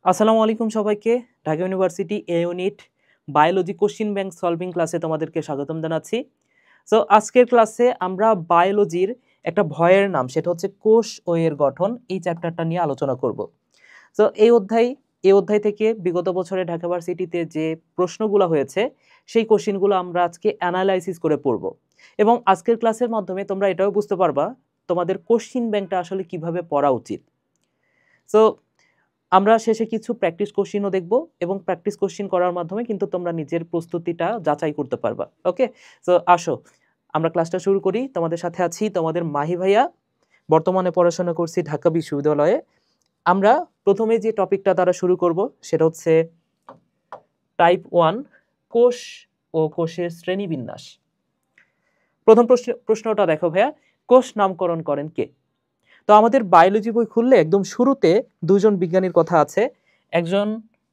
আসসালামু আলাইকুম সবাইকে। Dhaka university A unit biology question bank solving ক্লাসে তোমাদেরকে স্বাগতম জানাচ্ছি। সো আজকের ক্লাসে আমরা বায়োলজির একটা ভয়ের নাম, সেটা হচ্ছে কোষ ও এর গঠন, এই চ্যাপ্টারটা নিয়ে আলোচনা করব। সো এই অধ্যায় থেকে বিগত বছরে ঢাকা ভার্সিটিতে যে প্রশ্নগুলো হয়েছে সেই কোশ্চিনগুলো আমরা আজকে অ্যানালাইসিস করে পড়ব, এবং আজকের ক্লাসের মাধ্যমে তোমরা এটাও বুঝতে পারবা তোমাদের কোশ্চিন ব্যাংকটা আসলে কিভাবে পড়া উচিত। সো আমরা শেষে কিছু প্র্যাকটিস কোশ্চিনও দেখব, এবং প্র্যাকটিস কোশ্চিন করার মাধ্যমে কিন্তু তোমরা নিজের প্রস্তুতিটা যাচাই করতে পারবা। ওকে, সো আসো আমরা ক্লাসটা শুরু করি। তোমাদের সাথে আছি তোমাদের মাহি ভাইয়া, বর্তমানে পড়াশোনা করছি ঢাকা বিশ্ববিদ্যালয়ে। আমরা প্রথমে যে টপিকটা দ্বারা শুরু করব সেটা হচ্ছে টাইপ 1, কোষ ও কোষের শ্রেণীবিন্যাস। প্রথম প্রশ্নটা দেখো ভাইয়া, কোষ নামকরণ করেন কে? তো আমাদের বায়োলজি বই খুললে একদম শুরুতে দুজন বিজ্ঞানীর কথা আছে।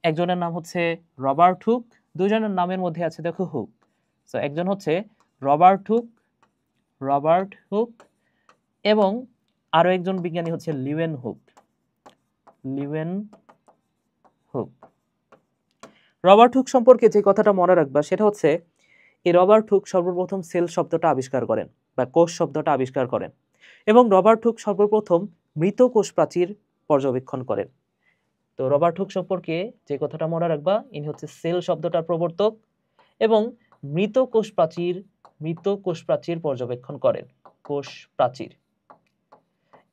একজনের নাম হচ্ছে রবার্ট হুক, দুজনের নামের মধ্যে আছে দেখো হুক। সো একজন হচ্ছে রবার্ট হুক এবং আরো একজন বিজ্ঞানী হচ্ছে লিওয়েন হুক। রবার্ট হুক সম্পর্কে যে কথাটা মনে রাখবা সেটা হচ্ছে এই রবার্ট হুক সর্বপ্রথম সেল শব্দটা আবিষ্কার করেন বা কোষ শব্দটা আবিষ্কার করেন, এবং রবার্ট হুক সর্বপ্রথম মৃত কোষ প্রাচীর পর্যবেক্ষণ করেন। তো রবার্ট হুক সম্পর্কে যে কথাটা মনে রাখবা, ইনি হচ্ছে সেল শব্দটার প্রবর্তক এবং মৃত কোষ প্রাচীর পর্যবেক্ষণ করেন, কোষ প্রাচীর।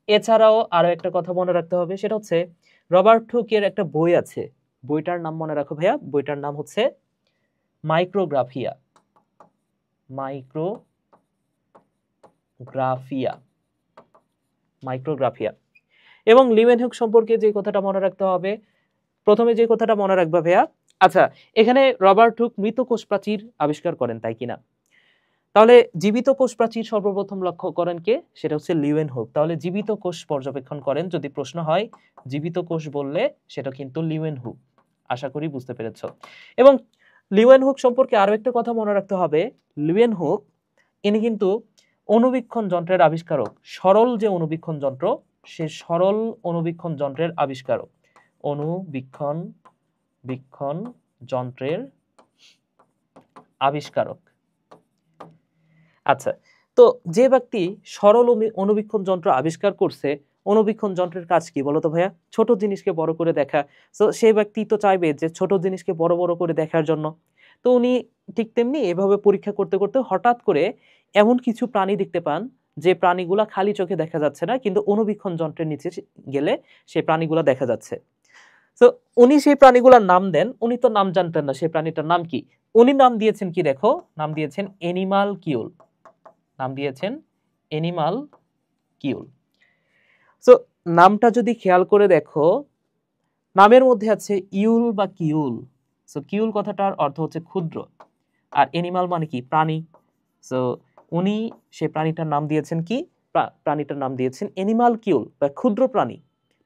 এছাড়াও আরো একটা কথা মনে রাখতে হবে, সেটা হচ্ছে রবার্ট হুকের একটা বই আছে, বইটার নাম মনে রাখো ভাইয়া, বইটার নাম হচ্ছে মাইক্রোগ্রাফিয়া। এবং লিওয়েন হুক সম্পর্কে যে কথাটা মনে রাখতে হবে, প্রথমে যে কথাটা মনে রাখবা ভাইয়া, আচ্ছা এখানে রবার্ট হুক মৃত কোষ প্রাচীর আবিষ্কার করেন তাই কিনা, তাহলে জীবিত কোষ প্রাচীর সর্বপ্রথম লক্ষ্য করেন কে? সেটা হচ্ছে লিওয়েন হুক। তাহলে জীবিত কোষ পর্যবেক্ষণ করেন, যদি প্রশ্ন হয় জীবিত কোষ বললে সেটা কিন্তু লিওয়েন হুক। আশা করি বুঝতে পেরেছ। এবং লিওয়েন হুক সম্পর্কে আরো একটা কথা মনে রাখতে হবে, লিওয়েন হুক ইনি কিন্তু অণুবীক্ষণ যন্ত্রের আবিষ্কারক। সরল যে অণুবীক্ষণ যন্ত্র, সে সরল অণুবীক্ষণ যন্ত্রের আবিষ্কারক, অণুবীক্ষণ যন্ত্রের আবিষ্কারক। আচ্ছা, তো যে ব্যক্তি সরল অণুবীক্ষণ যন্ত্র আবিষ্কার করছে, অণুবীক্ষণ যন্ত্রের কাজ কি বলতো ভাইয়া? ছোট জিনিসকে বড় করে দেখা। তো সেই ব্যক্তি তো চাইবে যে ছোট জিনিসকে বড় বড় করে দেখার জন্য। তো উনি ঠিক তেমনি এভাবে পরীক্ষা করতে করতে হঠাৎ করে এমন কিছু প্রাণী দেখতে পান যে প্রাণীগুলা খালি চোখে দেখা যাচ্ছে না, কিন্তু অণুবীক্ষণ যন্ত্রের নিচে গেলে সেই প্রাণীগুলা দেখা যাচ্ছে। তো উনি সেই প্রাণীগুলোর নাম দেন। উনি তো নাম জানতেন না সেই প্রাণীটার নাম কি। উনি নাম দিয়েছেন কি দেখো, নাম দিয়েছেন এনিমাল কিউল। সো নামটা যদি খেয়াল করে দেখো, নামের মধ্যে আছে ইউল বা কিউল। সো কিউল কথাটার অর্থ হচ্ছে ক্ষুদ্র, আর এনিমাল মানে কি? প্রাণী। সো উনি সেই প্রাণীটার নাম দিয়েছেন কি? প্রাণীটার নাম দিয়েছেন এনিমাল কিউল বা ক্ষুদ্র প্রাণী।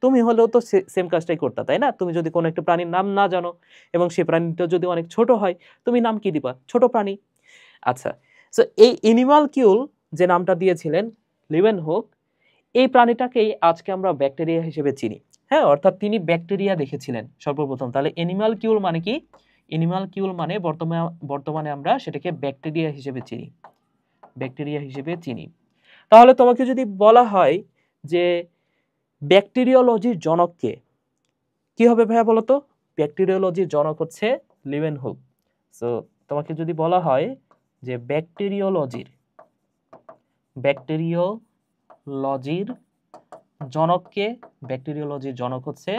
তুমি হলেও তো সেম কাজটাই করতা, তাই না? তুমি যদি কোনো একটা প্রাণীর নাম না জানো এবং সেই প্রাণীটা যদি অনেক ছোট হয়, তুমি নাম কি দিবা? ছোট প্রাণী। আচ্ছা, সো এই এনিমাল কিউল যে নামটা দিয়েছিলেন লিওয়েন হুক, এই প্রাণীটাকেই আজকে আমরা ব্যাকটেরিয়া হিসেবে চিনি। হ্যাঁ, অর্থাৎ তিনি ব্যাকটেরিয়া দেখেছিলেন সর্বপ্রথম। তাহলে এনিমাল কিউল মানে কি? এনিমাল কিউল মানে বর্তমানে আমরা সেটাকে ব্যাকটেরিয়া হিসেবে চিনি। তাহলে তোমাকে যদি বলা হয় যে ব্যাকটেরিওলজির জনক কে, কি হবে ভাইয়া বলো তো? ব্যাকটেরিওলজির জনক হচ্ছে লিওয়েন হুক। সো তোমাকে যদি বলা হয় যে ব্যাকটেরিওলজির জনককে, ব্যাকটেরিওলজির জনক হচ্ছে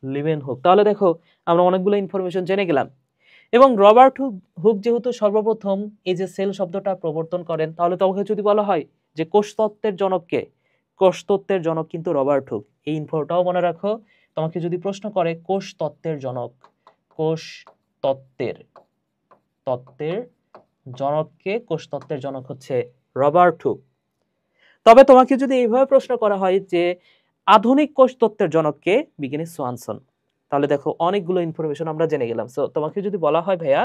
লিওয়েন হুক। তাহলে দেখো আমরা অনেকগুলো ইনফরমেশন জেনে গেলাম। এবং রবার্ট হুক যেহেতু সর্বপ্রথম এই যে সেল শব্দটা প্রবর্তন করেন, তাহলে তোমাকে যদি বলা হয় যে কোষতত্ত্বের জনককে, কোষতত্ত্বের জনক কিন্তু রবার্ট হুক। এই ইনফোটাও মনে রাখো। তোমাকে যদি প্রশ্ন করে কোষতত্ত্বের জনককে, কোষতত্ত্বের জনক হচ্ছে রবার্ট হুক। তবে তোমাকে যদি এইভাবে প্রশ্ন করা হয় যে আধুনিক কোষতত্ত্বের জনককে, বিজ্ঞানী সোয়ানসন। তাহলে দেখো অনেকগুলো ইনফরমেশন আমরা জেনে গেলাম। সো তোমাকে যদি বলা হয় ভাইয়া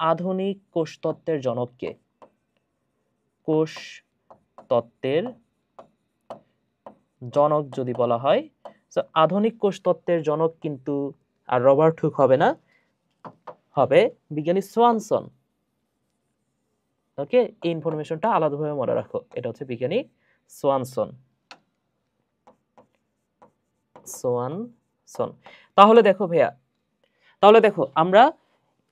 আধুনিক কোষতত্ত্বের জনককে, কোষতত্ত্বের জনক যদি বলা হয়, সো আধুনিক কোষ তত্ত্বের জনক কিন্তু আর রবার্ট হুক হবে না, হবে বিজ্ঞানী সোয়ানসন। ওকে, এই ইনফরমেশনটা আলাদাভাবে মনে রাখো, এটা হচ্ছে বিজ্ঞানী সোয়ানসন। সোয়ানসন। তাহলে দেখো ভাইয়া, তাহলে দেখো আমরা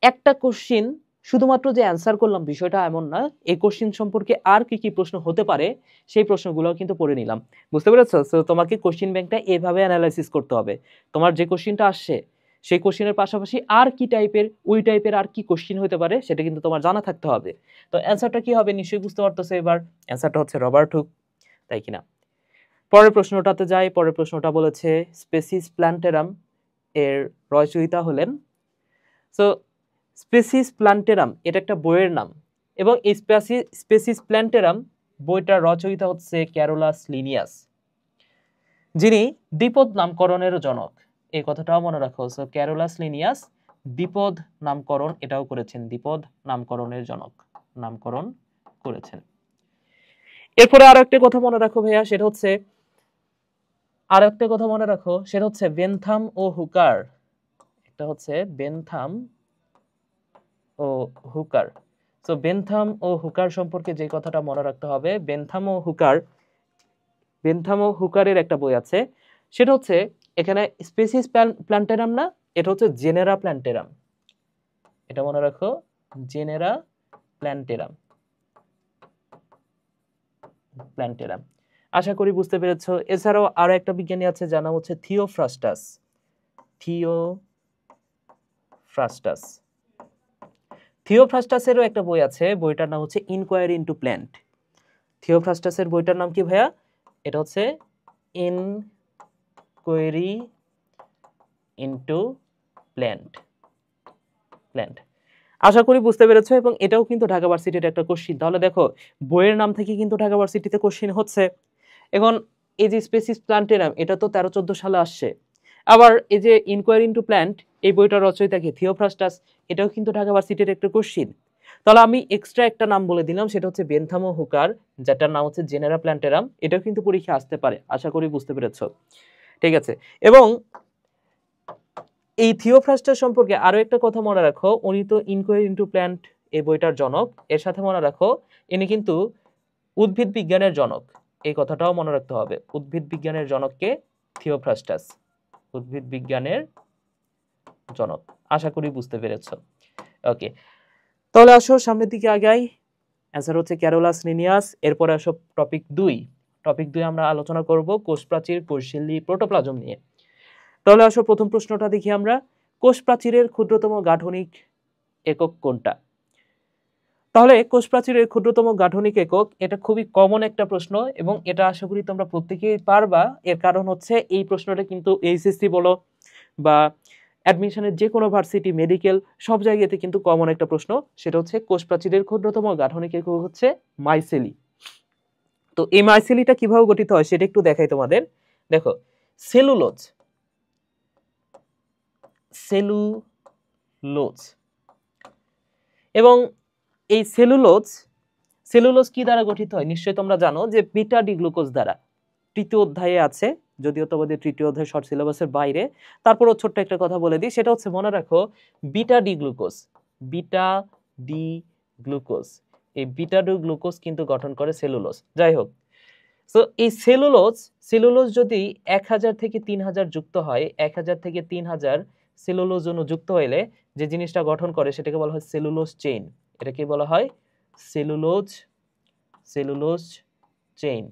একটা কোশ্চিন শুধুমাত্র যে অ্যান্সার করলাম বিষয়টা এমন না, এই কোশ্চিন সম্পর্কে আর কি কি প্রশ্ন হতে পারে সেই প্রশ্নগুলো কিন্তু পড়ে নিলাম। বুঝতে পেরেছো? সো তোমাকে কোশ্চিন ব্যাংকটা এভাবে অ্যানালাইসিস করতে হবে। তোমার যে কোশ্চিনটা আসছে সেই কোশ্চিনের পাশাপাশি আর কি টাইপের, ওই টাইপের আর কি কোশ্চিন হতে পারে সেটা কিন্তু তোমার জানা থাকতে হবে। তো অ্যান্সারটা কি হবে নিশ্চয়ই বুঝতে পারতেছো এবার। অ্যান্সারটা হচ্ছে রবার্ট হুক, তাই কিনা? পরের প্রশ্নটাতে যাই। পরের প্রশ্নটা বলেছে স্পেসিস প্ল্যান্টেরাম এর রচয়িতা হলেন। সো স্পেসিস প্ল্যান্টেরাম এটা একটা বইয়ের নাম, এবং এই স্পেসিস প্ল্যান্টেরাম বইটার রচয়িতা হচ্ছে ক্যারোলাস লিনিয়াস, যিনি দ্বিপদ নামকরণের জনক। এই কথাটাও মনে রাখো। সো ক্যারোলাস লিনিয়াস দ্বিপদ নামকরণ এটাও করেছেন, দ্বিপদ নামকরণের জনক, নামকরণ করেছেন। এরপরে আরো একটা কথা মনে রাখো ভাইয়া, সেটা হচ্ছে বেনথাম ও হুকার। এটা হচ্ছে বেনথাম ও হুকার। সো বেনথাম ও হুকার সম্পর্কে যে কথাটা মনে রাখতে হবে, বেনথাম ও হুকারের একটা বই আছে, সেটা হচ্ছে এখানে স্পেসিস প্ল্যান্টেরাম না, এটা হচ্ছে জেনেরা প্ল্যান্টেরাম। এটা মনে রাখো, জেনেরা প্ল্যান্টেরাম। আশা করি বুঝতে পেরেছো। এছাড়াও আরো একটা বিজ্ঞানী আছে যার নাম হচ্ছে থিওফ্রাস্টাস। থিওফ্রাস্টাসেরও একটা বই আছে, বইটার নাম হচ্ছে ইনকোয়ারি ইনটু প্ল্যান্ট। থিওফ্রাস্টাসের বইটার নাম কি ভাইয়া? এটা হচ্ছে ইনকোয়ারি ইনটু প্ল্যান্ট। আশা করি বুঝতে পেরেছো, এবং এটাও কিন্তু ঢাকা ভার্সিটির একটা কোশ্চিন। তাহলে দেখো বইয়ের নাম থেকে কিন্তু ঢাকা ভার্সিটিতে কোশ্চিন হচ্ছে। এখন এই যে স্পেসিস প্ল্যান্টেরাম এটা তো 13-14 সালে আসছে। আবার এই যে ইনকোয়ারি ইনটু প্ল্যান্ট এই বইটার রচয়িতা কি? থিওফ্রাস্টাস। এটাও কিন্তু ঢাকা ভার্সিটির একটা কোশ্চিন। তাহলে আমি এক্সট্রা একটা নাম বলে দিলাম, সেটা হচ্ছে বেনথাম ও হুকার, যেটার নাম হচ্ছে জেনেরা প্ল্যান্টেরাম। এটাও কিন্তু পরীক্ষা আসতে পারে, আশা করি বুঝতে পেরেছো। ঠিক আছে, এবং এই থিওফ্রাস্টাস সম্পর্কে আরো একটা কথা মনে রাখো, উনি তো ইনকোয়ারি ইনটু প্ল্যান্ট এই বইটার জনক, এর সাথে মনে রাখো ইনি কিন্তু উদ্ভিদ বিজ্ঞানের জনক। এই কথাটাও মনে রাখতে হবে, উদ্ভিদ বিজ্ঞানের জনককে থিওফ্রাস্টাস, উদ্ভিদ বিজ্ঞানের জনক। আশা করি বুঝতে পেরেছো। ওকে, তাহলে আসো সামনের দিকে আগাই। অ্যান্সার হচ্ছে ক্যারোলাস লিনিয়াস। এরপরে আসো টপিক 2। টপিক 2 আমরা আলোচনা করব কোষ প্রাচীর, কোষঝিল্লি, প্রোটোপ্লাজম নিয়ে। তাহলে আসো প্রথম প্রশ্নটা দেখি আমরা, কোষ প্রাচীরের ক্ষুদ্রতম গাঠনিক একক কোনটা? তাহলে কোষ প্রাচীরের ক্ষুদ্রতম গাঠনিক একক, এটা খুবই কমন একটা প্রশ্ন, এবং এটা আশা করি তোমরা প্রত্যেকেই পারবা। এর কারণ হচ্ছে এই প্রশ্নটা কিন্তু এইচএসসি বলো বা অ্যাডমিশনের যে কোনো ভার্সিটি, মেডিকেল, সব জায়গাতে কিন্তু কমন একটা প্রশ্ন। সেটা হচ্ছে কোষ প্রাচীরের ক্ষুদ্রতম গাঠনিক একক হচ্ছে মাইসেলি। তো এই মাইসেলিটা কিভাবে গঠিত হয় সেটা একটু দেখাই তোমাদের। দেখো, সেলুলোজ এবং এই সেলুলোজ কি দ্বারা গঠিত হয় নিশ্চয়ই তোমরা জানো, যে বিটা ডি গ্লুকোজ দ্বারা। তৃতীয় অধ্যায়ে আছে, যদিও তোমাদের তৃতীয় অধ্যায় শর্ট সিলেবাসের বাইরে, তারপরও ছোট্ট একটা কথা বলে দিই, সেটা হচ্ছে মনে রাখো বিটা ডি গ্লুকোজ এই বিটা ডি গ্লুকোজ কিন্তু গঠন করে সেলুলোজ। যাই হোক, সো এই সেলুলোজ যদি 1000 থেকে 3000 যুক্ত হয়, 1000 থেকে 3000 সেলুলোজ অণু যুক্ত হইলে যে জিনিসটা গঠন করে সেটাকে বলা হয় সেলুলোজ চেইন। এটাকে বলা হয় সেলুলোজ চেইন।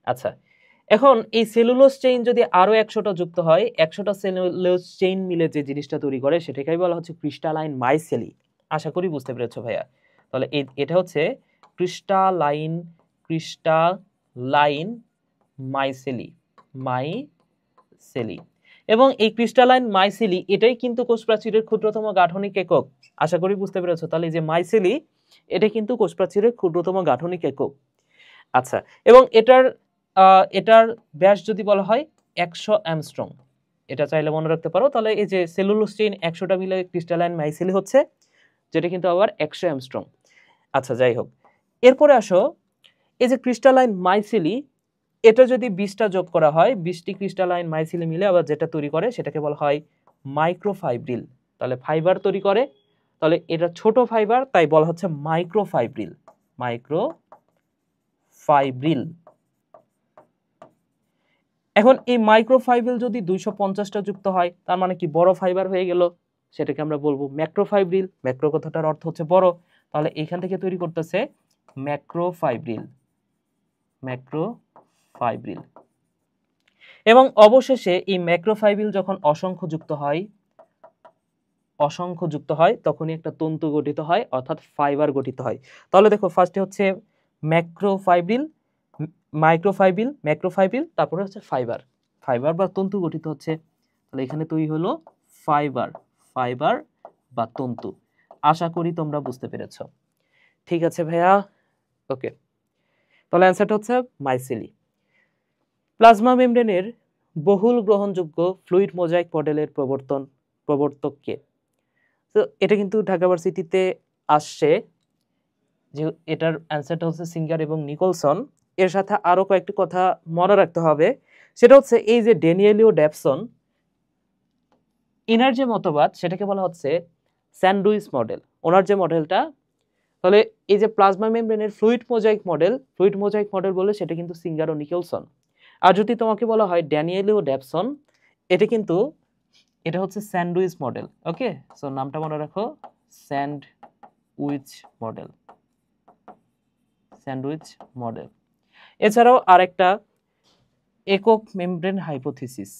আচ্ছা, এখন এই সেলুলোজ চেইন যদি আরো 100টা যুক্ত হয়, 100টা সেলুলোজ চেইন মিলে যে জিনিসটা তৈরি করে সেটাকেই বলা হচ্ছে ক্রিস্টালাইন মাইসেলি। আশা করি বুঝতে পেরেছো ভাইয়া। তাহলে এটা হচ্ছে ক্রিস্টালাইন মাইসেলি। এবং এই ক্রিস্টালাইন মাইসেলি এটাই কিন্তু কোষ প্রাচীরের ক্ষুদ্রতম গাঠনিক একক। আশা করি বুঝতে পেরেছো। তাহলে এই যে মাইসেলি এটা কিন্তু কোষ প্রাচীরের ক্ষুদ্রতম গাঠনিক একক। আচ্ছা, এবং এটার ব্যাস যদি বলা হয় 100 অ্যাংস্ট্রম, এটা চাইলে মনে রাখতে পারো। তাহলে এই যে সেলুলোজ চেইন 100টা মিলে ক্রিস্টালাইন মাইসেলি হচ্ছে, যেটা কিন্তু আবার 100 অ্যাংস্ট্রম। আচ্ছা, যাই হোক, এরপরে আসো এই যে ক্রিস্টালাইন মাইসেলি এটা যদি 20টা যোগ করা হয়, 20টি ক্রিস্টালাইন মাইসিলি মিলে আবার যেটা তৈরি করে সেটাকে বলা হয় মাইক্রোফাইব্রিল। তাহলে ফাইবার তৈরি করে, তাহলে এটা ছোট ফাইবার তাই বলা হচ্ছে মাইক্রোফাইব্রিল। মাইক্রোফাইব্রিল। এখন এই মাইক্রোফাইব্রিল যদি 250টা যুক্ত হয় তার মানে কি বড় ফাইবার হয়ে গেল, সেটাকে আমরা বলবো ম্যাক্রোফাইব্রিল। ম্যাক্রো কথাটার অর্থ হচ্ছে বড়, তাহলে এখান থেকে তৈরি করতেছে ম্যাক্রোফাইব্রিল। ম্যাক্রোফাইব্রিল। এবং অবশেষে এই ম্যাক্রোফাইব্রিল যখন অসংখ্য যুক্ত হয় তখনই একটা তন্তু গঠিত হয়, অর্থাৎ ফাইবার গঠিত হয়। তাহলে দেখো ফার্স্টে হচ্ছে ম্যাক্রোফাইব্রিল, ম্যাক্রোফাইব্রিল, তারপরে হচ্ছে ফাইবার বা তন্তু গঠিত হচ্ছে। তাহলে এখানে তৈরি হলো ফাইবার বা তন্তু। আশা করি তোমরা বুঝতে পেরেছো। ঠিক আছে ভাইয়া, ওকে। তাহলে অ্যান্সারটা হচ্ছে মাইসিলি। প্লাজমা মেমব্রেনের বহুল গ্রহণযোগ্য ফ্লুইড মোজাইক মডেলের প্রবর্তক কে? তো এটা কিন্তু ঢাকা ভার্সিটিতে আসছে, যে এটার অ্যান্সারটা হচ্ছে সিঙ্গার এবং নিকলসন। এর সাথে আরো কয়েকটি কথা মনে রাখতে হবে, সেটা হচ্ছে এই যে ড্যানিয়েলিও ড্যাপসন, ইনার যে মতবাদ সেটাকে বলা হচ্ছে স্যান্ডউইচ মডেল, ওনার যে মডেলটা। তাহলে এই যে প্লাজমা মেমব্রেনের ফ্লুইড মোজাইক মডেল বলে সেটা কিন্তু সিঙ্গার ও নিকলসন। আর যদি তোমাকে বলা হয় ড্যানিয়েলিও ড্যাপসন, এটা হচ্ছে স্যান্ডউইচ মডেল। ওকে, সো নামটা মনে রাখো, স্যান্ডউইচ মডেল। এছাড়াও আরেকটা একক মেমব্রেন হাইপোথিসিস,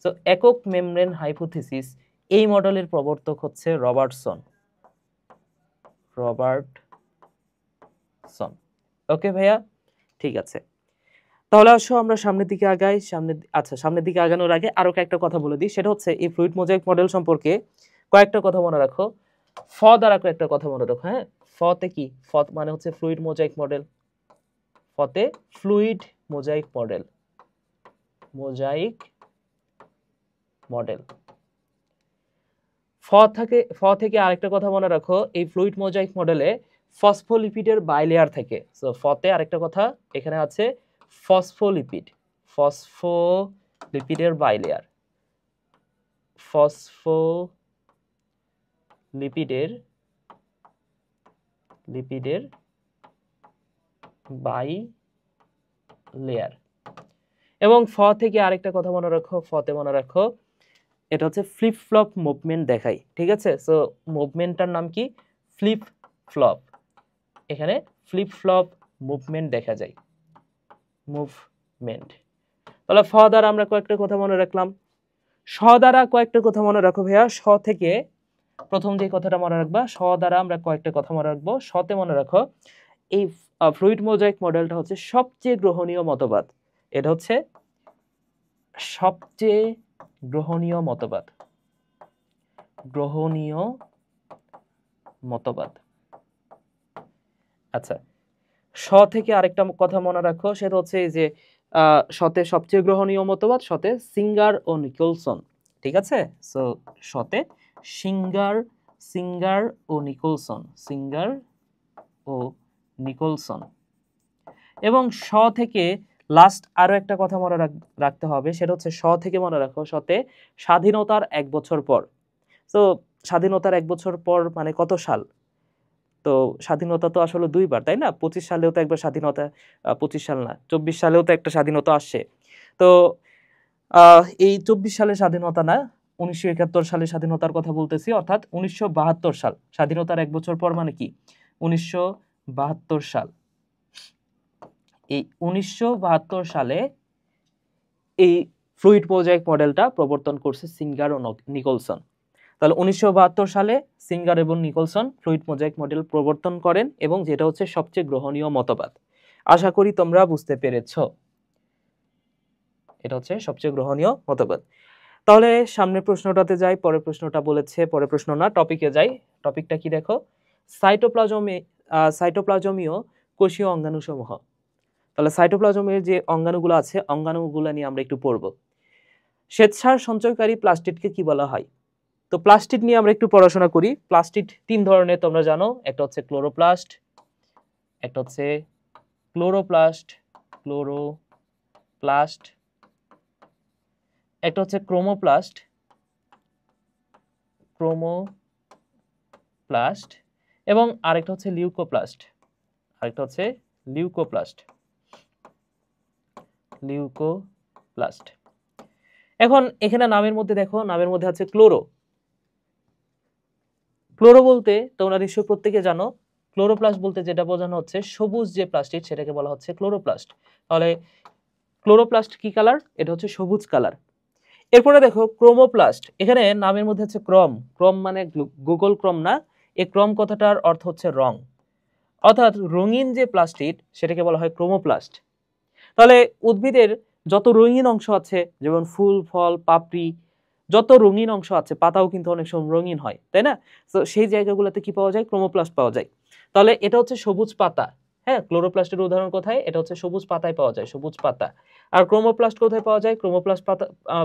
সো একক মেমব্রেন হাইপোথিসিস এই মডেলের প্রবর্তক হচ্ছে রবার্টসন। ওকে ভাইয়া, ঠিক আছে। তাহলে আসো আমরা সামনের দিকে আগাই। সামনের দিকে আগানোর আগে আরো কয়েকটা কথা বলে দিই, সেটা হচ্ছে এই ফ্লুইড মোজাইক মডেল সম্পর্কে কয়েকটা কথা মনে রাখো। দ্বারা কয়েকটা কথা মনে রাখো। হ্যাঁ, ফতে কি? মানে হচ্ছে ফ্লুইড মোজাইক মডেল। ফতে ফ্লুইড মোজাইক মডেল। ফ থেকে আরেকটা কথা মনে রাখো, এই ফ্লুইড মোজাইক মডেলে ফসফোলিপিডের বাইলেয়ার থাকে। সো ফতে আরেকটা কথা এখানে আছে, ফসফোলিপিডের বাইলেয়ার। লিপিডের বাইলেয়ার। এবং ফ থেকে আরেকটা কথা মনে রাখো, ফতে মনে রাখো এটা হচ্ছে ফ্লিপ ফ্লপ মুভমেন্ট দেখায়। ঠিক আছে, সো মুভমেন্টটার নাম কি? Flip flop. এখানে ফ্লিপ ফ্লপ মুভমেন্ট দেখা যায়, মুভমেন্ট। তাহলে ফ দ্বারা আমরা কয়েকটা কথা মনে রাখলাম। স দ্বারা কয়েকটা কথা মনে রাখো ভাইয়া। স থেকে প্রথম যে কথাটা মনে রাখবা, স দ্বারা আমরা কয়েকটা কথা মনে রাখবো। সতে মনে রাখো এই ফ্লুইড মোজাইক মডেলটা হচ্ছে সবচেয়ে গ্রহণীয় মতবাদ। এটা হচ্ছে সবচেয়ে গ্রহণীয় মতবাদ। আচ্ছা, স থেকে আরেকটা কথা মনে রাখো, সেটা হচ্ছে এই যে সতে সবচেয়ে গ্রহণীয় মতবাদ, সতে সিঙ্গার ও নিকলসন। ঠিক আছে, সো সতে সিঙ্গার ও নিকলসন। এবং স থেকে লাস্ট আরো একটা কথা মনে রাখতে হবে, সেটা হচ্ছে স থেকে মনে রাখো সতে স্বাধীনতার 1 বছর পর। তো স্বাধীনতার 1 বছর পর মানে কত সাল? তো স্বাধীনতা তো আসলে 2 বার, তাই না? 25 সালেও তো একবার স্বাধীনতা, 25 সাল না 24 সালেও তো একটা স্বাধীনতা আসছে। তো এই 24 সালের স্বাধীনতা না, 1971 সালের স্বাধীনতার কথা বলতেছি, অর্থাৎ 1972 সাল। স্বাধীনতার 1 বছর পর মানে কি? 1972 সাল। এই 1972 সালে এই ফ্লুইড মোজাইক মডেলটা প্রবর্তন করছে সিঙ্গার ও নিকলসন। তাহলে 1972 সালে সিঙ্গার এবং নিকলসন ফ্লুইড মোজাইক মডেল প্রবর্তন করেন, এবং যেটা হচ্ছে সবচেয়ে গ্রহণীয় মতবাদ। আশা করি তোমরা বুঝতে পেরেছো, এটা হচ্ছে সবচেয়ে গ্রহণীয় মতবাদ। তাহলে সামনের প্রশ্নটাতে যাই। পরের প্রশ্নটা বলেছে, পরের প্রশ্ন না, টপিকে যাই। টপিকটা কি দেখো, সাইটোপ্লাজমীয় কোষীয় অঙ্গাণুসমূহ। তাহলে সাইটোপ্লাজমের যে অঙ্গাণুগুলো আছে, অঙ্গাণুগুলো নিয়ে আমরা একটু পড়ব। শ্বেতসার সঞ্চয়কারী প্লাস্টিডকে কি বলা হয়? তো প্লাস্টিড নিয়ে আমরা একটু পড়াশোনা করি। প্লাস্টিড 3 ধরনের তোমরা জানো, একটা হচ্ছে ক্লোরোপ্লাস্ট, একটা হচ্ছে ক্লোরোপ্লাস্ট, একটা হচ্ছে ক্রোমোপ্লাস্ট, এবং আরেকটা হচ্ছে লিউকোপ্লাস্ট, লিউকোপ্লাস্ট। এখন এখানে নামের মধ্যে দেখো, নামের মধ্যে আছে ক্লোরো। ক্লোরো বলতে তোমরা নিশ্চয়ই প্রত্যেকে জানো, ক্লোরোপ্লাস্ট বলতে যেটা বোঝানো হচ্ছে সবুজ যে প্লাস্টিড সেটাকে বলা হচ্ছে ক্লোরোপ্লাস্ট। তাহলে ক্লোরোপ্লাস্ট কি কালার? এটা হচ্ছে সবুজ কালার। এরপরে দেখো ক্রোমোপ্লাস্ট, এখানে নামের মধ্যে আছে ক্রম। ক্রম মানে গুগল ক্রম না, এই ক্রম কথাটার অর্থ হচ্ছে রং, অর্থাৎ রঙিন যে প্লাস্টিড সেটাকে বলা হয় ক্রোমোপ্লাস্ট। তাহলে উদ্ভিদের যত রঙিন অংশ আছে, যেমন ফুল, ফল, পাপড়ি, যত রঙিন অংশ আছে, পাতাও কিন্তু অনেক সময় রঙিন হয়, তাই না? তো সেই জায়গাগুলোতে কি পাওয়া যায়? ক্রোমোপ্লাস্ট পাওয়া যায়। তাহলে এটা হচ্ছে সবুজ পাতা। হ্যাঁ, ক্লোরোপ্লাস্টের উদাহরণ কোথায়? এটা হচ্ছে সবুজ পাতায় পাওয়া যায়, সবুজ পাতা। আর ক্রোমোপ্লাস্ট কোথায় পাওয়া যায়? ক্রোমোপ্লাস্ট পাতা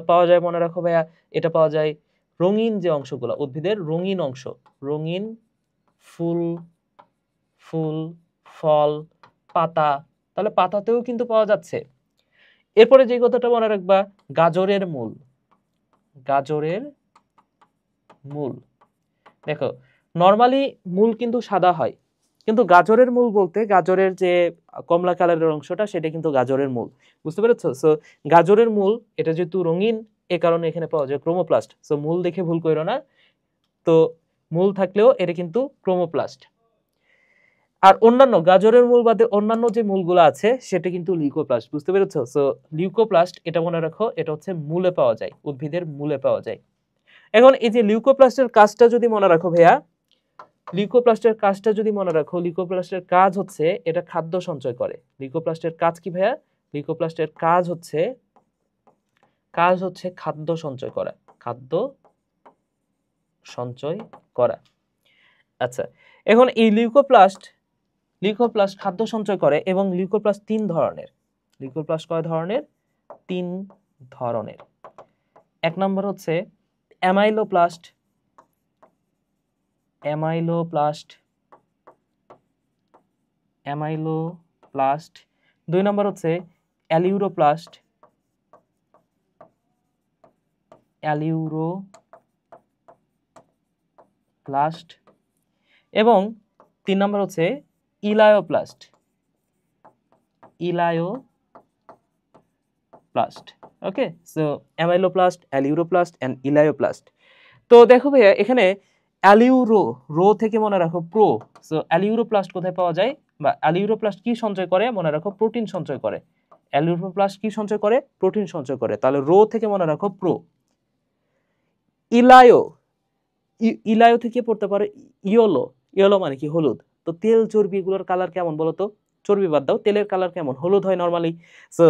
পাওয়া যায়, মনে রাখো ভাইয়া, এটা পাওয়া যায় রঙিন যে অংশগুলো, উদ্ভিদের রঙিন অংশ, রঙিন ফুল, ফল, পাতা। তাহলে পাতাতেও কিন্তু পাওয়া যাচ্ছে। এরপরে যে কথাটা মনে রাখবা, গাজরের মূল। দেখো নরমালি মূল কিন্তু সাদা হয়, কিন্তু গাজরের মূল বলতে গাজরের যে কমলা কালারের অংশটা সেটা কিন্তু গাজরের মূল। বুঝতে পেরেছো? সো গাজরের মূল এটা যেহেতু রঙিন, এ কারণে এখানে পাওয়া যায় ক্রোমোপ্লাস্ট। সো মূল দেখে ভুল করো না, তো মূল থাকলেও এটা কিন্তু ক্রোমোপ্লাস্ট। আর অন্যান্য গাজরের মূল বাদে অন্যান্য যে মূলগুলো আছে সেটা কিন্তু লিউকোপ্লাস্ট। বুঝতে পেরেছো? সো লিউকোপ্লাস্ট এটা মনে রাখো, এটা হচ্ছে মূলে পাওয়া যায়, উদ্ভিদের মূলে পাওয়া যায়। এখন এই যে লিউকোপ্লাস্টের কাজটা যদি মনে রাখো ভাইয়া, লিউকোপ্লাস্টের কাজ হচ্ছে এটা খাদ্য সঞ্চয় করে। লিউকোপ্লাস্টের কাজ কি ভাইয়া? লিউকোপ্লাস্টের কাজ হচ্ছে খাদ্য সঞ্চয় করা। আচ্ছা, এখন এই লিউকোপ্লাস্ট খাদ্য সঞ্চয় করে, এবং লিউকোপ্লাস্ট 3 ধরনের। লিউকোপ্লাস্ট কয় ধরনের? 3 ধরনের। এক নম্বর হচ্ছে অ্যামাইলোপ্লাস্ট। দুই নম্বর হচ্ছে অ্যালিউরোপ্লাস্ট। এবং 3 নম্বর হচ্ছে elaioplast. Okay, so amyloplast, aleuroplast and elaioplast. তো দেখো ভাইয়া, এখানে রো থেকে মনে রাখো প্রো। সো অ্যালিউরোপ্লাস্ট কোথায় পাওয়া যায়, বা অ্যালিউরোপ্লাস্ট কি সঞ্চয় করে? মনে রাখো প্রোটিন সঞ্চয় করে। অ্যালিউরোপ্লাস্ট কি সঞ্চয় করে? প্রোটিন সঞ্চয় করে। তাহলে রো থেকে মনে রাখো প্রো। ইলায়ো থেকে পড়তে পারো ইয়েলো মানে কি? হলুদ। তো তেল, চর্বি এগুলোর কালার কেমন বলো তো? চর্বি বাদ দাও, তেলের কালার কেমন? হলুদ হয় নরমালি। সো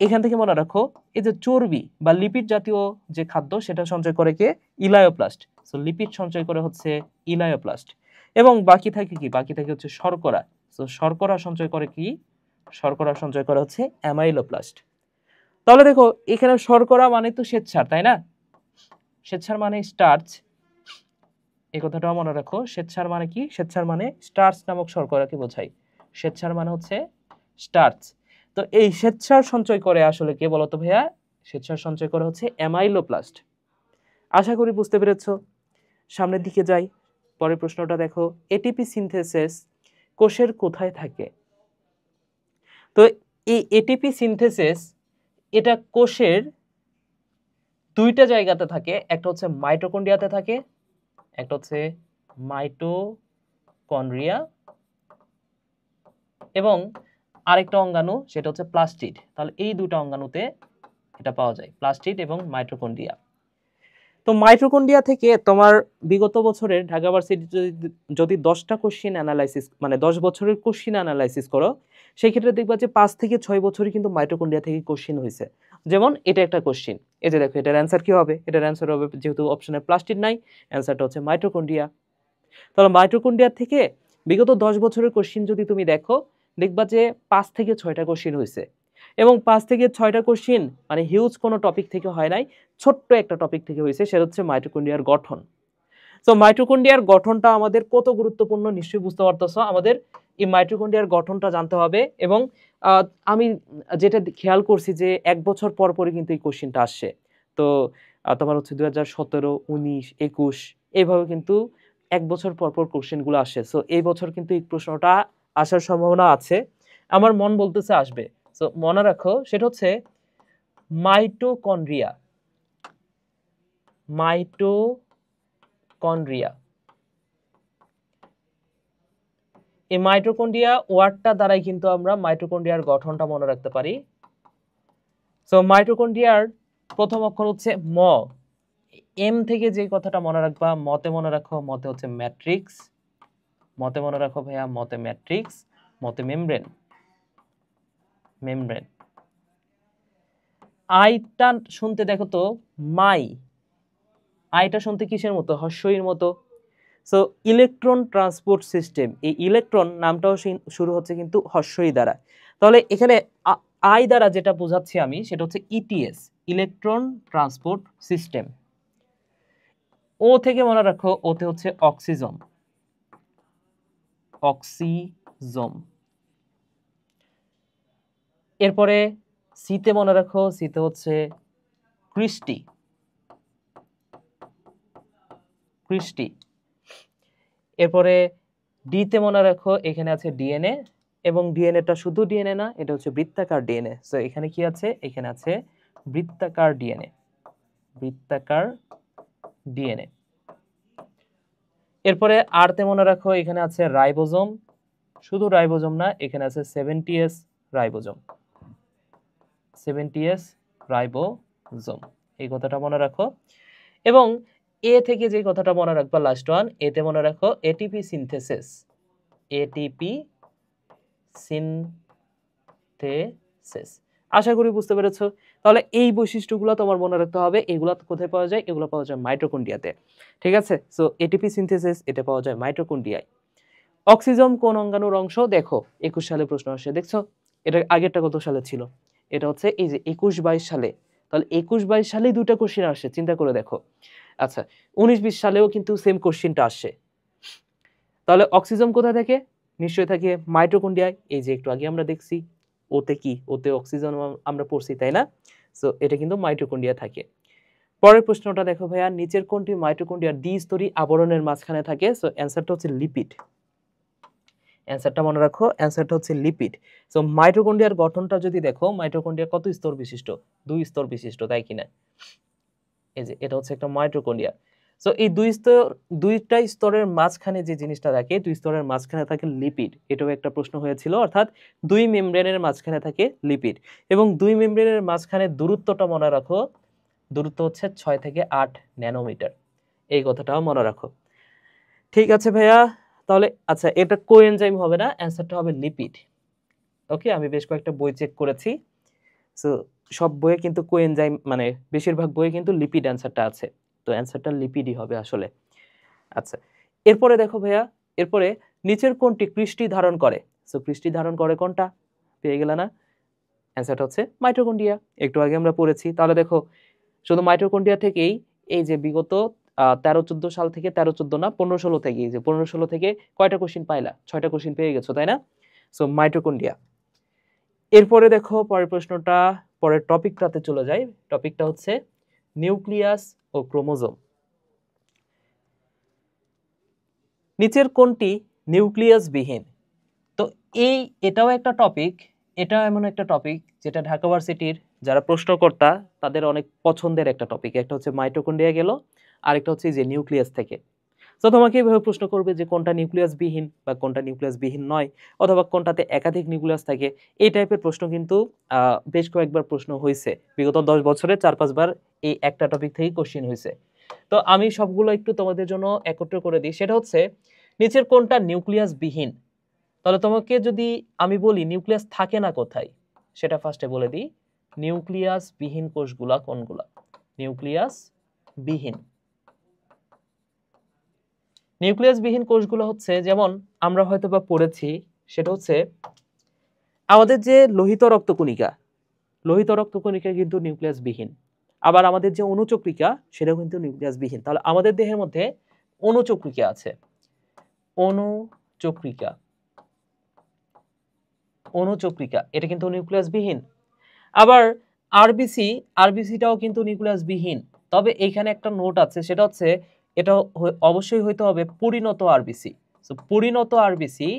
এখান থেকে মনে রাখো, এই যে চর্বি বা লিপিড জাতীয় যে খাদ্য সেটা সঞ্চয় করে কে? ইলায়োপ্লাস্ট। সো লিপিড সঞ্চয় করে হচ্ছে ইলায়োপ্লাস্ট। এবং বাকি থাকে কি? বাকি থাকে হচ্ছে শর্করা। সো শর্করা সঞ্চয় করে কি? শর্করা সঞ্চয় করে হচ্ছে অ্যামাইলোপ্লাস্ট। তাহলে দেখো এখানে শর্করা মানে তো শ্বেতসার, তাই না? শ্বেতসার মানে স্টার্চ, এই কথাটাও মনে রাখো। শ্বেতসার মানে কি? শ্বেতসার মানে স্টার্চ নামক শর্করাকে বোঝায়। শ্বেতসার মানে হচ্ছে স্টার্চ। তো এই শ্বেতসার সঞ্চয় করে আসলে কে বলতো ভাইয়া? শ্বেতসার সঞ্চয় করে হচ্ছে অ্যামাইলোপ্লাস্ট। আশা করি বুঝতে পেরেছো। সামনের দিকে যাই, পরের প্রশ্নটা দেখো। এটিপি সিনথেসিস কোষের কোথায় থাকে? তো এই এটিপি সিনথেসিস এটা কোষের দুইটা জায়গাতে থাকে। একটা হচ্ছে মাইটোকন্ড্রিয়াতে থাকে, একটা হচ্ছে মাইটোকন্ড্রিয়া, এবং আরেকটা অঙ্গাণু সেটা হচ্ছে প্লাস্টিড। তাহলে এই দুটো অঙ্গাণুতে এটা পাওয়া যায়, প্লাস্টিড এবং মাইটোকন্ড্রিয়া। তো মাইটোকন্ড্রিয়া থেকে তোমার বিগত বছরের ঢাকা ভার্সিটি যদি 10টা কোশ্চিন অ্যানালাইসিস, মানে 10 বছরের কোশ্চিন অ্যানালাইসিস করো, সেই ক্ষেত্রে দেখবা যে 5 থেকে 6 বছরই কিন্তু মাইটোকন্ড্রিয়া থেকে কোশ্চিন হয়েছে। যেমন এটা একটা কোশ্চিন, এই যে দেখো এটার অ্যান্সার কি হবে? এটার অ্যান্সার হবে, যেহেতু অপশনে প্লাস্টিড নাই, অ্যান্সারটা হচ্ছে মাইটোকন্ড্রিয়া। তাহলে মাইটোকন্ড্রিয়া থেকে বিগত 10 বছরের কোশ্চিন যদি তুমি দেখো, দেখবা যে 5 থেকে 6টা কোশ্চিন হয়েছে। এবং 5 থেকে 6টা কোশ্চিন মানে হিউজ কোনো টপিক থেকে হয় নাই, ছোট্ট একটা টপিক থেকে হয়েছে, সেটা হচ্ছে মাইটোকন্ড্রিয়ার গঠন। সো মাইটোকন্ড্রিয়ার গঠনটা আমাদের কত গুরুত্বপূর্ণ নিশ্চয়ই বুঝতে পারতেছো। আমাদের এই মাইটোকন্ড্রিয়ার গঠনটা জানতে হবে। এবং আমি যেটা খেয়াল করছি যে 1 বছর পর পরই কিন্তু এই কোশ্চিনটা আসছে। তো তোমার হচ্ছে 2017, 19, 21 এইভাবে কিন্তু 1 বছর পর পর কোশ্চেনগুলো আসে। সো এই বছর কিন্তু এই প্রশ্নটা আসার সম্ভাবনা আছে, আমার মন বলতেছে আসবে। সো মনে রাখো সেটা হচ্ছে মাইটোকন্ড্রিয়া। মাইটোকন্ড্রিয়া, এই মাইটোকন্ড্রিয়া ওয়ার্ডটা দ্বারাই কিন্তু আমরা মাইটোকন্ড্রিয়ার গঠনটা মনে রাখতে পারি। সো মাইটোকন্ড্রিয়ার প্রথম অক্ষর হচ্ছে ম। এম থেকে যে কথাটা মনে রাখবা, মতে মনে রাখো, মতে হচ্ছে ম্যাট্রিক্স, মতে মনে রাখো ভাইয়া, মতে ম্যাট্রিক্স, মতে মেমব্রেন। মেমব্রেন। আইটা শুনতে দেখো তো মাই, আইটা শুনতে কিসের মতো? হর্ষইর মতো। সো ইলেকট্রন ট্রান্সপোর্ট সিস্টেম, এই ইলেকট্রন নামটাও শুরু হচ্ছে কিন্তু হর্ষই দ্বারা। তাহলে এখানে আই দ্বারা যেটা বোঝাচ্ছি আমি সেটা হচ্ছে ইটিএস, ইলেকট্রন ট্রান্সপোর্ট সিস্টেম। ও থেকে মনে রাখো, ওতে হচ্ছে অক্সিজম, অক্সিজম। এরপরে সিতে মনে রাখো, সিতে হচ্ছে ক্রিস্টি, ক্রিস্টি। এরপরে ডিতে মনে রাখো, এখানে আছে ডিএনএ, এবং ডিএনএটা শুধু ডিএনএ না, এটা হচ্ছে বৃত্তাকার ডিএনএ। সো এখানে কি আছে? এখানে আছে বৃত্তাকার ডিএনএ, বৃত্তাকার ডিএনএ। এরপরে আরতে মনে রাখো, এখানে আছে রাইবোজোম, শুধু রাইবোজোম না, এখানে আছে 70S রাইবোজোম, 70S রাইবোজোম, এই কথাটা মনে রাখো। এবং এ থেকে যে কথাটা মনে রাখবা লাস্ট ওয়ান, এতে মনে রাখো এটিপি সিনথেসিস, এটিপি সিনথেসিস। আশা করি বুঝতে পেরেছো। তাহলে এই বৈশিষ্ট্যগুলো তোমার মনে রাখতে হবে। এগুলো কোথায় পাওয়া যায়? এগুলো পাওয়া যায় মাইটোকন্ড্রিয়াতে, ঠিক আছে? সো এটিপি সিনথেসিস এটা পাওয়া যায় মাইটোকন্ড্রিয়ায়। অক্সিজম কোন অঙ্গাণুর অংশ? দেখো 21 সালে প্রশ্ন আসে, দেখছো? এটা আগেরটা কত সালে ছিল? এটা হচ্ছে এই যে 21-22 সালে। তাহলে 21-22 সালেই দুটো কোশ্চেন আসে, চিন্তা করে দেখো। আচ্ছা, 19-20 সালেও কিন্তু সেম কোশ্চেনটা আসে। তাহলে অক্সিজম কোথায় থাকে? নিশ্চয়ই থাকে মাইটোকন্ড্রিয়ায়। এই যে একটু আগে আমরা দেখছি, ওতে কি? ওতে অক্সিজেন আমরা পড়ছি, তাই না? সো এটা কিন্তু মাইটোকন্ড্রিয়া থাকে। পরের প্রশ্নটা দেখো ভাইয়া, নিচের কোনটি মাইটোকন্ড্রিয়ার দ্বিস্তরী আবরণের মাঝখানে থাকে? সো অ্যানসারটা হচ্ছে লিপিড। অ্যানসারটা মনে রাখো, অ্যানসারটা হচ্ছে লিপিড। সো মাইটোকন্ড্রিয়ার গঠনটা যদি দেখো, মাইটোকন্ড্রিয়া কত স্তর বিশিষ্ট? 2 স্তর বিশিষ্ট, তাই কিনা? এই যে এটা হচ্ছে একটা মাইটোকন্ড্রিয়া। সো এই দুইটা স্তরের মাঝখানে যে জিনিসটা থাকে, দুই স্তরের মাঝখানে থাকে লিপিড। এটাও একটা প্রশ্ন হয়েছিল, অর্থাৎ দুই মেমব্রেনের মাঝখানে থাকে লিপিড। এবং দুই মেমব্রেনের মাঝখানে দূরত্বটা মনে রাখো, দূরত্ব হচ্ছে 6 থেকে 8 ন্যানোমিটার। এই কথাটাও মনে রাখো। ঠিক আছে ভাইয়া, তাহলে আচ্ছা এটা কোএনজাইম হবে না, অ্যানসারটা হবে লিপিড। ওকে, আমি বেশ কয়েকটা বই চেক করেছি। সো সব বইয়ে কিন্তু কোএনজাইম মানে বেশিরভাগ বইয়ে কিন্তু লিপিড অ্যানসারটা আছে। তো অ্যানসারটা লিপিডই হবে আসলে। আচ্ছা, এরপরে দেখো ভাইয়া, এরপরে নিচের কোনটি কৃষ্টি ধারণ করে? সো কৃষ্টি ধারণ করে কোনটা? পেয়ে গেল না? অ্যানসারটা হচ্ছে মাইটোকন্ড্রিয়া। একটু আগে আমরা পড়েছি। তাহলে দেখো শুধু মাইটোকন্ড্রিয়া থেকেই এই যে বিগত 13-14 সাল থেকে, 13-14 না 15-16 থেকে, এই যে 15-16 থেকে কয়টা কোশ্চিন পাইলা? 6টা কোশ্চিন পেয়ে গেছো, তাই না? So mitochondria. এরপরে দেখো পরের প্রশ্নটা, পরের টপিকটাতে চলে যাই। টপিকটা হচ্ছে নিউক্লিয়াস ও ক্রোমোজোম। নিচের কোনটি নিউক্লিয়াস বিহীন? তো এটাও একটা টপিক, এটা এমন একটা টপিক যেটা ঢাকা ভার্সিটির যারা প্রশ্নকর্তা তাদের অনেক পছন্দের একটা টপিক। একটা হচ্ছে মাইটোকন্ড্রিয়া গেল, আরেকটা হচ্ছে যে নিউক্লিয়াস থেকে। তো তোমাকে এইভাবে প্রশ্ন করবে যে কোনটা নিউক্লিয়াস বিহীন বা কোনটা নিউক্লিয়াস বিহীন নয়, অথবা কোনটাতে একাধিক নিউক্লিয়াস থাকে। এই টাইপের প্রশ্ন কিন্তু বেশ কয়েকবার প্রশ্ন হয়েছে বিগত 10 বছরে 4-5 বার এই একটা টপিক থেকেই কোশ্চেন হয়েছে। তো আমি সবগুলো একটু তোমাদের জন্য একত্র করে দিই। সেটা হচ্ছে নিচের কোনটা নিউক্লিয়াস বিহীন? তাহলে তোমাকে যদি আমি বলি নিউক্লিয়াস থাকে না কোথায়, সেটা ফার্স্টে বলে দিই। নিউক্লিয়াস বিহীন কোষগুলা কোনগুলা? নিউক্লিয়াস বিহীন, নিউক্লিয়াস বিহীন কোষগুলো হচ্ছে, যেমন আমরা হয়তো বা পড়েছি, সেটা হচ্ছে আমাদের যে লোহিত রক্তকণিকা, লোহিত রক্তকণিকা কিন্তু নিউক্লিয়াস বিহীন। আবার আমাদের যে অণুচক্রিকা সেটাও কিন্তু নিউক্লিয়াস বিহীন। তাহলে আমাদের দেহের মধ্যে অণুচক্রিকা আছে, অণুচক্রিকা, অণুচক্রিকা এটা কিন্তু নিউক্লিয়াস বিহীন। আবার আরবিসিটাও কিন্তু নিউক্লিয়াস বিহীন। তবে এখানে একটা নোট আছে, সেটা হচ্ছে এটা অবশ্যই হইতে হবে পরিণত আরবিসি। সো পরিণত আরবিসি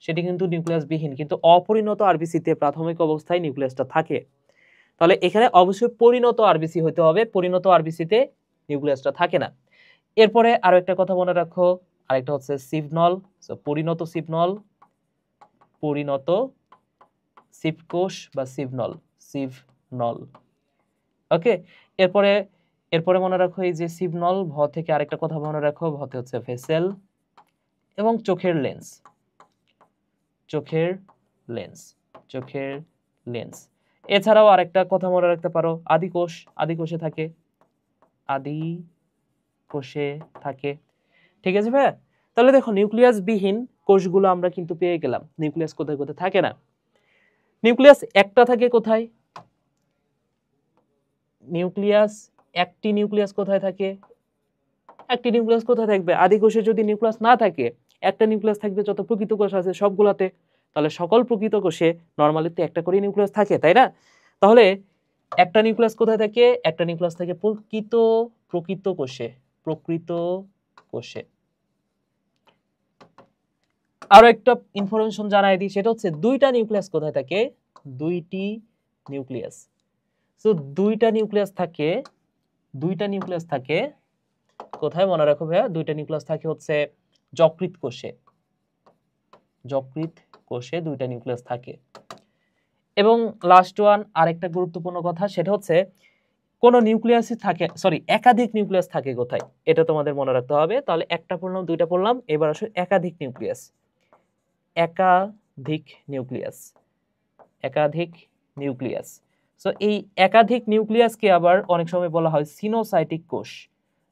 সেটি কিন্তু নিউক্লিয়াস বিহীন, কিন্তু অপরিণত আরবিসিতে প্রাথমিক অবস্থায় নিউক্লিয়াসটা থাকে। তাহলে এখানে অবশ্যই পরিণত আরবিসি হইতে হবে, পরিণত আরবিসিতে নিউক্লিয়াসটা থাকে না। এরপরে আরো একটা কথা মনে রাখো, আরেকটা হচ্ছে সিভনল। সো পরিণত সিভনল, পরিণত সিভকোষ বা সিভনল, সিভনল। ওকে, এরপরে এরপরে মনে রাখো এই যে সিভনল, ভ থেকে আরেকটা কথা মনে রাখো, ভতে হচ্ছে ভেসেল এবং চোখের লেন্স, চোখের লেন্স, চোখের লেন্স। এছাড়াও আরেকটা কথা মনে রাখতে পারো, আদিকোষ, আদিকোষে থাকে, আদিকোষে থাকে। ঠিক আছে ভাইয়া? তাহলে দেখো নিউক্লিয়াস বিহীন কোষগুলো আমরা কিন্তু পেয়ে গেলাম। নিউক্লিয়াস কোথায় কোথায় থাকে না। নিউক্লিয়াস একটা থাকে কোথায়? নিউক্লিয়াস, একটি নিউক্লিয়াস কোথায় থাকে? একটি নিউক্লিয়াস কোথায় থাকবে? আদিকোষে যদি নিউক্লিয়াস না থাকে, একটা নিউক্লিয়াস থাকবে যত প্রকৃত কোষ আছে সবগুলাতে। তাহলে সকল প্রকৃত কোষে নরমালি তো একটা করে নিউক্লিয়াস থাকে, তাই না? তাহলে একটা নিউক্লিয়াস কোথায় থাকে? একটা নিউক্লিয়াস থাকে প্রকৃত কোষে, প্রকৃত কোষে। আরো একটা ইনফরমেশন জানাই দিই, সেটা হচ্ছে দুইটা নিউক্লিয়াস কোথায় থাকে? দুইটি নিউক্লিয়াস। সো দুইটা নিউক্লিয়াস থাকে, দুইটা নিউক্লিয়াস থাকে কোথায় মনে রাখো ভাইয়া? দুইটা নিউক্লিয়াস থাকে হচ্ছে যকৃৎ কোষে, যকৃৎ কোষে দুইটা নিউক্লিয়াস থাকে। এবং লাস্ট ওয়ান আরেকটা গুরুত্বপূর্ণ কথা, সেটা হচ্ছে কোন নিউক্লিয়াসই থাকে, সরি একাধিক নিউক্লিয়াস থাকে কোথায়, এটা তোমাদের মনে রাখতে হবে। তাহলে একটা পড়লাম, দুইটা পড়লাম, এবার আসলে একাধিক নিউক্লিয়াস, একাধিক নিউক্লিয়াস, একাধিক নিউক্লিয়াস। সো এই একাধিক নিউক্লিয়াসকে আবার অনেক সময় বলা হয় সিনোসাইটিক কোষ।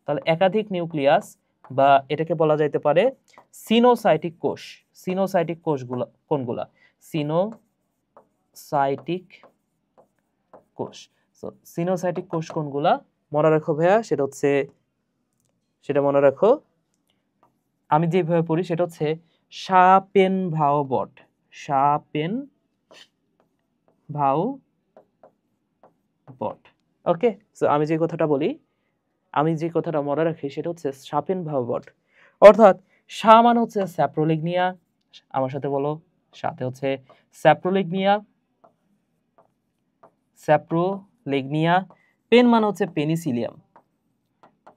তাহলে একাধিক নিউক্লিয়াস বা এটাকে বলা যাইতে পারে সিনোসাইটিক কোষ। সিনোসাইটিক কোষগুলো কোনগুলা? সিনোসাইটিক কোষ। সো সিনোসাইটিক কোষ কোনগুলা মনে রাখো ভাইয়া? সেটা মনে রাখো, আমি যেভাবে পড়ি সেটা হচ্ছে শাপেনভাউবট, শাপেনভাউবট। ওকে, সো আমি যে কথাটা বলি, আমি যে কথাটা মনে রাখি সেটা হচ্ছে শাপেনভাউবট। অর্থাৎ শা মানে হচ্ছে স্যাপ্রোলিগনিয়া, আমার সাথে বলো, সাথে হচ্ছে স্যাপ্রোলিগনিয়া, স্যাপ্রোলিগনিয়া। পেন মানে হচ্ছে পেনিসিলিয়াম,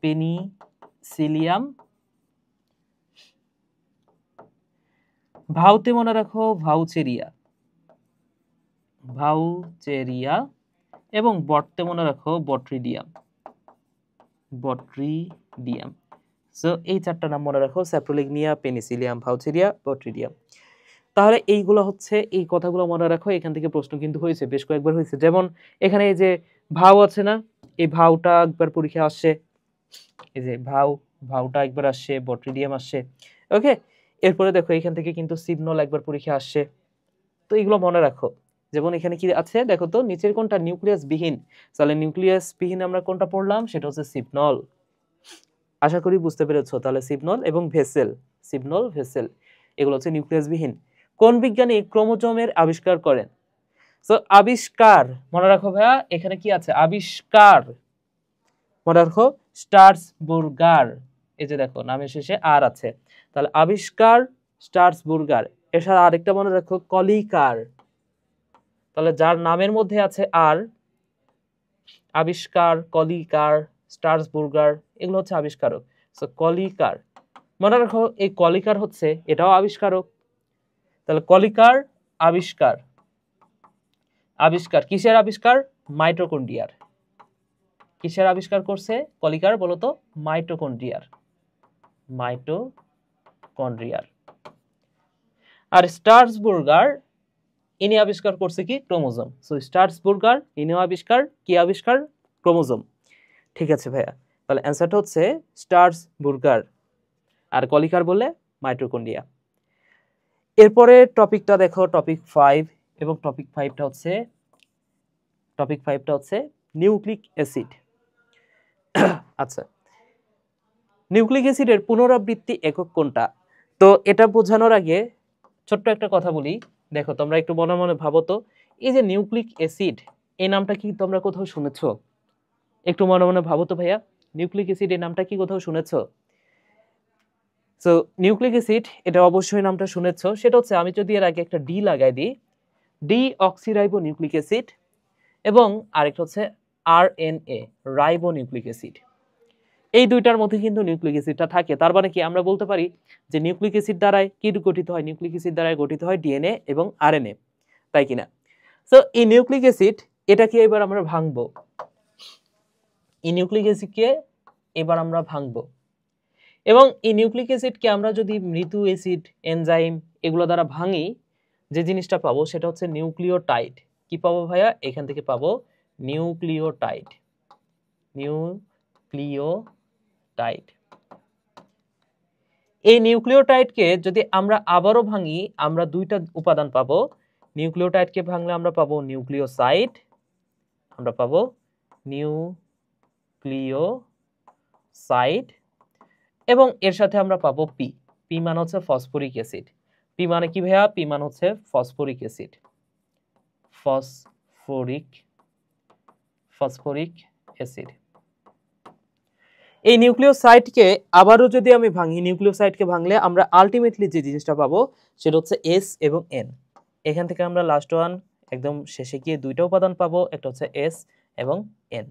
পেনিসিলিয়াম। ভাউতে মনে রাখো ভাউচেরিয়া, ভাউচেরিয়া। এবং বটতে মনে রাখো বট্রিডিয়াম, বট্রিডিয়াম। সো এই চারটা নাম মনে রাখো, স্যাপ্রোলিগনিয়া, পেনিসিলিয়াম, ভাউচেরিয়া, বট্রিডিয়াম। তাহলে এইগুলো হচ্ছে, এই কথাগুলো মনে রাখো। এখান থেকে প্রশ্ন কিন্তু হয়েছে, বেশ কয়েকবার হয়েছে। যেমন এখানে এই যে ভাউ আছে না, এই ভাউটা একবার পরীক্ষা আসছে, এই যে ভাউটা একবার আসছে, বট্রিডিয়াম আসছে। ওকে, এরপরে দেখো এখান থেকে কিন্তু সিগনল একবার পরীক্ষা আসছে। তো এগুলো মনে রাখো। যেমন এখানে কি আছে দেখো তো, নিচের কোনটা নিউক্লিয়াস বিহীন? তাহলে নিউক্লিয়াস বিহীন আমরা কোনটা পড়লাম? সেটা হচ্ছে সিগনল। আশা করি বুঝতে পেরেছো। তাহলে সিগনল এবং ভেসেল, সিগনল, ভেসেল, এগুলো হচ্ছে নিউক্লিয়াস বিহীন। কোন বিজ্ঞানী ক্রোমোজোমের আবিষ্কার করেন? সো আবিষ্কার মনে রাখো ভাইয়া, এখানে কি আছে? আবিষ্কার মনে রাখো স্টার্সবুর্গার। এই যে দেখো নামের শেষে আর আছে, তাহলে আবিষ্কার স্টার্সবুর্গার। এছাড়া আরেকটা মনে রাখো কলিকার। তাহলে যার নামের মধ্যে আছে আর, আবিষ্কার, কলিকার, স্টার্সবুর্গার, এগুলো হচ্ছে আবিষ্কারক। সো কলিকার মনে রাখো, এই কলিকার হচ্ছে এটাও আবিষ্কারক। তাহলে কলিকার আবিষ্কার, আবিষ্কার কিসের আবিষ্কার? মাইটোকন্ড্রিয়ার। কিসের আবিষ্কার করছে কলিকার বলো তো? মাইটোকন্ড্রিয়ার, মাইটোকন্ড্রিয়ার। আর স্টার্সবুর্গার ইনি আবিষ্কার করছে কি? ক্রোমোজোম। সো স্টার্সবুর্গার ইনিও আবিষ্কার, কি আবিষ্কার? ক্রোমোজোম। ঠিক আছে ভাইয়া, তাহলে অ্যান্সারটা হচ্ছে স্টার্সবুর্গার। আর কলিকার বলে মাইটোকন্ড্রিয়া। এরপরে টপিকটা দেখো, টপিক 5, এবং টপিক 5টা হচ্ছে টপিক 5টা হচ্ছে নিউক্লিক অ্যাসিড। আচ্ছা, নিউক্লিক অ্যাসিডের পুনরাবৃত্তি একক কোনটা? তো এটা বোঝানোর আগে ছোট্ট একটা কথা বলি। দেখো তোমরা একটু মনে মনে ভাবো তো, এই যে নিউক্লিক অ্যাসিড, এই নামটা কি তোমরা কোথাও শুনেছো? একটু মনে মনে ভাবো তো ভাইয়া, নিউক্লিক অ্যাসিড এই নামটা কি কোথাও শুনেছো? সো নিউক্লিক অ্যাসিড, এটা অবশ্যই নামটা শুনেছো। সেটা হচ্ছে, আমি যদি এর আগে একটা ডি লাগাই দিই, ডি অক্সিরাইবো নিউক্লিক অ্যাসিড, এবং আরেকটা হচ্ছে আরএনএ, রাইবো নিউক্লিক অ্যাসিড। এই দুইটার মধ্যে কিন্তু নিউক্লিক অ্যাসিডটা থাকে। তার মানে কি আমরা বলতে পারি যে নিউক্লিক অ্যাসিড দ্বারাই কি গঠিত হয়? নিউক্লিক অ্যাসিড দ্বারাই গঠিত হয় ডিএনএ এবং আরএনএ, তাই কিনা? সো এই নিউক্লিক অ্যাসিড, এটাকে এবার আমরা ভাঙবো। এই নিউক্লিক অ্যাসিডকে এবার আমরা ভাঙবো, এবং এই নিউক্লিক অ্যাসিডকে আমরা যদি মৃদু অ্যাসিড, এনজাইম এগুলো দ্বারা ভাঙি, যে জিনিসটা পাবো সেটা হচ্ছে নিউক্লিওটাইড। কি পাবো ভাইয়া? এখান থেকে পাবো নিউক্লিওটাইড। নিউক্লিওটাইড। এই নিউক্লিওটাইডকে যদি আমরা আবারও ভাঙি, আমরা দুইটা উপাদান পাবো। নিউক্লিওটাইডকে ভাঙলে আমরা পাবো নিউক্লিওসাইড, আমরা পাবো নিউক্লিওসাইড, এবং এর সাথে আমরা পাবো পি। পি মানে হচ্ছে ফসফরিক অ্যাসিড। পি মানে কি ভাইয়া? পি মানে হচ্ছে ফসফরিক অ্যাসিড। Phosphoric acid. এই নিউক্লিওসাইডকে আবারও যদি আমি ভাঙি, নিউক্লিওসাইডকে ভাঙলে আমরা আলটিমেটলি যে জিনিসটা পাবো সেটা হচ্ছে এস এবং এন। এখান থেকে আমরা লাস্ট ওয়ান একদম শেষে গিয়ে দুইটা উপাদান পাবো, একটা হচ্ছে এস এবং এন।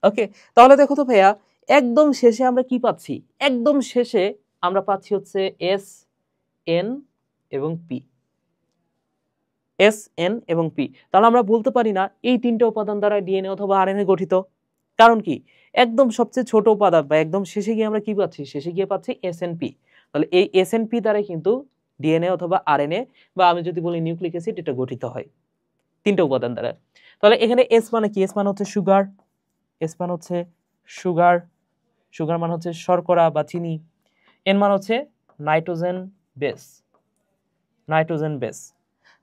ওকে, তাহলে দেখো তো ভাইয়া, একদম শেষে আমরা কি পাচ্ছি? একদম শেষে আমরা পাচ্ছি হচ্ছে এস, এন এবং পি। এস, এন এবং পি। তাহলে আমরা বলতে পারি না এই তিনটা উপাদান দ্বারা ডিএনএ অথবা আরএনএ গঠিত। কারণ কি? একদম সবচেয়ে ছোট উপাদান বা একদম শেষে গিয়ে আমরা কি পাচ্ছি? শেষে গিয়ে পাচ্ছি এসএনপি। তাহলে এই এসএনপি দ্বারাই কিন্তু ডিএনএ অথবা আরএনএ, বা আমি যদি বলি নিউক্লিক অ্যাসিড, এটা গঠিত হয় তিনটা উপাদান দ্বারা। তাহলে এখানে এস মানে কি? এস মানে হচ্ছে সুগার। এস মানে হচ্ছে সুগার। সুগার মানে হচ্ছে শর্করা বা চিনি। এন মানে হচ্ছে নাইট্রোজেন বেস। Nitrogen base.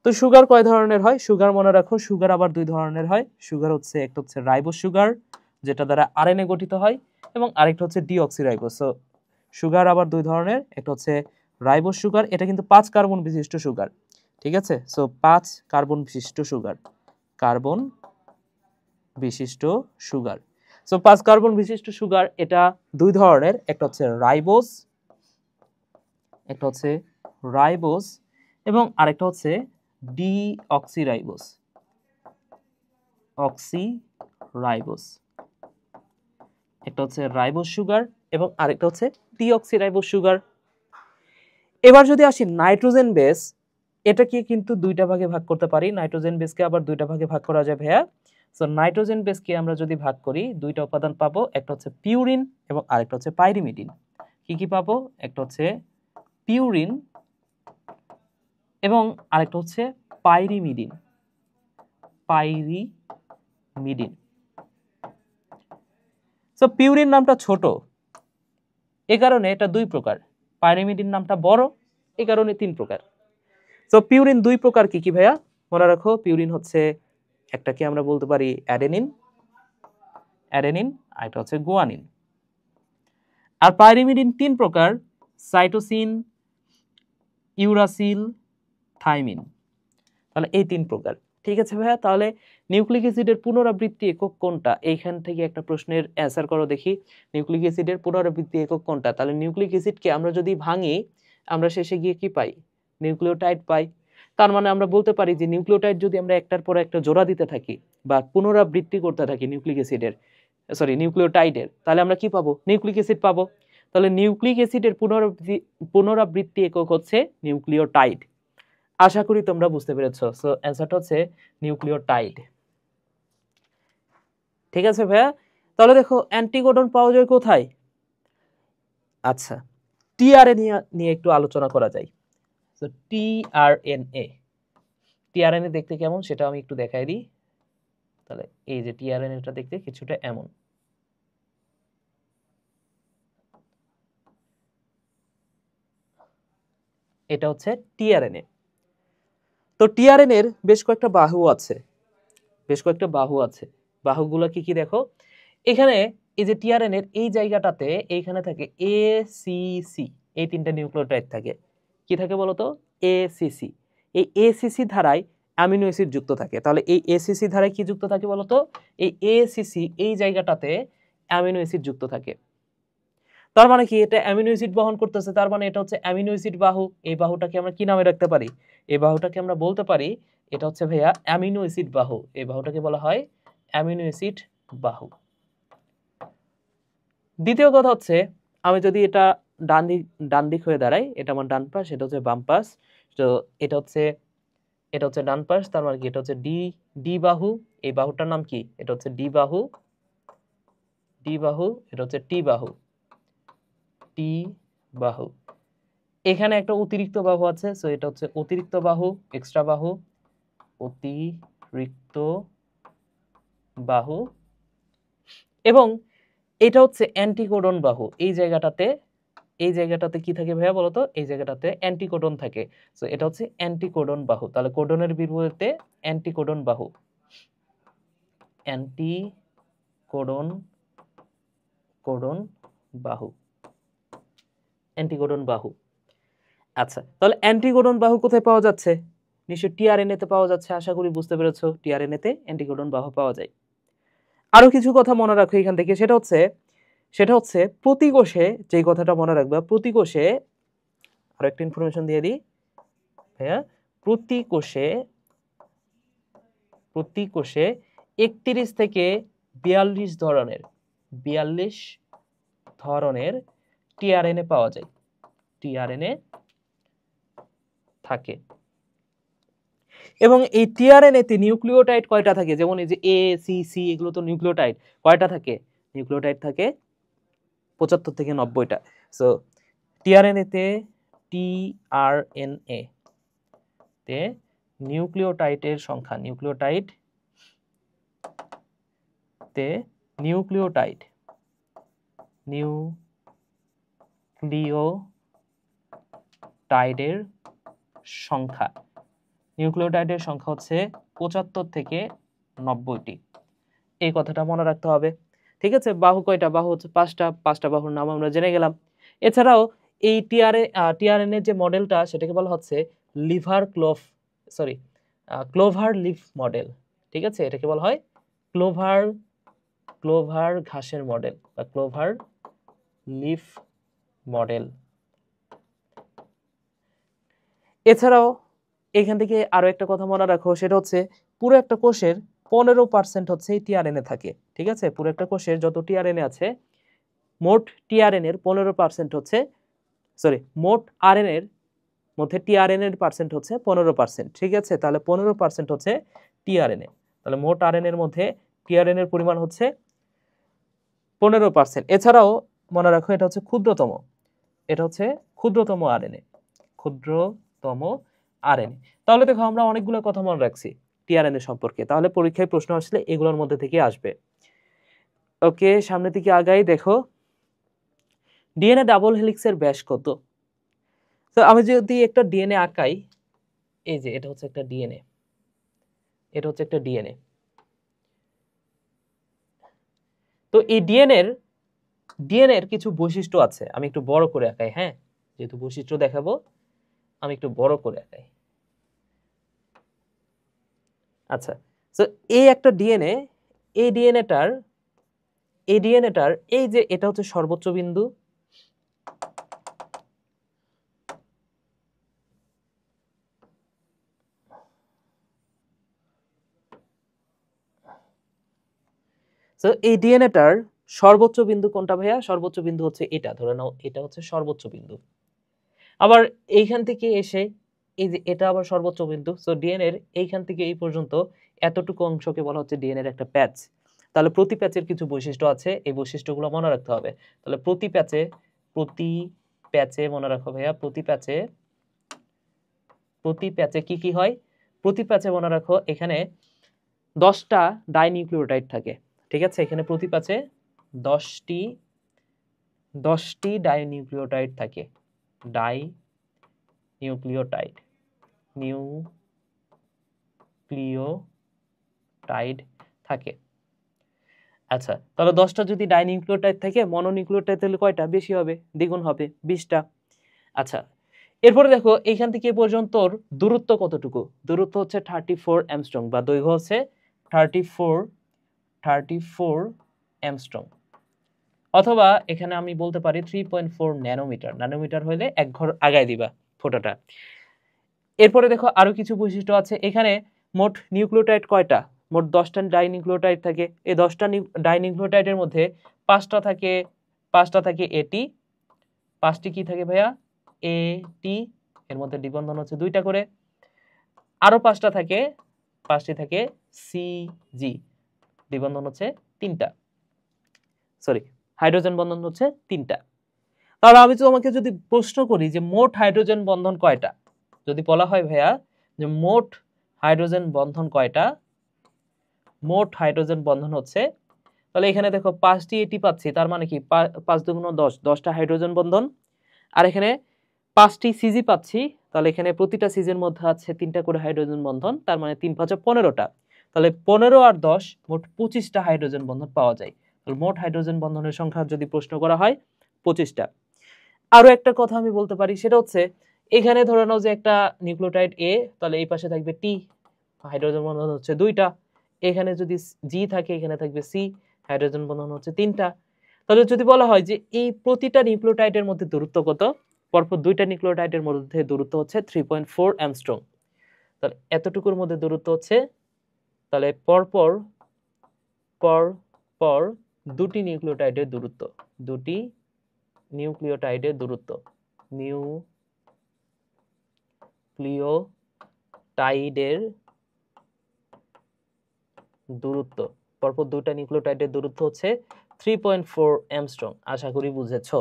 তো সুগার কয় ধরনের হয়? সুগার মনে রাখো, সুগার আবার দুই ধরনের হয়। সুগার হচ্ছে, একটা হচ্ছে রাইবোস সুগার, যেটা দ্বারা আরএনএ গঠিত হয়, এবং আরেকটা হচ্ছে ডিঅক্সিরাইবোস। সো সুগার আবার দুই ধরনের, একটা হচ্ছে রাইবোস সুগার, এটা কিন্তু 5 কার্বন বিশিষ্ট সুগার। ঠিক আছে? সো 5 কার্বন বিশিষ্ট সুগার। কার্বন বিশিষ্ট সুগার। সো 5 কার্বন বিশিষ্ট সুগার, এটা দুই ধরনের, একটা হচ্ছে রাইবোস, একটা হচ্ছে রাইবোস, এবং আরেকটা হচ্ছে ডিঅক্সিরাইবোস। অক্সিরাইবোস। একটা হচ্ছে রাইবোস সুগার এবং আরেকটা হচ্ছে ডিঅক্সিরাইবোস সুগার। এবার যদি আসি নাইট্রোজেন বেস, এটাকে কিন্তু দুইটা ভাগে ভাগ করতে পারি। নাইট্রোজেন বেসকে আবার দুইটা ভাগে ভাগ করা যায় ভাইয়া। সো নাইট্রোজেন বেসকে আমরা যদি ভাগ করি, দুইটা উপাদান পাবো, একটা হচ্ছে পিউরিন এবং আরেকটা হচ্ছে পাইরিমিডিন। কি কি পাবো? একটা হচ্ছে পিউরিন এবং আরেকটা হচ্ছে পাইরিমিডিন। পাইরিমিডিন। সো পিউরিন নামটা ছোট, এ কারণে এটা দুই প্রকার। পাইরিমিডিন নামটা বড়, এ কারণে 3 প্রকার। সো পিউরিন দুই প্রকার। কি কি ভাইয়া? মনে রাখো, পিউরিন হচ্ছে, একটাকে আমরা বলতে পারি অ্যাডেনিন, অ্যাডেনিন, আর একটা হচ্ছে গুয়ানিন। আর পাইরিমিডিন 3 প্রকার: সাইটোসিন, ইউরাসিল, থাইমিন। তাহলে এই 3 প্রকার। ঠিক আছে ভাইয়া, তাহলে নিউক্লিক অ্যাসিডের পুনরাবৃত্তি একক কোনটা? এইখান থেকে একটা প্রশ্নের অ্যান্সার করো দেখি। নিউক্লিক অ্যাসিডের পুনরাবৃত্তি একক কোনটা? তাহলে নিউক্লিক অ্যাসিডকে আমরা যদি ভাঙি, আমরা শেষে গিয়ে কি পাই? নিউক্লিওটাইড পাই। তার মানে আমরা বলতে পারি যে নিউক্লিওটাইড যদি আমরা একটার পর একটা জোড়া দিতে থাকি বা পুনরাবৃত্তি করতে থাকি নিউক্লিক অ্যাসিডের, নিউক্লিওটাইডের, তাহলে আমরা কি পাবো? নিউক্লিক অ্যাসিড পাবো। তাহলে নিউক্লিক অ্যাসিডের পুনরাবৃত্তি একক হচ্ছে নিউক্লিওটাইড। আশা করি তোমরা বুঝতে পেরেছো। সো অ্যান্সারটা হচ্ছে নিউক্লিওটাইড। ঠিক আছে ভাইয়া, তাহলে দেখো অ্যান্টিকোডন পাওয়া যায় কোথায়? আচ্ছা, টিআরএনএ নিয়ে একটু আলোচনা করা যায়। সো টিআরএনএ, টিআরএনএ দেখতে কেমন সেটা আমি একটু দেখাই দিই। তাহলে এই যে টিআরএনএটা দেখতে কিছুটা এমন। এটা হচ্ছে টিআরএনএ। তো টিআরএনএর বেশ কয়েকটা বাহু আছে। বেশ কয়েকটা বাহু আছে, বাহুগুলো কি কি দেখো, এখানে এই যে টিআরএন এর এই জায়গাটাতে এইখানে থাকে এসিসি, এই তিনটা নিউক্লিওটাইড থাকে। কি থাকে বলতো? এসিসি। এই এসিসি ধারায় অ্যামিনো অ্যাসিড যুক্ত থাকে। তাহলে এই এসিসি ধারায় কি যুক্ত থাকে বলতো? এই এসিসি এই জায়গাটাতে অ্যামিনো অ্যাসিড যুক্ত থাকে। তার মানে কি, এটা অ্যামিনো অ্যাসিড বহন করতেছে, তার মানে এটা হচ্ছে অ্যামিনো অ্যাসিড বাহু। এই বাহুটাকে আমরা কি নামে রাখতে পারি? এই বাহুটাকে আমরা বলতে পারি এটা হচ্ছে ভাইয়া অ্যামিনো অ্যাসিড বাহু। এই বাহুটাকে বলা হয় অ্যামিনো অ্যাসিড বাহু। দ্বিতীয় কথা হচ্ছে, আমি যদি এটা ডান দিক হয়ে দাঁড়াই, এটা আমার ডান পাশ, এটা হচ্ছে বাম পাশ। তো এটা হচ্ছে ডান পাশ, তার মানে কি এটা হচ্ছে ডি বাহু। এই বাহুটার নাম কি? এটা হচ্ছে ডি বাহু। এটা হচ্ছে টি বাহু। এখানে একটা অতিরিক্ত বাহু আছে, সো এটা হচ্ছে অতিরিক্ত বাহু, এক্সট্রা বাহু, অতিরিক্ত বাহু। এবং এটা হচ্ছে অ্যান্টিকোডন বাহু। এই জায়গাটাতে কি থাকে ভাইয়া বলতো? এই জায়গাটাতে অ্যান্টিকোডন থাকে। সো এটা হচ্ছে অ্যান্টিকোডন বাহু। তাহলে কোডনের বিপরীতে অ্যান্টিকোডন বাহু। অ্যান্টিকোডন বাহু। অ্যান্টিকোডন বাহু। আচ্ছা, তাহলে অ্যান্টিকোডন বাহু কোথায় পাওয়া যাচ্ছে? নিশ্চয়ই টিআরএনএ তে পাওয়া যাচ্ছে। আশা করি বুঝতে পেরেছো, টিআরএনএ তে অ্যান্টিকোডন বাহু পাওয়া যায়। আরো কিছু কথা মনে রাখো এখান থেকে, সেটা হচ্ছে প্রতি কোষে, যে কথাটা মনে রাখবে, প্রতি কোষে আরো একটা ইনফরমেশন দিয়ে দিই ভাইয়া, প্রতি কোষে 31 থেকে 42 ধরনের টিআরএনএ পাওয়া যায়। টিআরএনএ থাকে। এবং এই টিআরএনএ তে নিউক্লিওটাইড কয়টা থাকে? যেমন এই যে এ, সি, সি, এগুলো তো নিউক্লিওটাইড। কয়টা থাকে? নিউক্লিওটাইড থাকে 75 থেকে 90টা। সো টিআরএনএ তে নিউক্লিওটাইডের সংখ্যা, নিউক্লিওটাইডের সংখ্যা হচ্ছে 75 থেকে 90টি। এই কথাটা মনে রাখতে হবে। ঠিক আছে? বাহু কয়টা? বাহু হচ্ছে 5টা বাহুর নাম আমরা জেনে গেলাম। এছাড়াও এই টিআরএন এর যে মডেলটা, সেটাকে বলা হচ্ছে ক্লোভার লিফ মডেল। ঠিক আছে? এটাকে বলা হয় ক্লোভার ঘাসের মডেল বা ক্লোভার লিফ মডেল। এছাড়াও এখান থেকে আরো একটা কথা মনে রাখো, সেটা হচ্ছে পুরো একটা কোষের 15% হচ্ছে টিআরএনএ থাকে। ঠিক আছে? পুরো একটা কোষের যত টিআরএনএ আছে, মোট টিআরএন এর 15% হচ্ছে, মোট আরএন এর মধ্যে টিআরএন এর পার্সেন্ট হচ্ছে 15%। ঠিক আছে? তাহলে 15% হচ্ছে টিআরএনএ। তাহলে মোট আরএন এর মধ্যে টিআরএন এর পরিমাণ হচ্ছে 15%। এছাড়াও মনে রাখো, এটা হচ্ছে ক্ষুদ্রতম আরএনএ। তাহলে দেখো, আমরা অনেকগুলো কথা মনে রাখছি টিআরএনএ সম্পর্কে। তাহলে পরীক্ষায় প্রশ্ন আসলে এগুলোর মধ্যে থেকে আসবে। ওকে, সামনের দিকে আগাই। দেখো, ডিএনএ ডাবল হেলিক্সের ব্যাস কত? তো আমি যদি একটা ডিএনএ আঁকাই, এই যে এটা হচ্ছে একটা ডিএনএ, তো এই ডিএনএ এর কিছু বৈশিষ্ট্য আছে। আমি একটু বড় করে আঁকাই, হ্যাঁ, যেহেতু বৈশিষ্ট্য দেখাবো, আমি একটু বড় করে আঁকাই। আচ্ছা, তো এই একটা ডিএনএ, এই ডিএনএটার এই যে এটা হচ্ছে সর্বোচ্চ বিন্দু, তো এই ডিএনএটার সর্বোচ্চ বিন্দু কোনটা ভাইয়া? সর্বোচ্চ বিন্দু হচ্ছে এটা, ধরে নাও এটা হচ্ছে সর্বোচ্চ বিন্দু। আবার এইখান থেকে এসে এই যে এটা আবার সর্বোচ্চ বিন্দু। সো ডিএনএ এর এইখান থেকে এই পর্যন্ত এতটুকু অংশকে বলা হচ্ছে ডিএনএ এর একটা প্যাচ। তাহলে প্রতি প্যাচের কিছু বৈশিষ্ট্য আছে, এই বৈশিষ্ট্যগুলো মনে রাখতে হবে। তাহলে প্রতি প্যাচে মনে রাখো ভাইয়া, প্রতি প্যাচে কি কি হয়? প্রতি প্যাচে মনে রাখো, এখানে 10টা ডাইনিউক্লিওটাইড থাকে। ঠিক আছে? এখানে প্রতি প্যাচে 10টি ডাইনিউক্লিওটাইড থাকে। নিউক্লিওটাইড নিউক্লিওটাইড থাকে। আচ্ছা, তাহলে 10টা যদি ডাইনিউক্লিওটাইড থাকে, মনোনিউক্লিওটাইড তাহলে কয়টা? বেশি হবে, দ্বিগুণ হবে, 20টা। আচ্ছা, এরপরে দেখো এইখান থেকে পর্যন্তর দূরত্ব কতটুকু? দূরত্ব হচ্ছে 34 অ্যামস্ট্রং, বা দৈর্ঘ্য হচ্ছে 34 অ্যামস্ট্রং, অথবা এখানে আমি বলতে পারি 3.4 ন্যানোমিটার। ন্যানোমিটার হলে এক ঘর আগায় দিবা ফোঁটাটা। এরপরে দেখো আরো কিছু বৈশিষ্ট্য আছে। এখানে মোট নিউক্লিওটাইড কয়টা? মোট 10টা ডাইনিউক্লিওটাইড থাকে। এই 10টা ডাইনিউক্লিওটাইডের মধ্যে 5টা থাকে এটি, 5টি কি থাকে ভাইয়া? এটি, এর মধ্যে দ্বিবন্ধন হচ্ছে 2টা করে। আরো 5টি থাকে সিজি, দ্বিবন্ধন হচ্ছে 3টা, সরি হাইড্রোজেন বন্ধন হচ্ছে 3টা। তাহলে আমি তোমাকে যদি প্রশ্ন করি যে মোট হাইড্রোজেন বন্ধন কয়টা, যদি বলা হয় ভাইয়া যে মোট হাইড্রোজেন বন্ধন কয়টা, মোট হাইড্রোজেন বন্ধন হচ্ছে, তাহলে এখানে দেখো 5টি এটি পাচ্ছি, তার মানে কি 5 দুগুণ 10, 10টা হাইড্রোজেন বন্ধন। আর এখানে 5টি সিজি পাচ্ছি, তাহলে এখানে প্রতিটা সিজির মধ্যে আছে 3টা করে হাইড্রোজেন বন্ধন, তার মানে 3 5 15টা। তাহলে 15 আর 10 মোট 25টা হাইড্রোজেন বন্ধন পাওয়া যায়। তাহলে মোট হাইড্রোজেন বন্ধনের সংখ্যা যদি প্রশ্ন করা হয় 25টা। আরো একটা কথা আমি বলতে পারি, সেটা হচ্ছে এখানে ধরে নাও যে একটা নিউক্লিওটাইড এ, তাহলে এই পাশে থাকবে টি, হাইড্রোজেন বন্ধন হচ্ছে 2টা। এখানে যদি জি থাকে, এখানে থাকবে সি, হাইড্রোজেন বন্ধন হচ্ছে 3টা। তাহলে যদি বলা হয় যে এই প্রতিটা নিউক্লিওটাইডের মধ্যে দূরত্ব কত, পরপর 2টা নিউক্লিওটাইডের মধ্যে দূরত্ব হচ্ছে 3.4 অ্যামস্ট্রং। তাহলে এতটুকুর মধ্যে দূরত্ব হচ্ছে, তাহলে পরপর 2টি নিউক্লিওটাইডের দূরত্ব, 2টি নিউক্লিওটাইডের দূরত্ব, নিউক্লিওটাইডের দূরত্ব, পরপর 2টা নিউক্লিওটাইডের দূরত্ব হচ্ছে 3.4 অ্যামস্ট্রং। আশা করি বুঝেছো।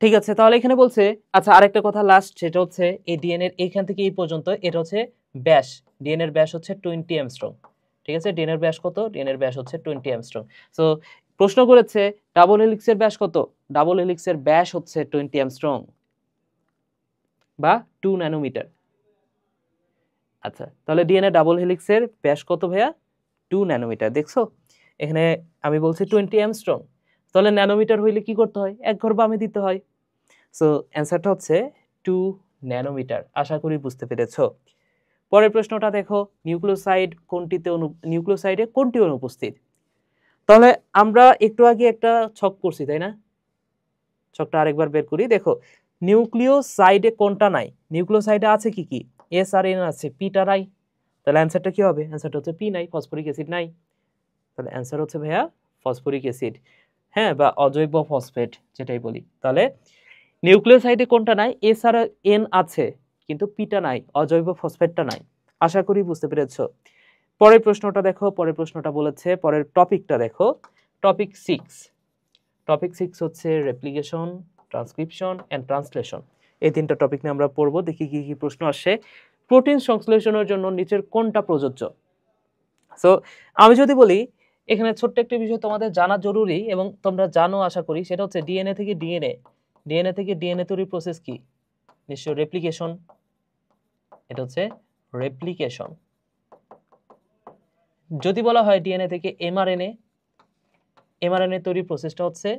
ঠিক আছে, তাহলে এখানে বলছে, আচ্ছা আরেকটা কথা লাস্ট, সেটা হচ্ছে এই ডিএনএ এর এখান থেকে এই পর্যন্ত, এটা হচ্ছে ব্যাস, ডিএনএ এর ব্যাস হচ্ছে 20 অ্যামস্ট্রং। ঠিক আছে, ডিএনএ এর ব্যাস কত? ডিএনএ এর ব্যাস হচ্ছে 20 অ্যামস্ট্রং। সো প্রশ্ন করেছে ডাবল হেলিক্সের ব্যাস কত? ডাবল হেলিক্সের ব্যাস হচ্ছে 20 অ্যামস্ট্রং বা 2 ন্যানোমিটার। আচ্ছা, তাহলে ডিএনএ ডাবল হেলিক্সের ব্যাস কত ভাইয়া? 2 ন্যানোমিটার। দেখছো এখানে আমি বলছি 20 অ্যামস্ট্রং, তাহলে ন্যানোমিটার হইলে কি করতে হয়? এক ঘর বামে দিতে হয়। সো অ্যান্সারটা হচ্ছে 2 ন্যানোমিটার। আশা করি বুঝতে পেরেছো। পরের প্রশ্নটা দেখো, নিউক্লিওসাইডে কোনটি অনুপস্থিত? তাহলে আমরা একটু আগে একটা ছক করছি, তাই না? ছকটা আরেকবার বের করি। দেখো নিউক্লিওসাইডে কোনটা নাই? নিউক্লিওসাইডে আছে কি কি? এস আর এন আছে, পিটা নাই। তাহলে অ্যান্সারটা কি হবে? অ্যান্সারটা হচ্ছে পি নাই, ফসফরিক অ্যাসিড নাই। তাহলে অ্যান্সার হচ্ছে ভাইয়া ফসফরিক অ্যাসিড, হ্যাঁ, বা অজৈব ফসফেট যেটাই বলি। তাহলে নিউক্লিওসাইডে কোনটা নাই? এস আর এন আছে, কিন্তু পিটা নাই, অজৈব ফসফেটটা নাই। আশা করি বুঝতে পেরেছো। পরের প্রশ্নটা দেখো, পরের প্রশ্নটা বলেছে, পরের টপিকটা দেখো, টপিক 6 হচ্ছে রেপ্লিকেশন, ট্রান্সক্রিপশন এন্ড ট্রান্সলেশন। এই 3টা টপিক নিয়ে আমরা পড়বো, দেখি কি কি প্রশ্ন আসে। প্রোটিন সংশ্লেষণের জন্য নিচের কোনটা প্রযোজ্য? সো আমি যদি বলি, এখানে ছোট্ট একটা বিষয় তোমাদের জানা জরুরি এবং তোমরা জানো আশা করি, সেটা হচ্ছে ডিএনএ থেকে ডিএনএ তৈরির প্রসেস কি? নিশ্চয় রেপ্লিকেশন। এটা হচ্ছে রেপ্লিকেশন। যদি বলা হয় ডিএনএ থেকে এমআরএনএ তৈরির প্রসেসটা হচ্ছে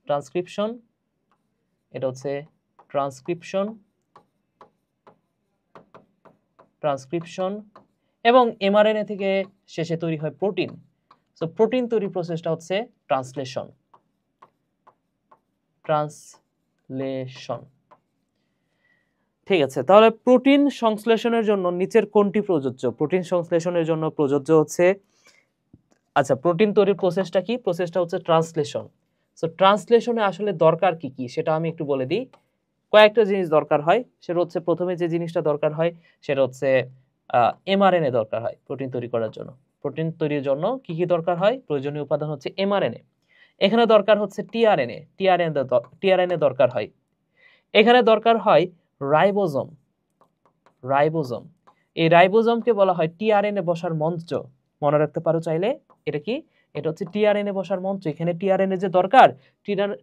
ট্রান্সক্রিপশন। এটা হচ্ছে ট্রান্সক্রিপশন এবং এমআরএনএ থেকে শেষে তৈরি হয় প্রোটিন। সো প্রোটিন তৈরির প্রসেসটা হচ্ছে ট্রান্সলেশন। ঠিক আছে, তাহলে প্রোটিন সংশ্লেষণের জন্য নিচের কোনটি প্রযোজ্য? প্রোটিন সংশ্লেষণের জন্য প্রযোজ্য হচ্ছে, আচ্ছা প্রোটিন তৈরির প্রসেসটা কি? প্রসেসটা হচ্ছে ট্রান্সলেশন। সো ট্রান্সলেশনে আসলে দরকার কি কি সেটা আমি একটু বলে দিই। কয়েকটা জিনিস দরকার হয়, সেটা হচ্ছে প্রথমে যে জিনিসটা দরকার হয় সেটা হচ্ছে এমআরএনএ দরকার হয় প্রোটিন তৈরি করার জন্য। প্রোটিন তৈরির জন্য কি কি দরকার হয়? প্রয়োজনীয় উপাদান হচ্ছে এমআরএনএ। এখানে দরকার হচ্ছে টিআরএনএ দরকার হয়। এখানে দরকার হয় রাইবোজোম। এই রাইবোজোমকে বলা হয় টিআরএনএ বসার মঞ্চ। মনে রাখতে পারো চাইলে, এটা কি? এটা হচ্ছে টিআরএনএ বসার মঞ্চ। এখানে টিআরএনএ যে দরকার,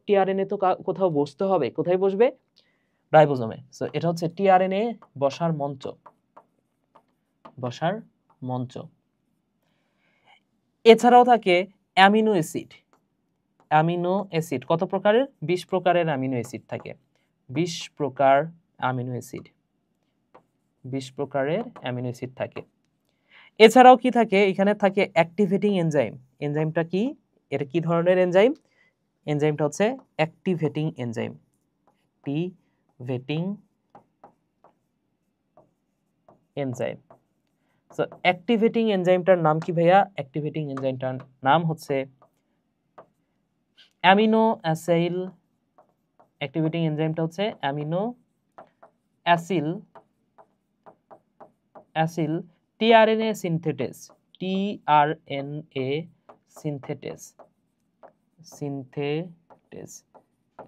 টিআরএনএ তো কোথাও বসতে হবে, কোথায় বসবে? রাইবোজোমে। সো এটা হচ্ছে টিআরএনএ বসার মঞ্চ। এছাড়াও থাকে অ্যামিনো অ্যাসিড। অ্যামিনো অ্যাসিড কত প্রকারের? 20 প্রকারের অ্যামিনো অ্যাসিড থাকে। 20 প্রকার অ্যামিনো অ্যাসিড, 20 প্রকারের অ্যামিনো অ্যাসিড থাকে। এছাড়াও কি থাকে? এখানে থাকে অ্যাক্টিভেটিং এনজাইম। এনজাইমটা কি? এটা কি ধরনের এনজাইম? এনজাইমটা হচ্ছে activating enzyme. Activating enzyme. So activating এনজাইমটার নাম কি ভাইয়া? অ্যাক্টিভেটিং এনজাইমটার নাম হচ্ছে অ্যামিনো অ্যাসিল। অ্যাক্টিভেটিং এনজাইমটা হচ্ছে amino acyl tRNA synthetase. TRNA synthetase.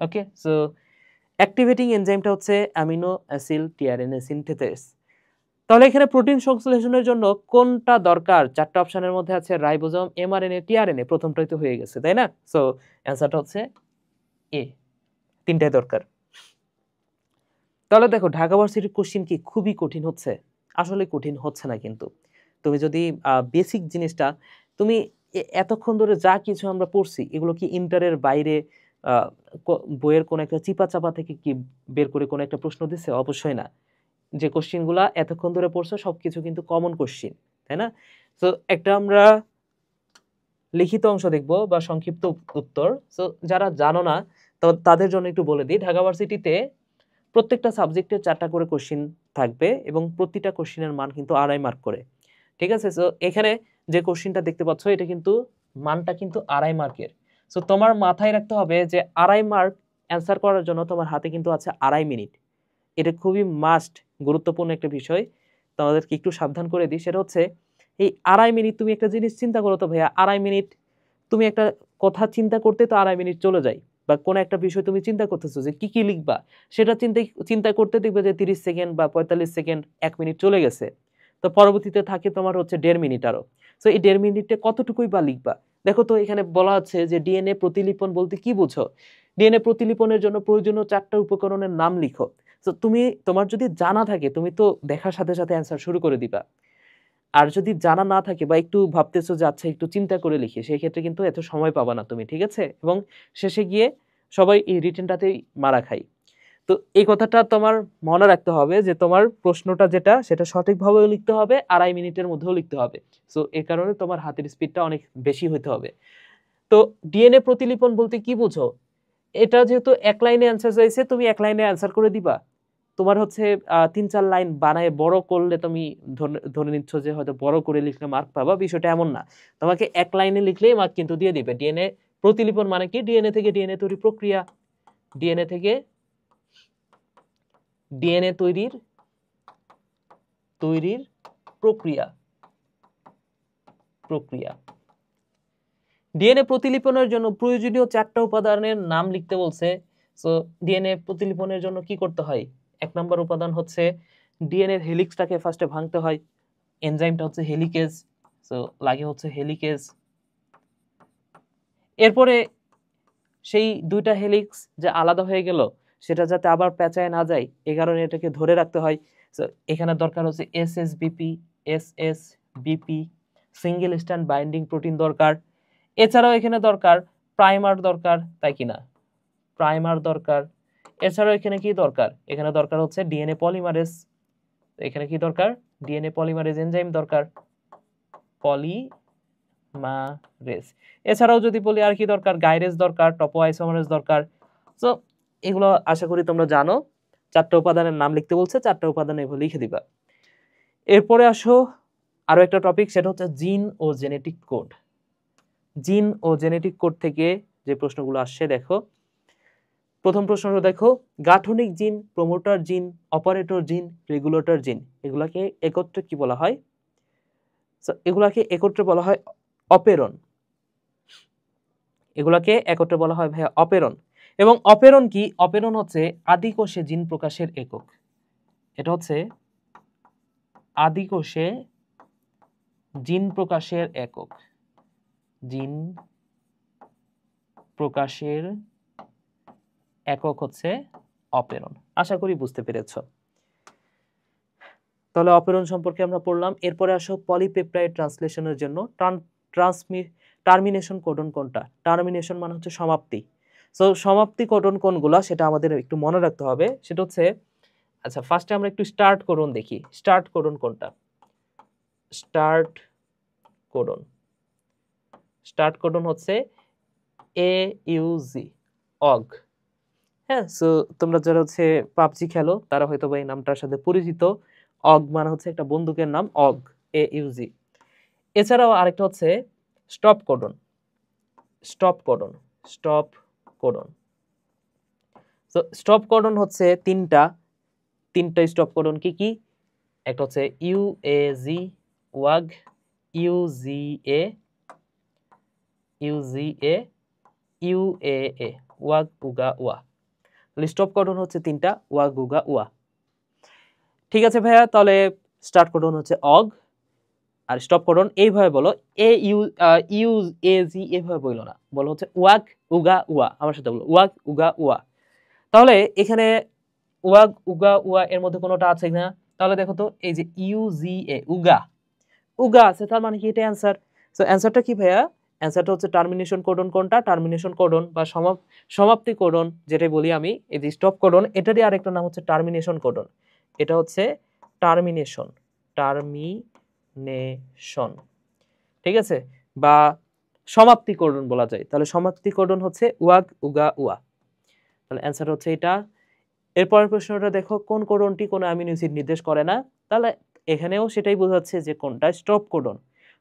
Okay, so activating এনজাইমটা হচ্ছে অ্যামিনো অ্যাসিল টিআরএনএ সিনথেটেস। তাহলে এখানে প্রোটিন সংশ্লেষণের জন্য কোনটা দরকার? চারটা অপশনের মধ্যে আছে রাইবোজোম, এমআরএনএ, টিআরএনএ। প্রথমটাই তো হয়ে গেছে, তাই না? সো অ্যান্সারটা হচ্ছে এ, তিনটাই দরকার। তাহলে দেখো ঢাকা ভার্সিটির কোশ্চিন কি খুবই কঠিন হচ্ছে? আসলে কঠিন হচ্ছে না, কিন্তু তুমি যদি বেসিক জিনিসটা তুমি এতক্ষণ ধরে যা কিছু আমরা পড়ছি এগুলো কি ইন্টারের বাইরে বইয়ের কোন একটা চিপা চাপা থেকে কি বের করে কোন একটা প্রশ্ন দিচ্ছে? অবশ্যই না। যে কোশ্চিনগুলা এতক্ষণ ধরে পড়ছো সবকিছু কিন্তু কমন কোশ্চিন, তাই না? তো একটা আমরা লিখিত অংশ দেখবো বা সংক্ষিপ্ত উত্তর। সো যারা জানো না তো তাদের জন্য একটু বলে দিই, ঢাকা ভার্সিটিতে প্রত্যেকটা সাবজেক্টের 4টা করে কোশ্চিন থাকবে এবং প্রতিটা কোশ্চিনের মান কিন্তু 2.5 মার্ক করে। ঠিক আছে? সো এখানে যে কোশ্চিনটা দেখতে পাচ্ছ এটা কিন্তু মানটা কিন্তু 2.5 মার্কের। সো তোমার মাথায় রাখতে হবে যে 2.5 মার্ক অ্যান্সার করার জন্য তোমার হাতে কিন্তু আছে 2.5 মিনিট। এটা খুবই মাস্ট গুরুত্বপূর্ণ একটা বিষয়, তোমাদেরকে একটু সাবধান করে দিই। সেটা হচ্ছে এই 2.5 মিনিট তুমি একটা জিনিস চিন্তা করো তো ভাইয়া, 2.5 মিনিট তুমি একটা কথা চিন্তা করতে তো 2.5 মিনিট চলে যায়। বা কোন একটা বিষয় তুমি চিন্তা করতেছো যে কি কি লিখবা, সেটা চিন্তা করতে দেখবে যে 30 সেকেন্ড বা 45 সেকেন্ড 1 মিনিট চলে গেছে। তো পরবর্তীতে থাকে তোমার হচ্ছে 1.5 মিনিট আরো। সো এই 1.5 মিনিটে কতটুকুই বা লিখবা? দেখো তো এখানে বলা আছে যে ডিএনএ প্রতিলিপন বলতে কি বুঝো? ডিএনএ প্রতিলিপনের জন্য প্রয়োজনীয় 4টা উপকরণের নাম লিখো। তো তোমার যদি জানা থাকে তুমি তো দেখার সাথে সাথে অ্যান্সার শুরু করে দিবা। আর যদি জানা না থাকে বা একটু ভাবতেছো যে আচ্ছা একটু চিন্তা করে লিখি, সেই ক্ষেত্রে কিন্তু এত সময় পাবা না তুমি, ঠিক আছে? এবং শেষে গিয়ে সবাই এই রিটেনটাতেই মারা খায়। তো এই কথাটা তোমার মনে রাখতে হবে যে তোমার প্রশ্নটা যেটা সেটা সঠিকভাবেও লিখতে হবে, 2.5 মিনিটের মধ্যেও লিখতে হবে। সো এই কারণে তোমার হাতের স্পিডটা অনেক বেশি হতে হবে। তো ডিএনএ প্রতিলিপন বলতে কি বুঝো? এটা যেহেতু এক লাইনে অ্যান্সার চাইছে, তুমি এক লাইনে অ্যান্সার করে দিবা। তোমার হচ্ছে 3-4 লাইন বানায় বড় করলে তুমি ধরে নিচ্ছ যে হয়তো বড় করে লিখলে মার্ক পাবা, বিষয়টা এমন না। তোমাকে এক লাইনে লিখলেই মার্ক কিন্তু দিয়ে দিবে। ডিএনএ প্রতিলিপন মানে কি? ডিএনএ থেকে ডিএনএ তৈরি প্রক্রিয়া, ডিএনএ থেকে ডিএনএ তৈরির প্রক্রিয়া। ডিএনএ প্রতিলিপনের জন্য প্রয়োজনীয় 4টা উপাদানের নাম লিখতে বলছে। সো ডিএনএ প্রতিলিপনের জন্য কি করতে হয়? 1 নম্বর উপাদান হচ্ছে ডিএনএ এর হেলিক্সটাকে ফার্স্টে ভাঙতে হয়। এনজাইমটা হচ্ছে হেলিকেজ। সো লাগে হচ্ছে হেলিকেজ। এরপরে সেই 2টা হেলিক্স যে আলাদা হয়ে গেল সেটা যাতে আবার পেঁচায় না যায় এই কারণে এটাকে ধরে রাখতে হয়। সো এখানে দরকার হচ্ছে এসএসবিপি সিঙ্গেল স্ট্র্যান্ড বাইন্ডিং প্রোটিন দরকার। এছাড়াও এখানে দরকার প্রাইমার দরকার, তাই কিনা? প্রাইমার দরকার। এছাড়াও এখানে কি দরকার? এখানে দরকার হচ্ছে ডিএনএ পলিমারেজ। এখানে কি দরকার? ডিএনএ পলিমারেজ এনজাইম দরকার, পলিমারেজ। এছাড়াও যদি বলি আর কি দরকার, গাইরেজ দরকার, টপোআইসোমারেজ দরকার। সো এগুলো আশা করি তোমরা জানো। 4টা উপাদানের নাম লিখতে বলছে, 4টা উপাদান এভাবে লিখে দিবা। এরপরে আসো আরো একটা টপিক, সেটা হচ্ছে জিন ও জেনেটিক কোড। জিন ও জেনেটিক কোড থেকে যে প্রশ্নগুলো আসছে দেখো। প্রথম প্রশ্নটা দেখো, গাঠনিক জিন, প্রমোটার জিন, অপারেটর জিন, রেগুলেটর জিন, এগুলাকে একত্রে কি বলা হয়? এগুলাকে একত্রে বলা হয় অপেরণ। এগুলাকে একত্রে বলা হয় ভাইয়া অপেরণ। এবং অপেরণ কি? অপেরণ হচ্ছে আদিকোষে জিন প্রকাশের একক। এটা হচ্ছে আদিকোষে জিন প্রকাশের একক। জিন প্রকাশের একক হচ্ছে অপেরণ। আশা করি বুঝতে পেরেছ। তাহলে অপেরণ সম্পর্কে আমরা পড়লাম। এরপরে আসো পলিপেপটাইড ট্রান্সলেশনের জন্য টার্মিনেশন কোডন কোনটা? টার্মিনেশন মানে হচ্ছে সমাপ্তি। সো সমাপ্তি কোডন কোনগুলা সেটা আমাদের একটু মনে রাখতে হবে। সেটা হচ্ছে, আচ্ছা ফার্স্টে আমরা একটু স্টার্ট কোডন দেখি। স্টার্ট কোডন কোনটা? Start codon. স্টার্ট কোডন হচ্ছে AUG, অগ। হ্যাঁ, সো তোমরা যারা হচ্ছে পাবজি খেলো তারা হয়তো বা এই নামটার সাথে পরিচিত। অগ মানে হচ্ছে একটা বন্দুকের নাম, অগ, AUG। এছাড়াও আরেকটা হচ্ছে stop codon. Stop codon, stop codon. তো স্টপ কোডন হচ্ছে তিনটা স্টপ কোডন কি কি? একটা হচ্ছে UAG, ওয়াগ, UGA, UAA, ওয়াগ, উগা, ওয়া। স্টপ কোডন হচ্ছে তিনটা, ওয়াগ, উগা, ওয়া। ঠিক আছে ভাইয়া, তাহলে স্টার্ট কোডন হচ্ছে অগ, আর স্টপ কোডন এইভাবে বলো, AUAG এভাবে বলো না, বলো হচ্ছে ওয়াগ, উগা, ওয়া। আমার সাথে বলো ওয়াগ, উগা, ওয়া। তাহলে এখানে ওয়াগ, উগা, ওয়া এর মধ্যে কোনোটা আছে কিনা? তাহলে দেখো তো, এই যে UGA, উগা, উগা আছে, তার মানে কি এটা অ্যান্সার। সো অ্যান্সারটা কি ভাইয়া? অ্যান্সারটা হচ্ছে টার্মিনেশন কোডন কোনটা? টার্মিনেশন কোডন বা সমাপ্তি কোডন যেটাই বলি আমি, এই যে স্টপ কোডন, এটারই আরেকটা নাম হচ্ছে টার্মিনেশন কোডন। এটা হচ্ছে টার্মিনেশন, টার্মিনেশন, ঠিক আছে, বা সমাপ্তি কোডন বলা যায়। তাহলে সমাপ্তি কোডন হচ্ছে ওয়াগ, উগা, ওয়া। তাহলে অ্যান্সার হচ্ছে এটা। এরপরের প্রশ্নটা দেখো, কোন কোডনটি কোনো অ্যামিনো অ্যাসিড নির্দেশ করে না? তাহলে এখানেও সেটাই বোঝাচ্ছে যে কোনটা স্টপ কোডন।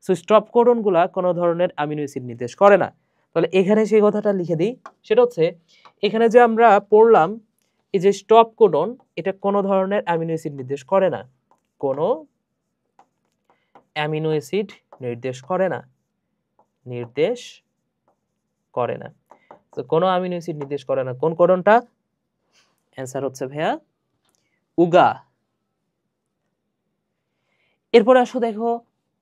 সো স্টপ কোডনগুলা কোনো ধরনের অ্যামিনো অ্যাসিড নির্দেশ করে না। তাহলে এখানে সেই কথাটা লিখে দিই, সেটা হচ্ছে এখানে যে আমরা পড়লাম, এই যে স্টপ কোডন, এটা কোনো ধরনের অ্যামিনো অ্যাসিড নির্দেশ করে না। কোনো অ্যামিনো অ্যাসিড নির্দেশ করে না, নির্দেশ করে না। তো কোনো অ্যামিনো অ্যাসিড নির্দেশ করে না কোন কোডনটা? অ্যান্সার হচ্ছে ভাইয়া উগা। এরপরে আসো দেখো,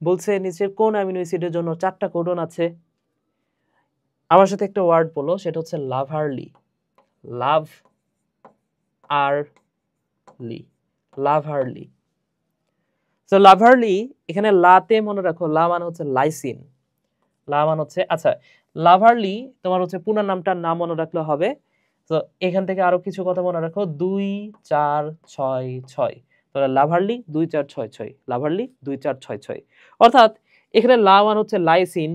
বলছে নিচের কোন অ্যামিনো অ্যাসিডের জন্য 4টা কোডন আছে? আমার সাথে একটা ওয়ার্ড বলো, সেটা হচ্ছে লাভারলি। লাভ আর লি, লাভারলি। তো লাভারলি, এখানে লাতে মনে রাখো, লা মানে হচ্ছে লাইসিন, লা মানে হচ্ছে, আচ্ছা লাভারলি তোমার হচ্ছে পুরো নামটার নাম মনে রাখলে হবে। তো এখান থেকে আরো কিছু কথা মনে রাখো, 2 4 6 6। তাহলে লাভারলি 2 4 6 6, লাভারলি 2 4 6 6। অর্থাৎ এখানে লা মানে হচ্ছে লাইসিন,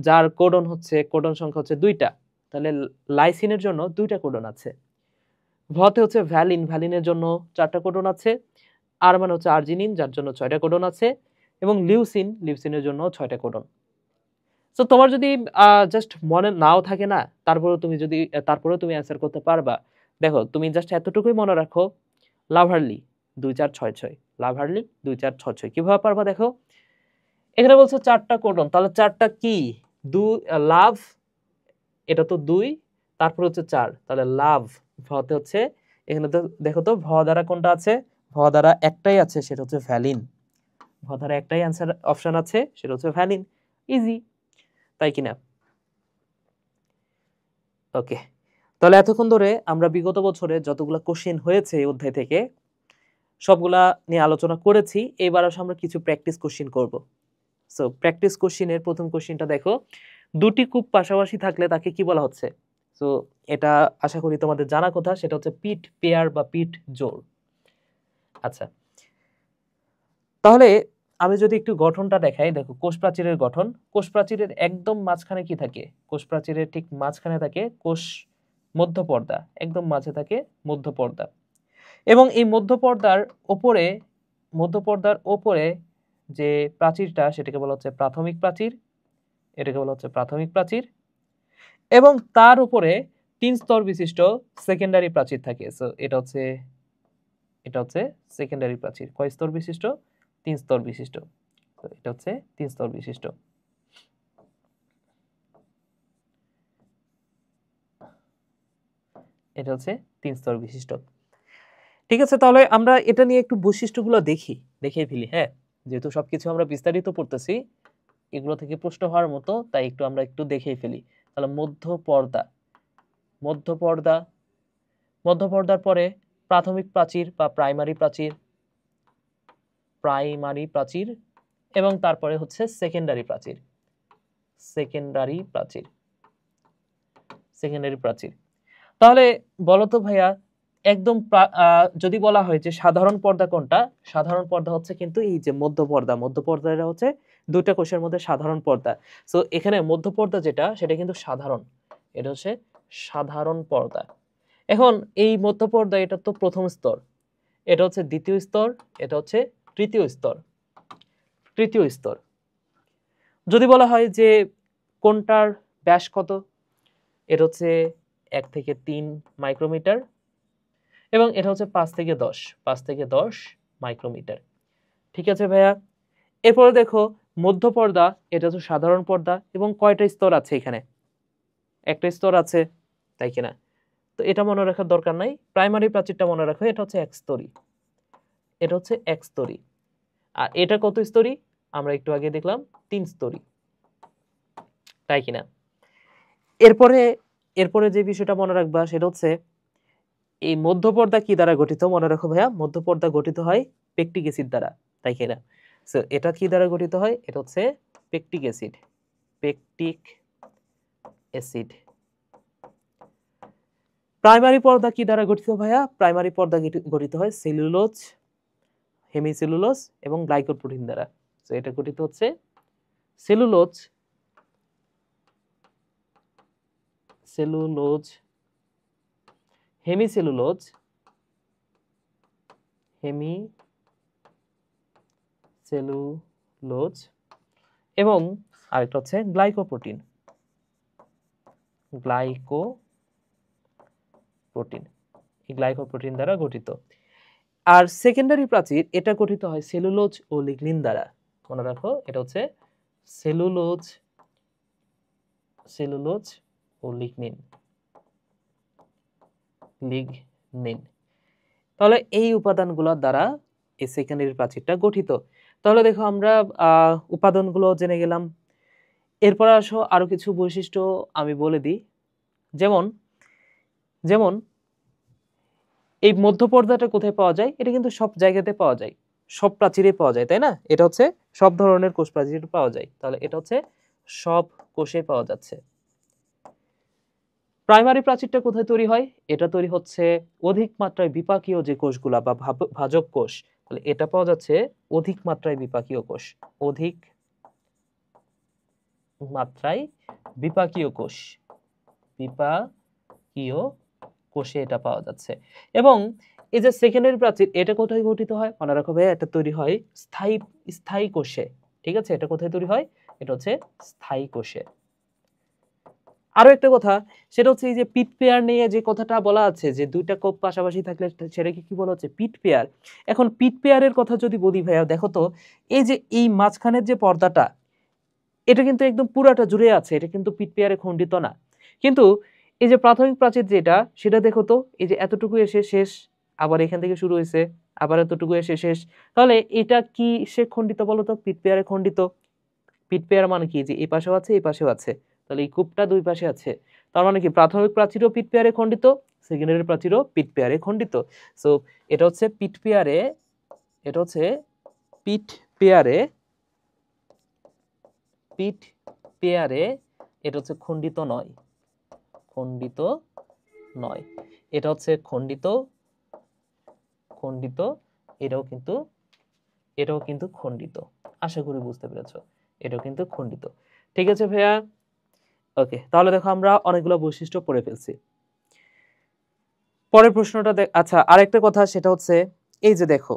যার কোডন হচ্ছে, কোডন সংখ্যা হচ্ছে 2টা। তাহলে লাইসিনের জন্য 2টা কোডন আছে। ভতে হচ্ছে ভ্যালিন, ভ্যালিনের জন্য 4টা কোডন আছে। আর মানে হচ্ছে আর্জিনিন, যার জন্য 6টা কোডন আছে। এবং লিউসিন, লিউসিনের জন্য 6টা কোডন। সো তোমার যদি জাস্ট মনে নাও থাকে না, তারপরেও তুমি অ্যান্সার করতে পারবা। দেখো তুমি জাস্ট এতটুকুই মনে রাখো, লাভারলি 2 4 6 6, লাভারলি 2 4 6 6। কিভাবে পারবা দেখো, এখানে বলছো 4টা কোডন, তাহলে 4টা কি? লাভ, এটা তো 2, তারপর হচ্ছে 4, তাহলে লাভ। ভতে হচ্ছে, এখানে তো দেখো তো ভ দ্বারা কোনটা আছে? ভ দ্বারা একটাই আছে, সেটা হচ্ছে ভ্যালিন। ভ দ্বারা একটাই অ্যান্সার অপশন আছে, সেটা হচ্ছে ভ্যালিন। ইজি, তাই কিনা? ওকে, তাহলে এতক্ষণ ধরে আমরা বিগত বছরে যতগুলো কোশ্চেন হয়েছে এই অধ্যায় থেকে সবগুলা নিয়ে আলোচনা করেছি। এবার আসলে আমরা কিছু প্র্যাকটিস কোশ্চেন করব। সো প্র্যাকটিস কোশ্চেনের প্রথম কোশ্চেনটা দেখো, দুটি কূপ পাশাপাশি থাকলে তাকে কি বলা হচ্ছে? সো এটা আশা করি তোমাদের জানা কথা, সেটা হচ্ছে পিট পেয়ার বা পিট জোড়। আচ্ছা, তাহলে আমি যদি একটু গঠনটা দেখাই, দেখো কোষ প্রাচীরের গঠন। কোষ প্রাচীরের একদম মাঝখানে কি থাকে? কোষ প্রাচীরের ঠিক মাঝখানে থাকে কোষ মধ্যপর্দা, একদম মাঝে থাকে মধ্যপর্দা। এবং এই মধ্যপর্দার ওপরে যে প্রাচীরটা, সেটাকে বলা হচ্ছে প্রাথমিক প্রাচীর, এটাকে বলা হচ্ছে প্রাথমিক প্রাচীর। এবং তার উপরে 3 স্তর বিশিষ্ট সেকেন্ডারি প্রাচীর থাকে। সো এটা হচ্ছে সেকেন্ডারি প্রাচীর। কয় স্তর বিশিষ্ট? 3 স্তর বিশিষ্ট। তো এটা হচ্ছে 3 স্তর বিশিষ্ট। এটা হচ্ছে 3 স্তর বিশিষ্ট। ঠিক আছে, তাহলে আমরা এটা নিয়ে একটু বৈশিষ্ট্যগুলো দেখিয়ে ফেলি। হ্যাঁ, যেহেতু সবকিছু আমরা বিস্তারিত পড়তেছি, এগুলো থেকে প্রশ্ন হওয়ার মতো, তাই আমরা একটু দেখিয়ে ফেলি। তাহলে মধ্যপর্দার পরে প্রাথমিক প্রাচীর বা প্রাইমারি প্রাচীর, এবং তারপরে হচ্ছে সেকেন্ডারি প্রাচীর। সেকেন্ডারি প্রাচীর। সেকেন্ডারি প্রাচীর। তাহলে বলো তো ভাইয়া, একদম যদি বলা হয় যে সাধারণ পর্দা কোনটা, সাধারণ পর্দা হচ্ছে কিন্তু এই যে মধ্য পর্দা। মধ্য পর্দাটা হচ্ছে দুইটা কোষের মধ্যে সাধারণ পর্দা। সো এখানে মধ্য পর্দা যেটা, সেটা কিন্তু সাধারণ, এটা হচ্ছে সাধারণ পর্দা। এখন এই মধ্য পর্দা, এটা তো প্রথম স্তর, এটা হচ্ছে দ্বিতীয় স্তর, এটা হচ্ছে তৃতীয় স্তর। তৃতীয় স্তর যদি বলা হয় যে কোনটার ব্যাস কত, এটা হচ্ছে 1 থেকে 3 মাইক্রোমিটার এবং এটা হচ্ছে 5 থেকে 10 মাইক্রোমিটার। ঠিক আছে ভাইয়া। এরপরে দেখো মধ্য পর্দা, এটা হচ্ছে সাধারণ পর্দা এবং কয়টা স্তর আছে এখানে, একটা স্তর আছে, তাই কিনা? তো এটা মনে রাখার দরকার নাই, প্রাইমারি প্রাচীরটা মনে রাখো, এটা হচ্ছে এক স্তরী, এটা হচ্ছে এক স্তরী। আর এটা কত স্তরী? আমরা একটু আগে দেখলাম 3 স্তরী, তাই কিনা? এরপরে যে বিষয়টা মনে রাখবা সেটা হচ্ছে এই মধ্য পর্দা কি দ্বারা গঠিত, মনে রাখো ভাইয়া, মধ্য পর্দা গঠিত হয় পেকটিক অ্যাসিড দ্বারা, তাই কিনা? সো এটা কি দ্বারা গঠিত হয়? এটা হচ্ছে pectic acid. Pectic acid. Primary পর্দা কি দ্বারা গঠিত ভাইয়া? প্রাইমারি পর্দা গঠিত হয় সেলুলোজ, হেমিসেলুলোজ এবং গ্লাইকোপ্রোটিন দ্বারা। সো এটা গঠিত হচ্ছে সেলুলোজ, সেলুলোজ, হেমিসেলুলোজ, হেমিসেলুলোজ এবং আরেকটা হচ্ছে গ্লাইকোপ্রোটিন, গ্লাইকোপ্রোটিন। এই গ্লাইকোপ্রোটিন দ্বারা গঠিত। আর সেকেন্ডারি প্রাচীর, এটা গঠিত হয় সেলুলোজ ও লিগনিন দ্বারা। মনে রাখো, এটা হচ্ছে সেলুলোজ, সেলুলোজ ও লিগনিন, লিগনিন। তাহলে এই উপাদানগুলোর দ্বারা এই সেকেন্ডারি প্রাচীরটা গঠিত। তাহলে দেখো আমরা উপাদানগুলো জেনে গেলাম। এরপর আসো আরো কিছু বৈশিষ্ট্য আমি বলে দিই। যেমন যেমন এই মধ্য পর্দাটা কোথায় পাওয়া যায়? এটা কিন্তু সব জায়গাতে পাওয়া যায়, সব প্রাচীরে পাওয়া যায়, তাই না? এটা হচ্ছে সব ধরনের কোষ প্রাচীরে পাওয়া যায়, তাহলে এটা হচ্ছে সব কোষে পাওয়া যাচ্ছে। প্রাইমারি প্রাচীরটা কোথায় তৈরি হয়? এটা তৈরি হচ্ছে অধিক মাত্রায় বিপাকীয় যে কোষগুলা বা ভাজক কোষ, তাহলে এটা পাওয়া যাচ্ছে অধিক মাত্রায় বিপাকীয় কোষ, অধিক মাত্রায় বিপাকীয় কোষ, বিপাকীয় কোষে এটা পাওয়া যাচ্ছে। এবং এই যে সেকেন্ডারি প্রাচীর, এটা কোথায় গঠিত হয়? মনে রাখো ভাই, এটা তৈরি হয় স্থায়ী স্থায়ী কোষে। ঠিক আছে, এটা কোথায় তৈরি হয়? এটা হচ্ছে স্থায়ী কোষে। আরো একটা কথা, সেটা হচ্ছে এই যে পিট পেয়ার নিয়ে যে কথাটা বলা আছে, যে দুইটা কোপ পাশাপাশি থাকলে সেটাকে কি বলা হচ্ছে? পিট পেয়ার। এখন পিট পেয়ারের কথা যদি বলি ভাইয়া, দেখো তো এই যে এই মাঝখানের যে পর্দাটা, এটা কিন্তু একদম পুরাটা জুড়ে আছে, এটা কিন্তু পিট পেয়ারে খণ্ডিত না। কিন্তু এই যে প্রাথমিক প্রাচীর যেটা, সেটা দেখো তো এই যে এতটুকু এসে শেষ, আবার এখান থেকে শুরু হয়েছে, আবার এতটুকু এসে শেষ। তাহলে এটা কি সে খণ্ডিত বলো তো? পিট পেয়ারে খণ্ডিত। পিট পেয়ার মানে কি? যে এই পাশেও আছে, এই পাশেও আছে, তাহলে এই কূপটা দুই পাশে আছে। তার মানে কি প্রাথমিক প্রাচীরও পিট পেয়ারে খণ্ডিত, সেকেন্ডারি প্রাচীরও পিট পেয়ারে খণ্ডিত। সো এটা হচ্ছে পিট পেয়ারে, এটা হচ্ছে পিট পেয়ারে, পিট পেয়ারে এটা হচ্ছে খণ্ডিত নয়, খণ্ডিত নয়। এটা হচ্ছে খণ্ডিত, খণ্ডিত, এটাও কিন্তু খণ্ডিত। আশা করি বুঝতে পেরেছো, এটাও কিন্তু খণ্ডিত। ঠিক আছে ভাইয়া, ওকে। তাহলে দেখো আমরা অনেকগুলো বৈশিষ্ট্য পড়ে ফেলছি। পরের প্রশ্নটা আচ্ছা, আরেকটা কথা, সেটা হচ্ছে এই যে দেখো,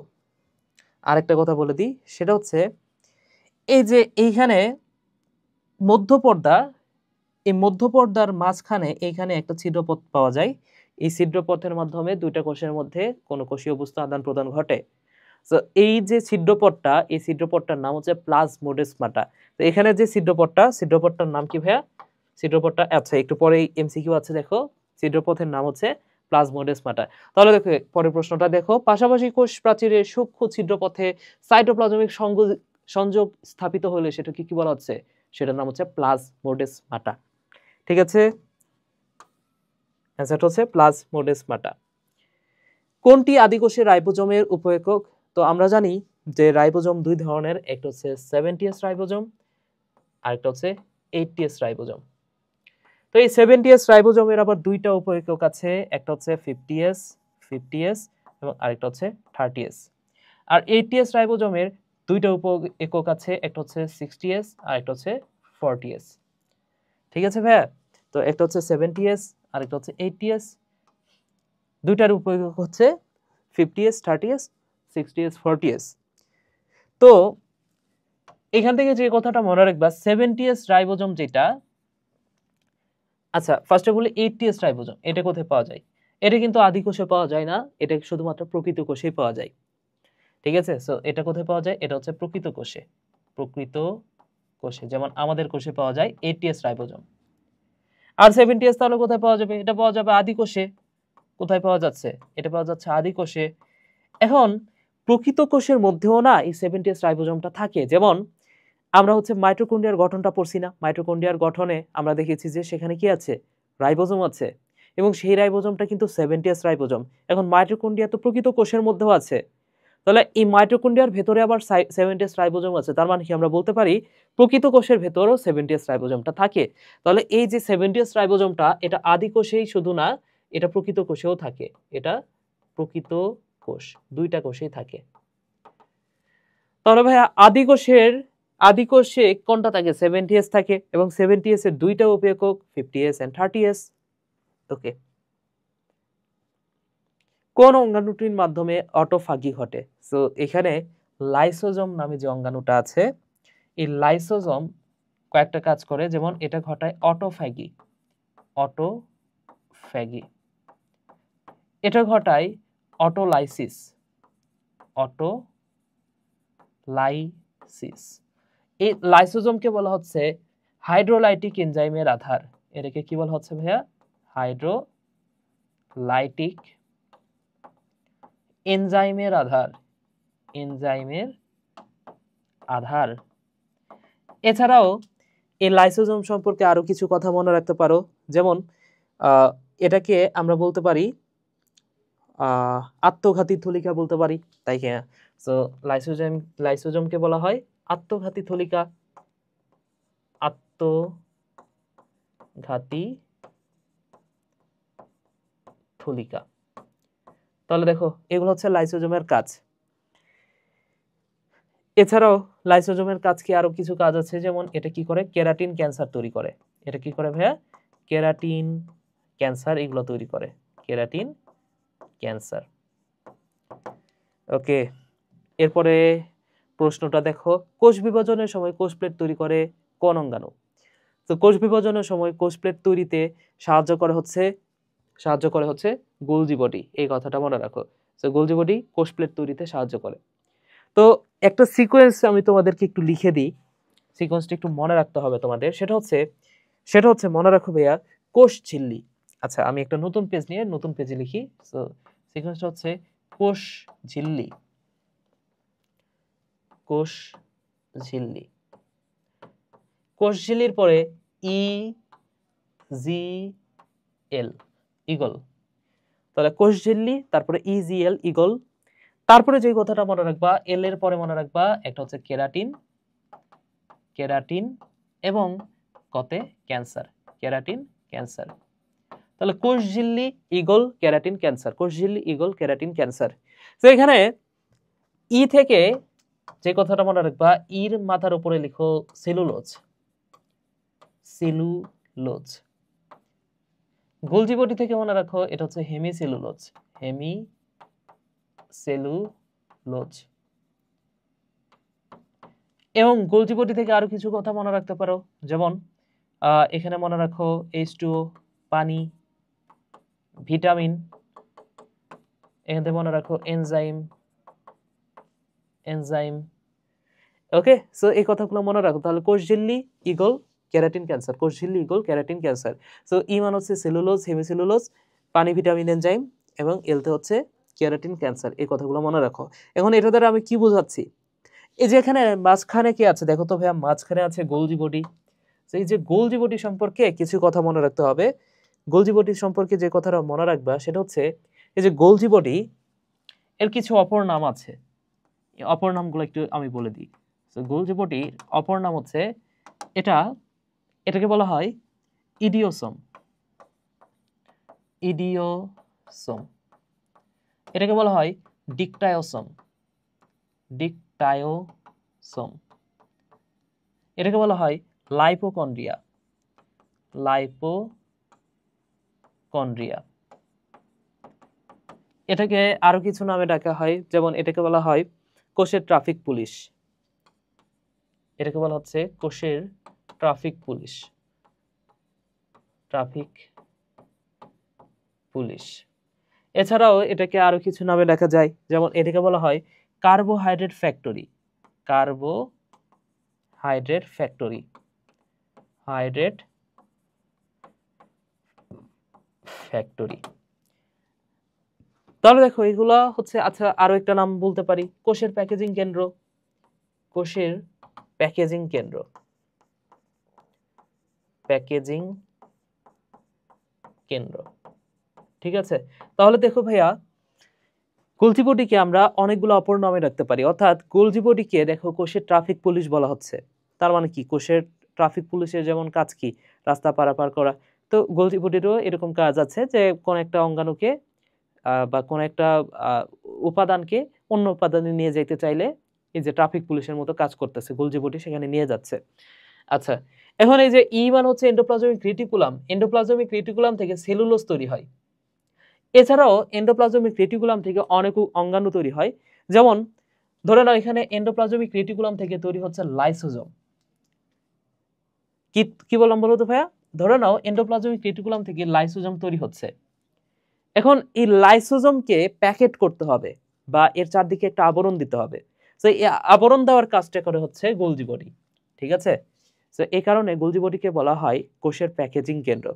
আরেকটা কথা বলে দিই, সেটা হচ্ছে এই যে এইখানে মধ্যপর্দা, এই মধ্যপর্দার মাঝখানে এইখানে একটা ছিদ্রপথ পাওয়া যায়। এই ছিদ্রপথের মাধ্যমে দুইটা কোষের মধ্যে কোনো কোষীয় বস্তু আদান প্রদান ঘটে। তো এই যে ছিদ্রপথটা, এই ছিদ্রপথটার নাম হচ্ছে প্লাজমোডেসমাটা। তো এখানে যে ছিদ্রপথটার নাম কি ভাইয়া? ছিদ্রপথটা, আচ্ছা একটু পরে এমসিকিউ আছে, দেখো ছিদ্রপথের নাম হচ্ছে প্লাজমোডেসমাটা। তাহলে দেখো পরের প্রশ্নটা দেখো, পাশাপাশি কোষ প্রাচীরে সূক্ষ্ম ছিদ্রপথে সাইটোপ্লাজমিক সংযোগ স্থাপিত হলে সেটাকে কি বলা হচ্ছে? সেটার নাম হচ্ছে প্লাজমোডেসমাটা। ঠিক আছে, অ্যান্সারটা হচ্ছে প্লাজমোডেসমাটা। কোনটি আদিকোষে রাইবোজোমের উপএকক? তো আমরা জানি যে রাইবোজোম দুই ধরনের, একটা হচ্ছে 70s রাইবোজোম, আরেকটা হচ্ছে 80s রাইবোজোম। তো এই 70s রাইবোজোমের আবার দুইটা উপ একক আছে, একটা হচ্ছে 50s এবং আরেকটা হচ্ছে 30s। আর 80s রাইবোজোমের দুইটা উপ একক আছে, একটা হচ্ছে 60s আর একটা হচ্ছে 40s। ঠিক আছে ভাইয়া? তো একটা হচ্ছে 70s আর একটা হচ্ছে 80s। দুইটার উপ একক হচ্ছে 50s 30s 60s 40s। তো এখান থেকে যে কথাটা মনে রাখবা, 70s রাইবোজোম যেটা, আচ্ছা ফার্স্টে বলি 80s রাইবোজোম এটা কোথায় পাওয়া যায়? এটা কিন্তু আদি কোষে পাওয়া যায় না, এটা শুধুমাত্র প্রকৃত কোষেই পাওয়া যায়। ঠিক আছে? সো এটা কোথায় পাওয়া যায়? এটা হচ্ছে প্রকৃত কোষে। প্রকৃত কোষে, যেমন আমাদের কোষে পাওয়া যায় 80s রাইবোজোম। আর 70s তাহলে কোথায় পাওয়া যাবে? এটা পাওয়া যাবে আদি কোষে। কোথায় পাওয়া যাচ্ছে? এটা পাওয়া যাচ্ছে আদি কোষে। এখন প্রকৃত কোষের মধ্যেও না এই 70s রাইবোজোমটা থাকে। যেমন আমরা হচ্ছে মাইটোকন্ড্রিয়ার গঠনটা পড়ছি না? মাইটোকন্ড্রিয়ার গঠনে আমরা দেখেছি যে সেখানে কি আছে? রাইবোজোম আছে, এবং সেই রাইবোজোমটা কিন্তু 70s রাইবোজোম। এখন মাইটোকন্ড্রিয়া তো প্রকৃত কোষের মধ্যেও আছে, তাহলে এই মাইটোকন্ড্রিয়ার ভেতরে আবার 70s রাইবোজোম আছে। তার মানে কি আমরা বলতে পারি প্রকৃত কোষের ভেতরেও 70s রাইবোজোমটা থাকে। তাহলে এই যে 70s রাইবোজোমটা, এটা আদি কোষেই শুধু না, এটা প্রকৃত কোষেও থাকে। এটা প্রকৃত কোষ, দুইটা কোষেই থাকে। তাহলে ভাইয়া আদি কোষে কোনটা থাকে? 70s থাকে, এবং 70s এর দুইটা উপ একক 50s and 30s। ওকে, কোন অঙ্গাণুটির মাধ্যমে অটোফাগি ঘটে? সো এখানে লাইসোজোম নামে যে অঙ্গাণুটা আছে, এই লাইসোজোম কয়েকটা কাজ করে, যেমন এটা ঘটায় অটোফ্যাগি। এটা ঘটায় অটোলাইসিস। এই লাইসোজোমকে বলা হচ্ছে হাইড্রোলাইটিক এনজাইমের আধার। এটাকে কি বলা হচ্ছে ভাইয়া? হাইড্রোলাইটিক এনজাইমের আধার। এছাড়াও এই লাইসোজোম সম্পর্কে আরো কিছু কথা মনে রাখতে পারো, যেমন এটাকে আমরা বলতে পারি আত্মঘাতী থলিকা বলতে পারি, তাই কি? সো লাইসোজোমকে বলা হয় আত্মঘাতী থলিকা। তাহলে দেখো এগুলো হচ্ছে লাইসোজোমের কাজ। এছাড়াও লাইসোজোমের কাজ কি আরো কিছু কাজ আছে, যেমন এটা কি করে? কেরাটিন ক্যান্সার তৈরি করে। এটা কি করে ভাইয়া? কেরাটিন ক্যান্সার এগুলো তৈরি করে, কেরাটিন ক্যান্সার। ওকে, এরপরে প্রশ্নটা দেখো, কোষ বিভাজনের সময় কোষ প্লেট তৈরি করে কোন অঙ্গাণু? তো কোষ বিভাজনের সময় কোষ প্লেট তৈরিতে সাহায্য করে হচ্ছে গোলজি বডি। এই কথাটা মনে রাখো। তো গোলজি বডি কোষ প্লেট তৈরিতে সাহায্য করে। তো একটা সিকোয়েন্স আমি তোমাদেরকে একটু লিখে দিই, সিকোয়েন্সটা একটু মনে রাখতে হবে তোমাদের। সেটা হচ্ছে মনে রাখো ভাইয়া, কোষ ঝিল্লি। আচ্ছা, আমি একটা নতুন পেজ নিয়ে নতুন পেজে লিখি। সো সিকোয়েন্সটা হচ্ছে কোষ ঝিল্লি। কোষ ঝিল্লির পরে EGL, ইগল। তাহলে কোষ ঝিল্লি, তারপরে EGL, ইগল। তারপরে যে কথাটা মনে রাখবা, এল এর পরে মনে রাখবা একটা হচ্ছে কেরাটিন এবং কতে ক্যান্সার, ক্যান্সার। তাহলে কোষ ঝিল্লি, ইগল, কেরাটিন, ক্যান্সার, কোষ ঝিল্লি, ইগল, কেরাটিন, ক্যান্সার। তো এখানে ই থেকে যে কথাটা মনে রাখবা, ইর মাথার উপরে লিখো সেলুলোজ। গোলজি বডি থেকে মনে রাখো এটা হচ্ছে হেমিসেলুলোজ। এবং গোলজি বডি থেকে আরো কিছু কথা মনে রাখতে পারো, যেমন এখানে মনে রাখো H2O, পানি, ভিটামিন। এখান থেকে মনে রাখো এনজাইম। ওকে, সো এই কথাগুলো মনে রাখো। তাহলে কোষ ঝিল্লি, ইগল, কেরাটিন, ক্যান্সার, কোষ ঝিল্লি, ইগল, কেরাটিন, ক্যান্সার। সো ই মানে হচ্ছে সেলুলোজ, হেমিসেলুলোজ, পানি, ভিটামিন, এনজাইম, এবং এলতে হচ্ছে কেরাটিন, ক্যান্সার। এই কথাগুলো মনে রাখো। এখন এটা দ্বারা আমি কি বোঝাচ্ছি? এই যে এখানে মাঝখানে কি আছে দেখো তো ভাইয়া, মাঝখানে আছে গোলজি বডি। এই যে গোলজি বডি সম্পর্কে কিছু কথা মনে রাখতে হবে। গোলজি বডি সম্পর্কে যে কথাটা মনে রাখবা সেটা হচ্ছে, এই যে গোলজি বডি, এর কিছু অপর নাম আছে। এই অপর নামগুলো একটু আমি বলে দিই। গোলজি বডির অপর নাম হচ্ছে, এটা এটাকে বলা হয় ইডিওসোম। ইডিওসোম। এটাকে বলা হয় ডিকটায়োসোম। ডিকটায়োসোম। এটাকে বলা হয় লাইপোকন্ড্রিয়া। লাইপোকন্ড্রিয়া। এটাকে আরো কিছু নামে ডাকা হয়, যেমন এটাকে বলা হয় কোষের ট্রাফিক পুলিশ। এটাকে বলা হচ্ছে কোষের ট্রাফিক পুলিশ। Traffic police. এছাড়াও এটাকে আরো কিছু নামে দেখা যায়, যেমন এটাকে বলা হয় carbohydrate factory. Carbohydrate factory. Hydrate factory. তাহলে দেখো এগুলা হচ্ছে। আচ্ছা, আরো একটা নাম বলতে পারি, কোষের প্যাকেজিং কেন্দ্র। কোষের প্যাকেজিং কেন্দ্র। প্যাকেজিং কেন্দ্র। ঠিক আছে, তাহলে দেখো ভাইয়া, গোলজি বডিকে আমরা অনেকগুলো অপর নামে রাখতে পারি, অর্থাৎ গোলজি বডিকে দেখো কোষের ট্রাফিক পুলিশ বলা হচ্ছে। তার মানে কি, কোষের ট্রাফিক পুলিশের যেমন কাজ কি, রাস্তা পারাপার করা, তো গোলজি বডিরও এরকম কাজ আছে যে কোন একটা অঙ্গাণুকে বা কোন একটা উপাদানকে অন্য উপাদানে নিয়ে যেতে চাইলে এই যে ট্রাফিক পুলিশের মতো কাজ করতেছে গোলজি বডি, সেখানে নিয়ে যাচ্ছে। আচ্ছা, এখন এই যে ই1 হচ্ছে এন্ডোপ্লাজমিক রেটিকুলাম। এন্ডোপ্লাজমিক রেটিকুলাম থেকে সেলুলোজ তৈরি হয়। এছাড়াও এন্ডোপ্লাজমিক রেটিকুলাম থেকে অনেক অঙ্গাণু তৈরি হয়, যেমন ধরে নাও এখানে এন্ডোপ্লাজমিক রেটিকুলাম থেকে তৈরি হচ্ছে লাইসোজোম। কি বললাম বলো তো ভাইয়া? ধরে নাও এন্ডোপ্লাজমিক রেটিকুলাম থেকে লাইসোজোম তৈরি হচ্ছে। এখন এই লাইসোজোমকে প্যাকেট করতে হবে বা এর চারদিকে একটা আবরণ দিতে হবে। তো এই আবরণ দেওয়ার কাজটা করে হচ্ছে গোলজি বডি। ঠিক আছে, তো এই কারণে গোলজি বডিকে বলা হয় কোষের প্যাকেজিং কেন্দ্র।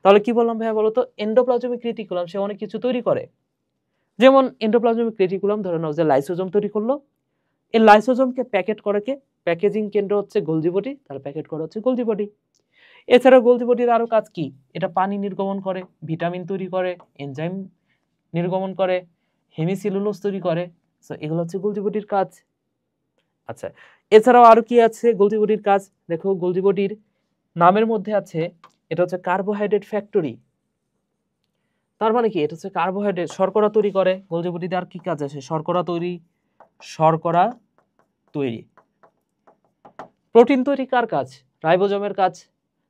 তাহলে কি বললাম ভাইয়া বলো তো? এন্ডোপ্লাজমিক রেটিকুলাম সে অনেক কিছু তৈরি করে, যেমন এন্ডোপ্লাজমিক রেটিকুলাম ধরে নাও যে লাইসোজোম তৈরি করলো, এই লাইসোজোমকে প্যাকেট করে কে? প্যাকেজিং কেন্দ্র হচ্ছে গোলজি বডি, তার প্যাকেট করা হচ্ছে গোলজি বডি। এছাড়া গোলজি বডির আরো কাজ কি? এটা পানি নির্গমন করে, ভিটামিন তৈরি করে, এনজাইম নির্গমন করে, হেমিসেলুলোজ তৈরি করে। সো এগুলো হচ্ছে গোলজি বডির কাজ। আচ্ছা, এছাড়াও আরো কি আছে গোলজি বডির কাজ? দেখো গোলজি বডির নামের মধ্যে আছে, এটা হচ্ছে কার্বোহাইড্রেট ফ্যাক্টরি। তার মানে কি, এটা হচ্ছে কার্বোহাইড্রেট, শর্করা তৈরি করে। গোলজি বডিতে আর কি কাজ আছে? শর্করা তৈরি। শর্করা তৈরি। প্রোটিন তৈরি কার কাজ? রাইবোজোমের কাজ।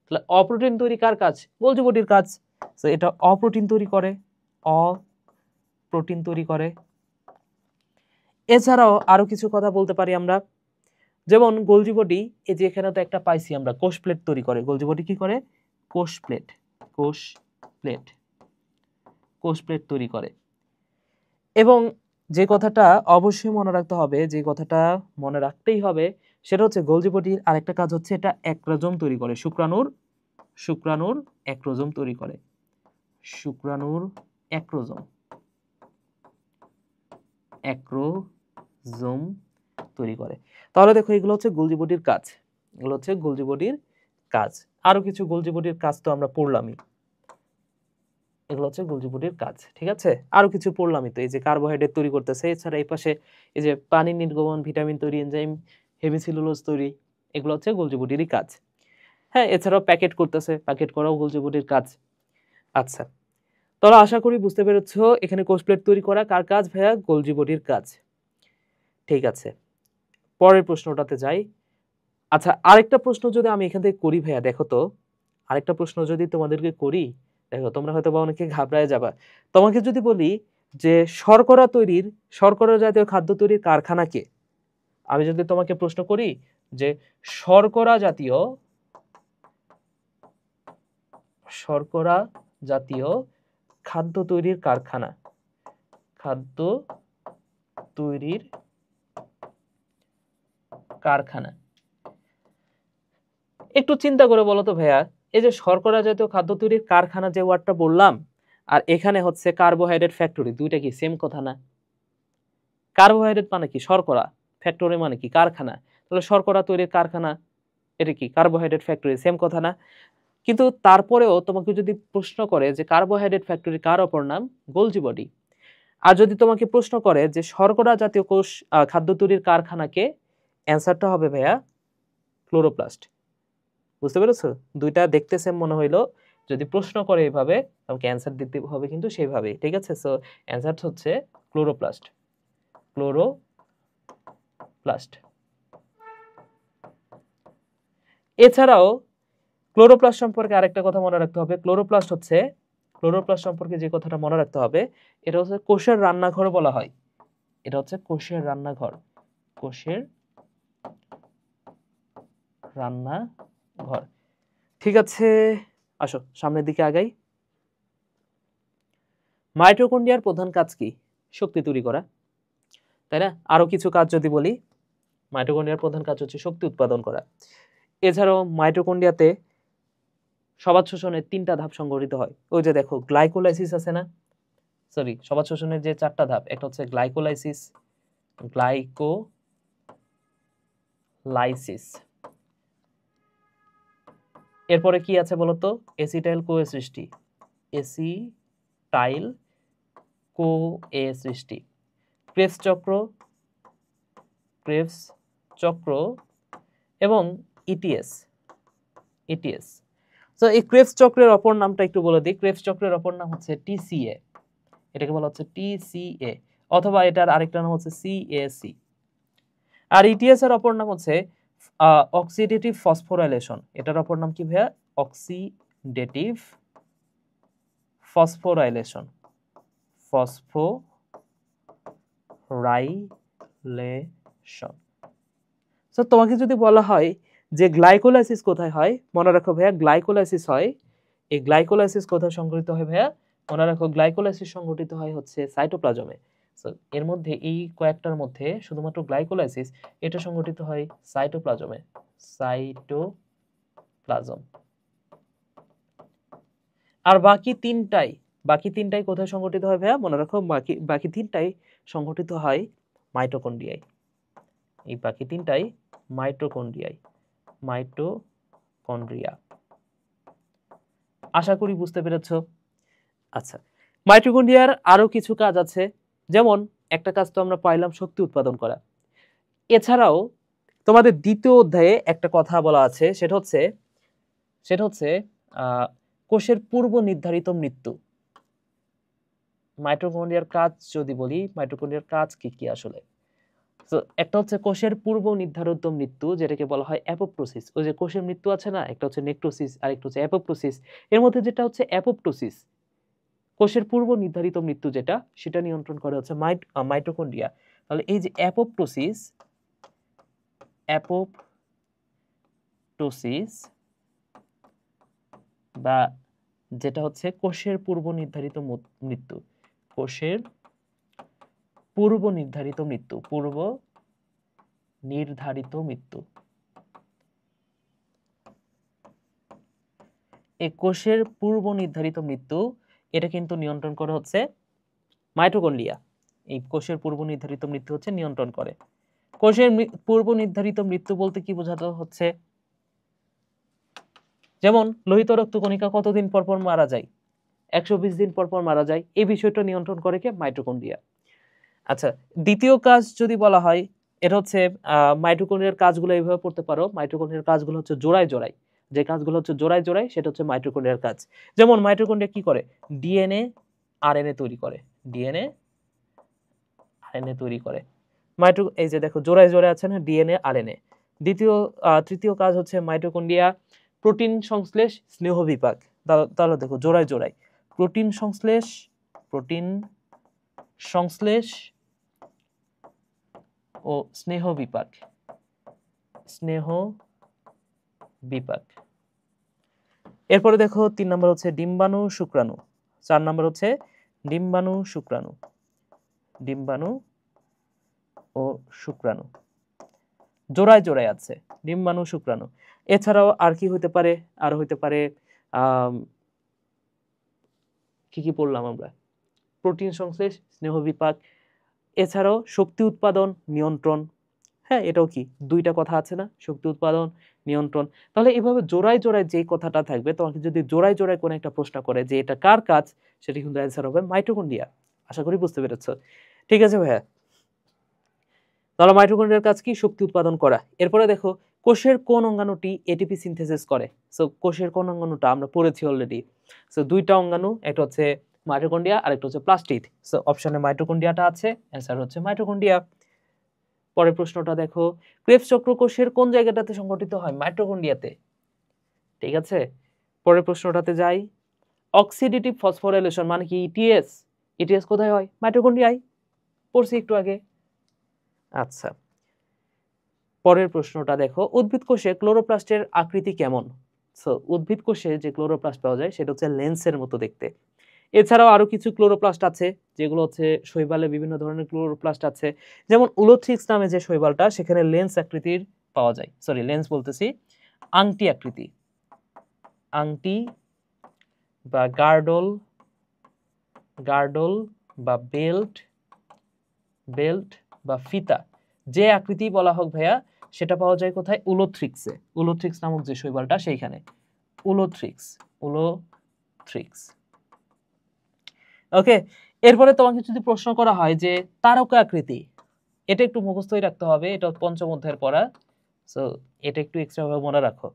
তাহলে অপ্রোটিন তৈরি কার কাজ? গোলজি বডির কাজ। তো এটা অপ্রোটিন তৈরি করে। অপ্রোটিন তৈরি করে। এছাড়াও আরো কিছু কথা বলতে পারি আমরা, যেমন গোলজি বডি, এই যে এখানে তো একটা পাইছি আমরা, কোষ প্লেট তৈরি করে। গোলজি বডি কি করে? কোষ প্লেট। কোষ প্লেট। কোষ প্লেট তৈরি করে। এবং যে কথাটা অবশ্যই মনে রাখতে হবে, যে কথাটা মনে রাখতেই হবে, সেটা হচ্ছে গোলজি বডির আরেকটা কাজ হচ্ছে এটা অ্যাক্রোজোম তৈরি করে। শুক্রাণুর অ্যাক্রোজোম তৈরি করে। শুক্রাণুর অ্যাক্রোজোম। অ্যাক্রোজোম তৈরি করে। তাহলে দেখো এগুলো হচ্ছে গোলজি বডির কাজ। এগুলো হচ্ছে গোলজি বডির কাজ। আরো কিছু গোলজি বডির কাজ তো আমরা পড়লামই, এগুলো হচ্ছে গোলজি বডির কাজ। ঠিক আছে, আরো কিছু পড়লামই তো, এই যে কার্বোহাইড্রেট তৈরি করতেছে, এছাড়া এই পাশে এই যে পানি নির্গমন, ভিটামিন তৈরি, এনজাইম, হেমিসেলুলোজ তৈরি, এগুলো হচ্ছে গোলজি বডিরই কাজ। হ্যাঁ, এছাড়াও প্যাকেট করতেছে, প্যাকেট করাও গোলজি বডির কাজ। আচ্ছা, তাহলে আশা করি বুঝতে পেরেছো এখানে কোষ প্লেট তৈরি করা কার কাজ ভাইয়া? গোলজি বডির কাজ। ঠিক আছে, পরের প্রশ্নটাতে যাই। আচ্ছা, আরেকটা প্রশ্ন যদি আমি এখান থেকে করি ভাইয়া, দেখো তো, আরেকটা প্রশ্ন যদি তোমাদেরকে করি, দেখো তোমরা হয়তো বা অনেকে ঘাবড়ায় যাবা। তোমাকে যদি বলি যে শর্করা জাতীয় খাদ্য তৈরির কারখানা কে? আমি যদি তোমাকে প্রশ্ন করি যে শর্করা জাতীয় খাদ্য তৈরির কারখানা, খাদ্য তৈরির কারখানা, একটু চিন্তা করে বলো তো ভাইয়া, এই যে শর্করা জাতীয় খাদ্য তৈরির কারখানা যে ওয়ার্ডটা বললাম, আর এখানে হচ্ছে কার্বোহাইড্রেট ফ্যাক্টরি, দুইটা কি সেম কথা না? কার্বোহাইড্রেট মানে কি শর্করা, ফ্যাক্টরি মানে কি কারখানা, তাহলে শর্করা তৈরির কারখানা, এটা কি কার্বোহাইড্রেট ফ্যাক্টরি, সেম কথা না? কিন্তু তারপরেও তোমাকে যদি প্রশ্ন করে যে কার্বোহাইড্রেট ফ্যাক্টরি কার অপর নাম? Golgi body. আর যদি তোমাকে প্রশ্ন করে যে শর্করা জাতীয় খাদ্য তৈরির কারখানাকে, অ্যান্সারটা হবে ভাইয়া ক্লোরোপ্লাস্ট। বুঝতে পেরেছো? দুইটা দেখতে সেম মনে হইলো, যদি প্রশ্ন করে এইভাবে আমাকে অ্যান্সার দিতে হবে কিন্তু সেইভাবেই, ঠিক আছে? সো অ্যান্সার হচ্ছে ক্লোরোপ্লাস্ট। ক্লোরোপ্লাস্ট। এছাড়াও ক্লোরোপ্লাস্ট সম্পর্কে আরেকটা কথা মনে রাখতে হবে। ক্লোরোপ্লাস্ট সম্পর্কে যে কথাটা মনে রাখতে হবে, এটা হচ্ছে কোষের রান্নাঘর বলা হয়। এটা হচ্ছে কোষের রান্নাঘর। কোষের রান্নাঘর। ঠিক আছে, আসো সামনের দিকে আগাই। মাইটোকন্ড্রিয়ার প্রধান কাজ কি? শক্তি তৈরি করা, তাই না? আরো কিছু কাজ যদি বলি, মাইটোকন্ড্রিয়ার প্রধান কাজ হচ্ছে শক্তি উৎপাদন করা। এছাড়াও মাইটোকন্ড্রিয়াতে সবাত শোষণের 3টা ধাপ সংঘটিত হয়। ওই যে দেখো গ্লাইকোলাইসিস আছে না, সরি, সবাত শোষণের যে 4টা ধাপ, একটা হচ্ছে গ্লাইকোলাইসিস, এরপরে কি আছে বলতো? এসিটাইল কোএ সৃষ্টি, ক্রেবস চক্র এবং ইটিএস। তো এই ক্রেবস চক্রের অপর নামটা একটু বলে দিই। ক্রেবস চক্রের অপর নাম হচ্ছে টিসিএ, এটাকে বলা হচ্ছে টিসিএ, অথবা এটার আরেকটা নাম হচ্ছে সিএসি। আর ইটিএস এর অপর নাম হচ্ছে অক্সিডেটিভ ফসফোরাইলেশন। এটার অপর নাম কি ভাইয়া? Oxidative phosphorylation. সো তোমাকে যদি বলা হয় যে গ্লাইকোলাইসিস কোথায় হয়, মনে রাখো ভাইয়া গ্লাইকোলাইসিস হয়, এই গ্লাইকোলাইসিস কোথায় সংঘটিত হয় ভাইয়া? মনে রাখো গ্লাইকোলাইসিস সংঘটিত হয় হচ্ছে সাইটোপ্লাজমে। সো এর মধ্যে এই কয়েকটার মধ্যে শুধুমাত্র গ্লাইকোলাইসিস এটা সংঘটিত হয় সাইটোপ্লাজমে। আর বাকি তিনটাই কোথায় সংঘটিত হয় ভাইয়া? মনে রাখো বাকি তিনটাই সংঘটিত হয় মাইটোকন্ড্রিয়ায়। এই বাকি তিনটাই মাইটোকন্ড্রিয়া। আশা করি বুঝতে পেরেছো। আচ্ছা, মাইটোকন্ড্রিয়ার আরো কিছু কাজ আছে, যেমন একটা কাজ তো আমরা পাইলাম শক্তি উৎপাদন করা। এছাড়াও তোমাদের দ্বিতীয় অধ্যায়ে একটা কথা বলা আছে, সেটা হচ্ছে কোষের পূর্ব নির্ধারিত মৃত্যু। মাইটোকন্ড্রিয়ার কাজ যদি বলি, মাইটোকন্ড্রিয়ার কাজ কি কি আসলে? তো একটা হচ্ছে কোষের পূর্ব নির্ধারিত মৃত্যু, যেটাকে বলা হয় অ্যাপোপ্টোসিস। ওই যে কোষের মৃত্যু আছে না, একটা হচ্ছে নেক্রোসিস আর একটা হচ্ছে অ্যাপোপ্টোসিস। এর মধ্যে যেটা হচ্ছে অ্যাপোপ্টোসিস, কোষের পূর্ব নির্ধারিত মৃত্যু যেটা, সেটা নিয়ন্ত্রণ করে হচ্ছে মাইটোকন্ড্রিয়া। তাহলে এই যে অ্যাপোপ্টোসিস বা যেটা হচ্ছে কোষের পূর্ব নির্ধারিত মৃত্যু, কোষের পূর্ব নির্ধারিত মৃত্যু, এই কোষের পূর্ব নির্ধারিত মৃত্যু, এটা কিন্তু নিয়ন্ত্রণ করে হচ্ছে মাইটোকন্ড্রিয়া। এই কোষের পূর্ব নির্ধারিত মৃত্যু হচ্ছে নিয়ন্ত্রণ করে। কোষের পূর্ব নির্ধারিত মৃত্যু বলতে কি বোঝাতে হচ্ছে? যেমন লোহিত রক্তকণিকা কতদিন পর পর মারা যায়? 120 দিন পর পর মারা যায়। এই বিষয়টা নিয়ন্ত্রণ করে কে? মাইটোকন্ড্রিয়া। আচ্ছা, দ্বিতীয় কাজ যদি বলা হয়, এটা হচ্ছে মাইটোকন্ড্রিয়ার কাজগুলো এইভাবে পড়তে পারো। মাইটোকন্ড্রিয়ার কাজগুলো হচ্ছে জোড়ায় যে কাজগুলো হচ্ছে জোড়ায় সেটা হচ্ছে মাইটোকন্ড্রিয়ার কাজ। যেমন মাইটোকন্ড্রিয়া কি করে? ডিএনএ আরএনএ তৈরি করে। এই যে দেখো জোড়ায় আছে না, ডিএনএ আরএনএ। তৃতীয় কাজ হচ্ছে মাইটোকন্ড্রিয়া প্রোটিন সংশ্লেষ স্নেহ বিপাক। তাহলে দেখো জোড়ায় প্রোটিন সংশ্লেষ ও স্নেহ বিপাক। এরপরে দেখো 3 নম্বর হচ্ছে ডিম্বাণু শুক্রাণু, 4 নম্বর হচ্ছে ডিম্বাণু ও শুক্রাণু, জোড়ায় আছে ডিম্বাণু শুক্রাণু। এছাড়াও আর কি হতে পারে? আর হতে পারে কি পড়লাম আমরা? প্রোটিন সংশ্লেষ স্নেহ বিপাক, এছাড়াও শক্তি উৎপাদন নিয়ন্ত্রণ। হ্যাঁ, এটাও কি 2টা কথা আছে না, শক্তি উৎপাদন নিয়ন্ত্রণ। তাহলে এভাবে জোড়ায় যে কথাটা থাকবে, তোমাকে যদি জোড়ায় কোনো একটা প্রশ্ন করে যে এটা কার কাজ, সেটা কিন্তু অ্যান্সার হবে মাইটোকন্ড্রিয়া। আশা করি বুঝতে পেরেছো। ঠিক আছে ভাইয়া, তাহলে মাইটোকন্ড্রিয়ার কাজ কি? শক্তি উৎপাদন করা। এরপরে দেখো কোষের কোন অঙ্গাণুটি এটিপি সিনথেসিস করে? সো কোষের কোন অঙ্গাণুটা আমরা পড়েছি অলরেডি। সো দুইটা অঙ্গাণু, একটা হচ্ছে মাইটোকন্ড্রিয়া আর একটা হচ্ছে প্লাস্টিড। সো অপশনে মাইটোকন্ড্রিয়াটা আছে, অ্যান্সার হচ্ছে মাইটোকন্ড্রিয়া। পরের প্রশ্নটা দেখো, ক্রেবস চক্র কোষের কোন জায়গাটাতে সংঘটিত হয়? মাইটোকন্ড্রিয়াতে। ঠিক আছে, পরের প্রশ্নটাতে যাই। অক্সিডেটিভ ফসফোরাইলেশন মানে কি? ইটিএস। ইটিএস কোথায় হয়? মাইটোকন্ড্রিয়ায়, পড়ছি একটু আগে। আচ্ছা, পরের প্রশ্নটা দেখো, উদ্ভিদ কোষে ক্লোরোপ্লাস্টের আকৃতি কেমন? সো উদ্ভিদ কোষে যে ক্লোরোপ্লাস্ট পাওয়া যায় সেটা হচ্ছে লেন্সের মতো দেখতে। এছাড়াও আরো কিছু ক্লোরোপ্লাস্ট আছে যেগুলো হচ্ছে শৈবালে বিভিন্ন ধরনের ক্লোরোপ্লাস্ট আছে, যেমন উলোথ্রিক্স নামে যে শৈবালটা, সেখানে লেন্স আকৃতির পাওয়া যায়, সরি লেন্স বলতেছি, আংটি আকৃতি, আংটি বা গার্ডল, গার্ডল বা বেল্ট, বেল্ট বা ফিতা, যে আকৃতি বলা হোক ভাইয়া, সেটা পাওয়া যায় কোথায়? উলোথ্রিক্সে। উলোথ্রিক্স নামক যে শৈবালটা সেইখানে, উলোথ্রিক্স, উলোথ্রিক্স। ওকে, এরপরে তোমাকে যদি প্রশ্ন করা হয় যে তারকা আকৃতি, এটা একটু মুখস্থই রাখতে হবে, এটা পঞ্চম অধ্যায়ের পড়া, সো এটা একটু এক্সট্রা ভাবে মনে রাখো।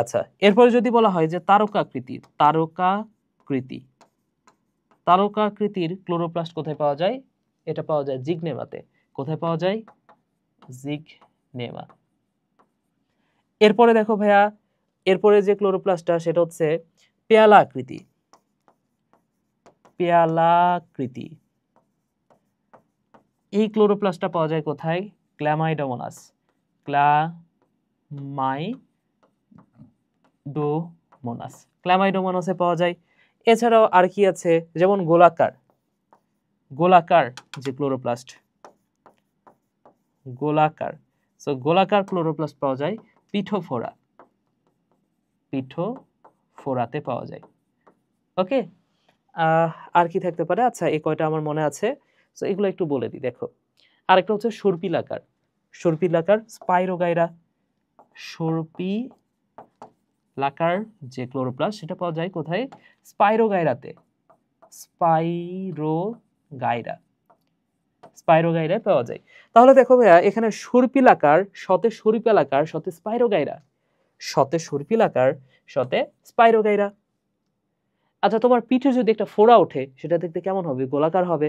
আচ্ছা, এরপরে যদি বলা হয় যে তারকা আকৃতি, তারকাকৃতি, তারকাকৃতির ক্লোরোপ্লাস্ট কোথায় পাওয়া যায়? এটা পাওয়া যায় জিগনেমাতে। কোথায় পাওয়া যায়? জিগনেমা। এরপরে দেখো ভাইয়া, এরপরে যে ক্লোরোপ্লাস্টটা সেটা হচ্ছে পেয়ালা আকৃতি, পেয়ালাকৃতি। এই ক্লোরোপ্লাস্টটা পাওয়া যায় কোথায়? ক্ল্যামাইডোমোনাস, ক্ল্যামাইডোমোনাস, ক্ল্যামাইডোমোনাসে পাওয়া যায়। এছাড়াও আর কি আছে, যেমন গোলাকার, গোলাকার যে ক্লোরোপ্লাস্ট, গোলাকার, সো গোলাকার ক্লোরোপ্লাস্ট পাওয়া যায় পিঠোফোরা, পিঠোফোরাতে পাওয়া যায়। ওকে, আর কি থাকতে পারে? আচ্ছা, এই কয়টা আমার মনে আছে, সো এগুলো একটু বলে দিই। দেখো, আরেকটা হচ্ছে সর্পিলাকার, সর্পিলাকার স্পাইরোগাইরা, সর্পিলাকার যে ক্লোরোপ্লাস্ট সেটা পাওয়া যায় কোথায়? স্পাইরোগাইরাতে, স্পাইরোগাইরা, স্পাইরোগাইরায় পাওয়া যায়। তাহলে দেখো ভাইয়া, এখানে সর্পিলাকার শতে সর্পিলাকার শতে স্পাইরোগাইরা, শতে সর্পিলাকার শতে স্পাইরোগাইরা। আচ্ছা, তোমার পিঠে যদি একটা ফোড়া ওঠে সেটা দেখতে কেমন হবে? গোলাকার হবে।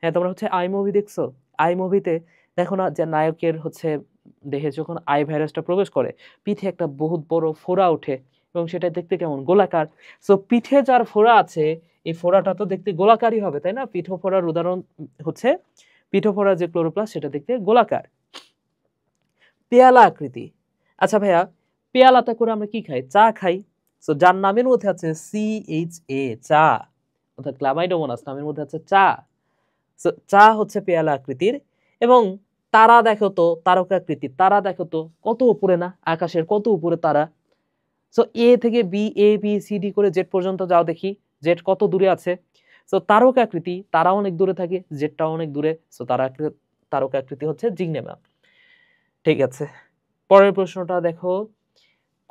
হ্যাঁ, তোমরা হচ্ছে আই মুভি দেখছো? আই মুভিতে দেখো না যে নায়কের হচ্ছে দেহে যখন আই ভাইরাসটা প্রবেশ করে, পিঠে একটা বহুত বড় ফোড়া ওঠে এবং সেটা দেখতে কেমন? গোলাকার। সো পিঠে যার ফোড়া আছে, এই ফোড়াটা তো দেখতে গোলাকারই হবে, তাই না? পিঠো ফোড়ার উদাহরণ হচ্ছে, পিঠো ফোড়ার যে ক্লোরোপ্লাস্ট সেটা দেখতে গোলাকার। পেয়ালা আকৃতি। আচ্ছা ভাইয়া, পেয়ালাতে করে আমরা কি খাই? চা খাই। সো যার নামের মধ্যে আছে CHA, চা, অর্থাৎ ক্লামাইডোমোনাস নামের মধ্যে আছে চা। সো চা হচ্ছে পেয়ালা আকৃতির। এবং তারা দেখো তো, তারকাকৃতির তারা দেখো তো কত উপরে না, আকাশের কত উপরে তারা। সো এ থেকে B, A B C D করে জেড পর্যন্ত যাও দেখি, জেড কত দূরে আছে। সো তারকাকৃতি, তারা অনেক দূরে থাকে, জেডটা অনেক দূরে, সো তারকাকৃতি হচ্ছে জিগনেমা। ঠিক আছে, পরের প্রশ্নটা দেখো,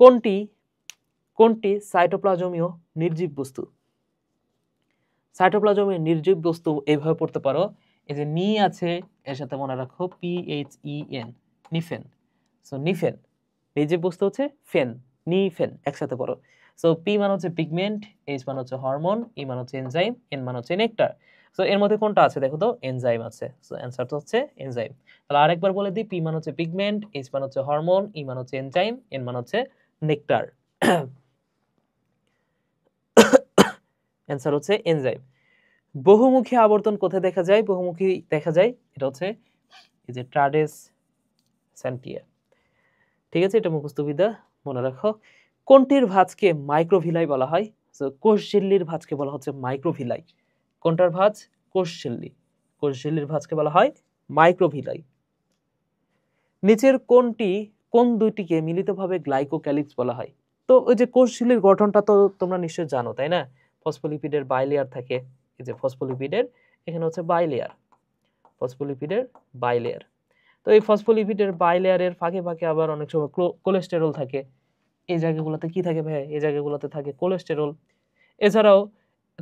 কোনটি কোনটি সাইটোপ্লাজমীয় নির্জীব বস্তু? সাইটোপ্লাজমীয় নির্জীব বস্তু এইভাবে পড়তে পারো, এই যে নি আছে, এর সাথে মনে রাখো PHEN, নিফেন। সো নিফেন, নির্জীব বস্তু হচ্ছে ফেন, নিফেন, একসাথে পড়ো। সো পি মানে হচ্ছে পিগমেন্ট, এইচ মানে হচ্ছে হরমোন, ই মানে হচ্ছে এনজাইম, এন মানে হচ্ছে নেকটার। সো এর মধ্যে কোনটা আছে দেখো তো? এনজাইম আছে। সো অ্যান্সার তো হচ্ছে এনজাইম। তাহলে আরেকবার বলে দিই, পি মানে হচ্ছে পিগমেন্ট, এইচ মানে হচ্ছে হরমোন, ই মানে হচ্ছে এনজাইম, এন মানে হচ্ছে নেকটার। অ্যান্সার হচ্ছে এনজাইম। বহুমুখী আবর্তন কোথায় দেখা যায়? বহুমুখী দেখা যায়, এটা হচ্ছে এই যে ট্রাডেস স্যান্টিয়া। ঠিক আছে, এটা মুখস্থবিদ্যা, মনে রাখো। কোনটির ভাঁজকে মাইক্রোভিলাই বলা হয়? সো কোষঝিল্লির ভাঁজকে বলা হচ্ছে মাইক্রোভিলাই। কোনটার ভাঁজ? কোষঝিল্লি। কোষঝিল্লির ভাঁজকে বলা হয় মাইক্রোভিলাই। নিচের কোন দুইটিকে মিলিতভাবে গ্লাইকোক্যালিক্স বলা হয়? তো ওই যে কোষঝিল্লির গঠনটা তো তোমরা নিশ্চয়ই জানো, তাই না? ফসফোলিপিডের বাইলেয়ার থাকে, এই যে ফসফোলিপিডের এখানে হচ্ছে বাইলেয়ার, ফসফোলিপিডের বাইলেয়ার। তো এই ফসফোলিপিডের বাইলেয়ারের ফাঁকে ফাঁকে আবার অনেক সময় কোলেস্টেরল থাকে। এই জায়গাগুলোতে কি থাকে ভাই? এই জায়গাগুলোতে থাকে কোলেস্টেরল। এছাড়াও,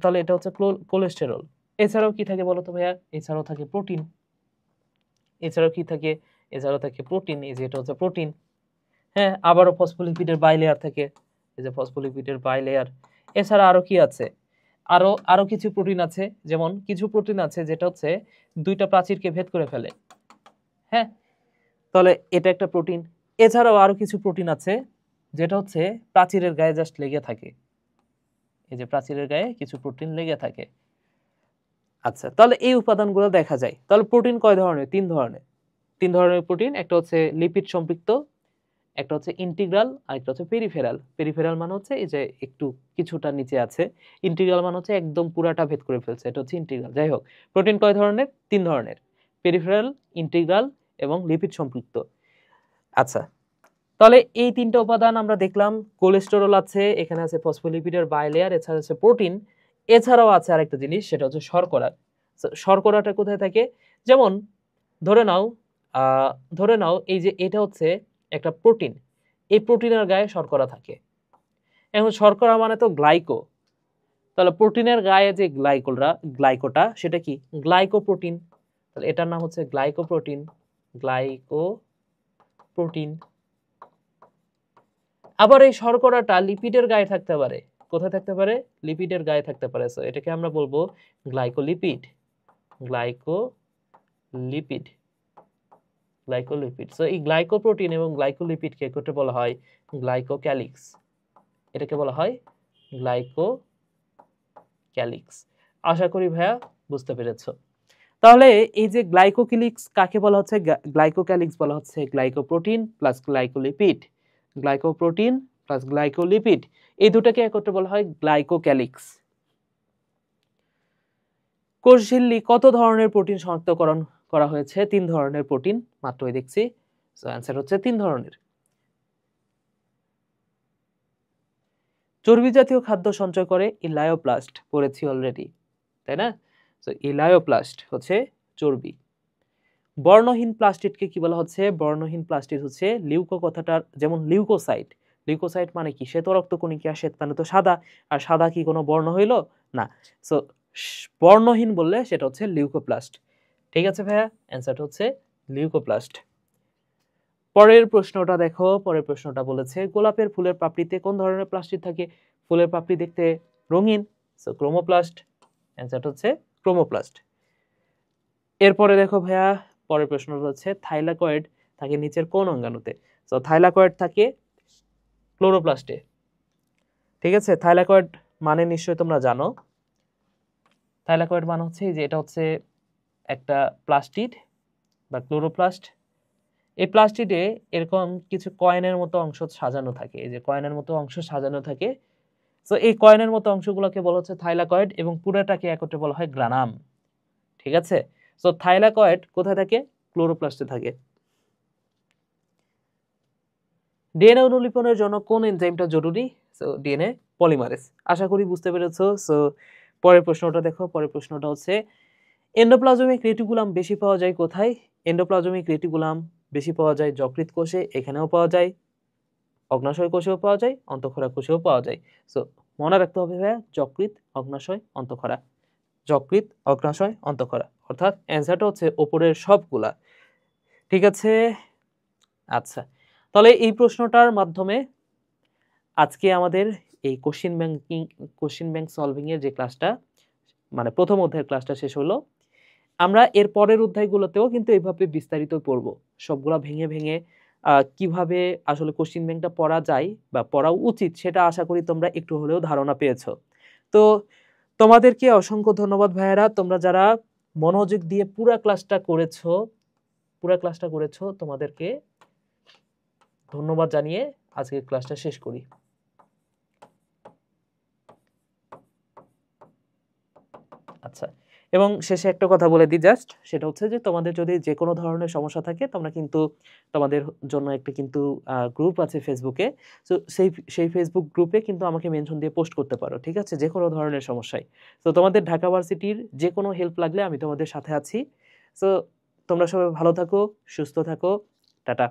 তাহলে এটা হচ্ছে কোলেস্টেরল। এছাড়াও কি থাকে বলো তো ভাইয়া? এছাড়াও থাকে প্রোটিন। এছাড়াও কি থাকে? এছাড়াও থাকে প্রোটিন, এই যে এটা হচ্ছে প্রোটিন। হ্যাঁ, আবারও ফসফোলিপিডের বাইলেয়ার থাকে, এই যে ফসফোলিপিডের বাইলেয়ার। এছাড়া আরো কি আছে, আরো কিছু প্রোটিন আছে, যেমন কিছু প্রোটিন আছে যেটা হচ্ছে দুইটা প্রাচীরকে ভেদ করে ফেলে। হ্যাঁ, তাহলে এটা একটা প্রোটিন। এছাড়াও আরো কিছু প্রোটিন আছে যেটা হচ্ছে প্রাচীরের গায়ে জাস্ট লেগে থাকে, এই যে প্রাচীরের গায়ে কিছু প্রোটিন লেগে থাকে। আচ্ছা, তাহলে এই উপাদানগুলো দেখা যায়। তাহলে প্রোটিন কয় ধরনের? তিন ধরনের প্রোটিন। একটা হচ্ছে লিপিড সম্পৃক্ত, একটা হচ্ছে ইন্টিগ্রাল, আর একটা হচ্ছে পেরিফেরাল। পেরিফেরাল মানে হচ্ছে এই যে একটু কিছুটা নিচে আছে, ইন্টিগ্রাল মানে হচ্ছে একদম পুরাটা ভেদ করে ফেলছে, এটা হচ্ছে ইন্টিগ্রাল। যাই হোক, প্রোটিন কয় ধরনের? তিন ধরনের, পেরিফেরাল, ইন্টিগ্রাল এবং লিপিড সম্পৃক্ত। আচ্ছা, তাহলে এই তিনটা উপাদান আমরা দেখলাম। কোলেস্টেরল আছে, এখানে আছে ফসফোলিপিডের বাইলেয়ার, এছাড়া আছে প্রোটিন, এছাড়াও আছে আরেকটা জিনিস, সেটা হচ্ছে শর্করা। শর্করাটা কোথায় থাকে? যেমন ধরে নাও এই যে এটা হচ্ছে একটা প্রোটিন, এই প্রোটিনের গায়ে শর্করা থাকে। এখন শর্করা মানে তো গ্লাইকো, তাহলে প্রোটিনের গায়ে যে গ্লাইকোটা সেটা কি? গ্লাইকোপ্রোটিন। তাহলে এটার নাম হচ্ছে গ্লাইকোপ্রোটিন। আবার এই শর্করাটা লিপিডের গায়ে থাকতে পারে। কোথায় থাকতে পারে? লিপিডের গায়ে থাকতে পারে। সো এটাকে আমরা বলবো গ্লাইকোলিপিড। সো এই গ্লাইকোপ্রোটিন এবং গ্লাইকোলিপিডকে একত্রে বলা হয় গ্লাইকোক্যালিক্স। এটাকে বলা হয় গ্লাইকোক্যালিক্স। আশা করি ভাইয়া বুঝতে পেরেছো। তাহলে এই যে গ্লাইকোক্যালিক্স কাকে বলা হচ্ছে? গ্লাইকোক্যালিক্স বলা হচ্ছে glycoprotein plus glycolipid. Glycoprotein plus glycolipid এই দুটাকে একত্রে বলা হয় গ্লাইকোক্যালিক্স। কোষঝিল্লি কত ধরনের প্রোটিন শনাক্তকরণ করা হয়েছে? তিন ধরনের প্রোটিন, মাত্রই দেখছি। সো অ্যানসার হচ্ছে তিন ধরনের। চর্বি জাতীয় খাদ্য সঞ্চয় করে ইলায়োপ্লাস্ট, পড়েছি অলরেডি, তাই না? সো ইলায়োপ্লাস্ট হচ্ছে চর্বি। বর্ণহীন প্লাস্টিডকে কি বলা হচ্ছে? বর্ণহীন প্লাস্টিড হচ্ছে লিউকো কথাটার, যেমন লিউকোসাইট। লিউকোসাইট মানে কি? শ্বেত রক্তকণিকা, শ্বেত মানে তো সাদা, আর সাদা কি কোনো বর্ণ হইল না? সো বর্ণহীন বললে সেটা হচ্ছে লিউকোপ্লাস্ট। ঠিক আছে ভাইয়া, অ্যান্সারটা হচ্ছে লিউকোপ্লাস্ট। পরের প্রশ্নটা দেখো, পরের প্রশ্নটা বলেছে গোলাপের ফুলের পাপড়িতে কোন ধরনের প্লাস্টিড থাকে? ফুলের পাপড়ি দেখতে রঙিন, সো ক্রোমোপ্লাস্ট। অ্যান্সারটা হচ্ছে ক্রোমোপ্লাস্ট। এরপরে দেখো ভাইয়া, পরের প্রশ্নটা হচ্ছে থাইলাকয়েড থাকে নিচের কোন অঙ্গাণুতে? সো থাইলাকয়েড থাকে ক্লোরোপ্লাস্টে। ঠিক আছে, থাইলাকয়েড মানে নিশ্চয়ই তোমরা জানো। থাইলাকয়েড মানে হচ্ছে যে এটা হচ্ছে একটা প্লাস্টিড বা ক্লোরোপ্লাস্ট। এই প্লাস্টিডে এরকম কিছু কয়েনের মতো অংশ সাজানো থাকে, এই যে কয়েনের মতো অংশ সাজানো থাকে। সো এই কয়েনের মতো অংশগুলোকে বলা হচ্ছে থাইলাকয়েড এবং পুরোটাকে একত্রে বলা হয় গ্রানাম। ঠিক আছে, সো থাইলাকয়েড কোথায় থাকে? ক্লোরোপ্লাস্টে থাকে। ডিএনএ অনুলিপনের জন্য কোন এনজাইমটা জরুরি? So DNA polymerase. আশা করি বুঝতে পেরেছো। সো পরের প্রশ্নটা দেখো, পরের প্রশ্নটা হচ্ছে এন্ডোপ্লাজমিক রেটিকুলাম বেশি পাওয়া যায় কোথায়? এন্ডোপ্লাজমিক রেটিকুলাম বেশি পাওয়া যায় যকৃৎ কোষে, এখানেও পাওয়া যায়, অগ্নাশয় কোষেও পাওয়া যায়, অন্তঃক্ষরা কোষেও পাওয়া যায়। সো মনে রাখতে হবে ভাইয়া, যকৃৎ, অগ্নাশয়, অন্তঃক্ষরা, যকৃৎ, অগ্নাশয়, অন্তঃক্ষরা, অর্থাৎ অ্যান্সারটা হচ্ছে ওপরের সবগুলা। ঠিক আছে, আচ্ছা, তাহলে এই প্রশ্নটার মাধ্যমে আজকে আমাদের এই কোশ্চেন ব্যাংক সলভিং এর যে ক্লাসটা, মানে প্রথম অধ্যায়ের ক্লাসটা শেষ হলো। আমরা এর পরের অধ্যায়গুলোতেও কিন্তু এইভাবে বিস্তারিত পড়ব, সবগুলা ভেঙে ভেঙে কিভাবে আসলে কোশ্চেন ব্যাংকটা পড়া যায় বা পড়া উচিত সেটা আশা করি তোমরা একটু হলেও ধারণা পেয়েছো। তো তোমাদেরকে অসংখ্য ধন্যবাদ ভাইয়েরা, তোমরা যারা মনোযোগ দিয়ে পুরো ক্লাসটা করেছো তোমাদেরকে ধন্যবাদ জানিয়ে আজকের ক্লাসটা শেষ করি। আচ্ছা, এবং শেষে একটা কথা বলে দিই জাস্ট, সেটা হচ্ছে যে তোমাদের যদি যে কোনো ধরনের সমস্যা থাকে তোমরা কিন্তু তোমাদের জন্য একটা কিন্তু গ্রুপ আছে ফেসবুকে। সো সেই ফেসবুক গ্রুপে কিন্তু আমাকে মেনশন দিয়ে পোস্ট করতে পারো, ঠিক আছে, যে কোনো ধরনের সমস্যায়। তো তোমাদের ঢাকা ভার্সিটির যে কোনো হেল্প লাগলে আমি তোমাদের সাথে আছি। সো তোমরা সবাই ভালো থাকো, সুস্থ থাকো, টাটা।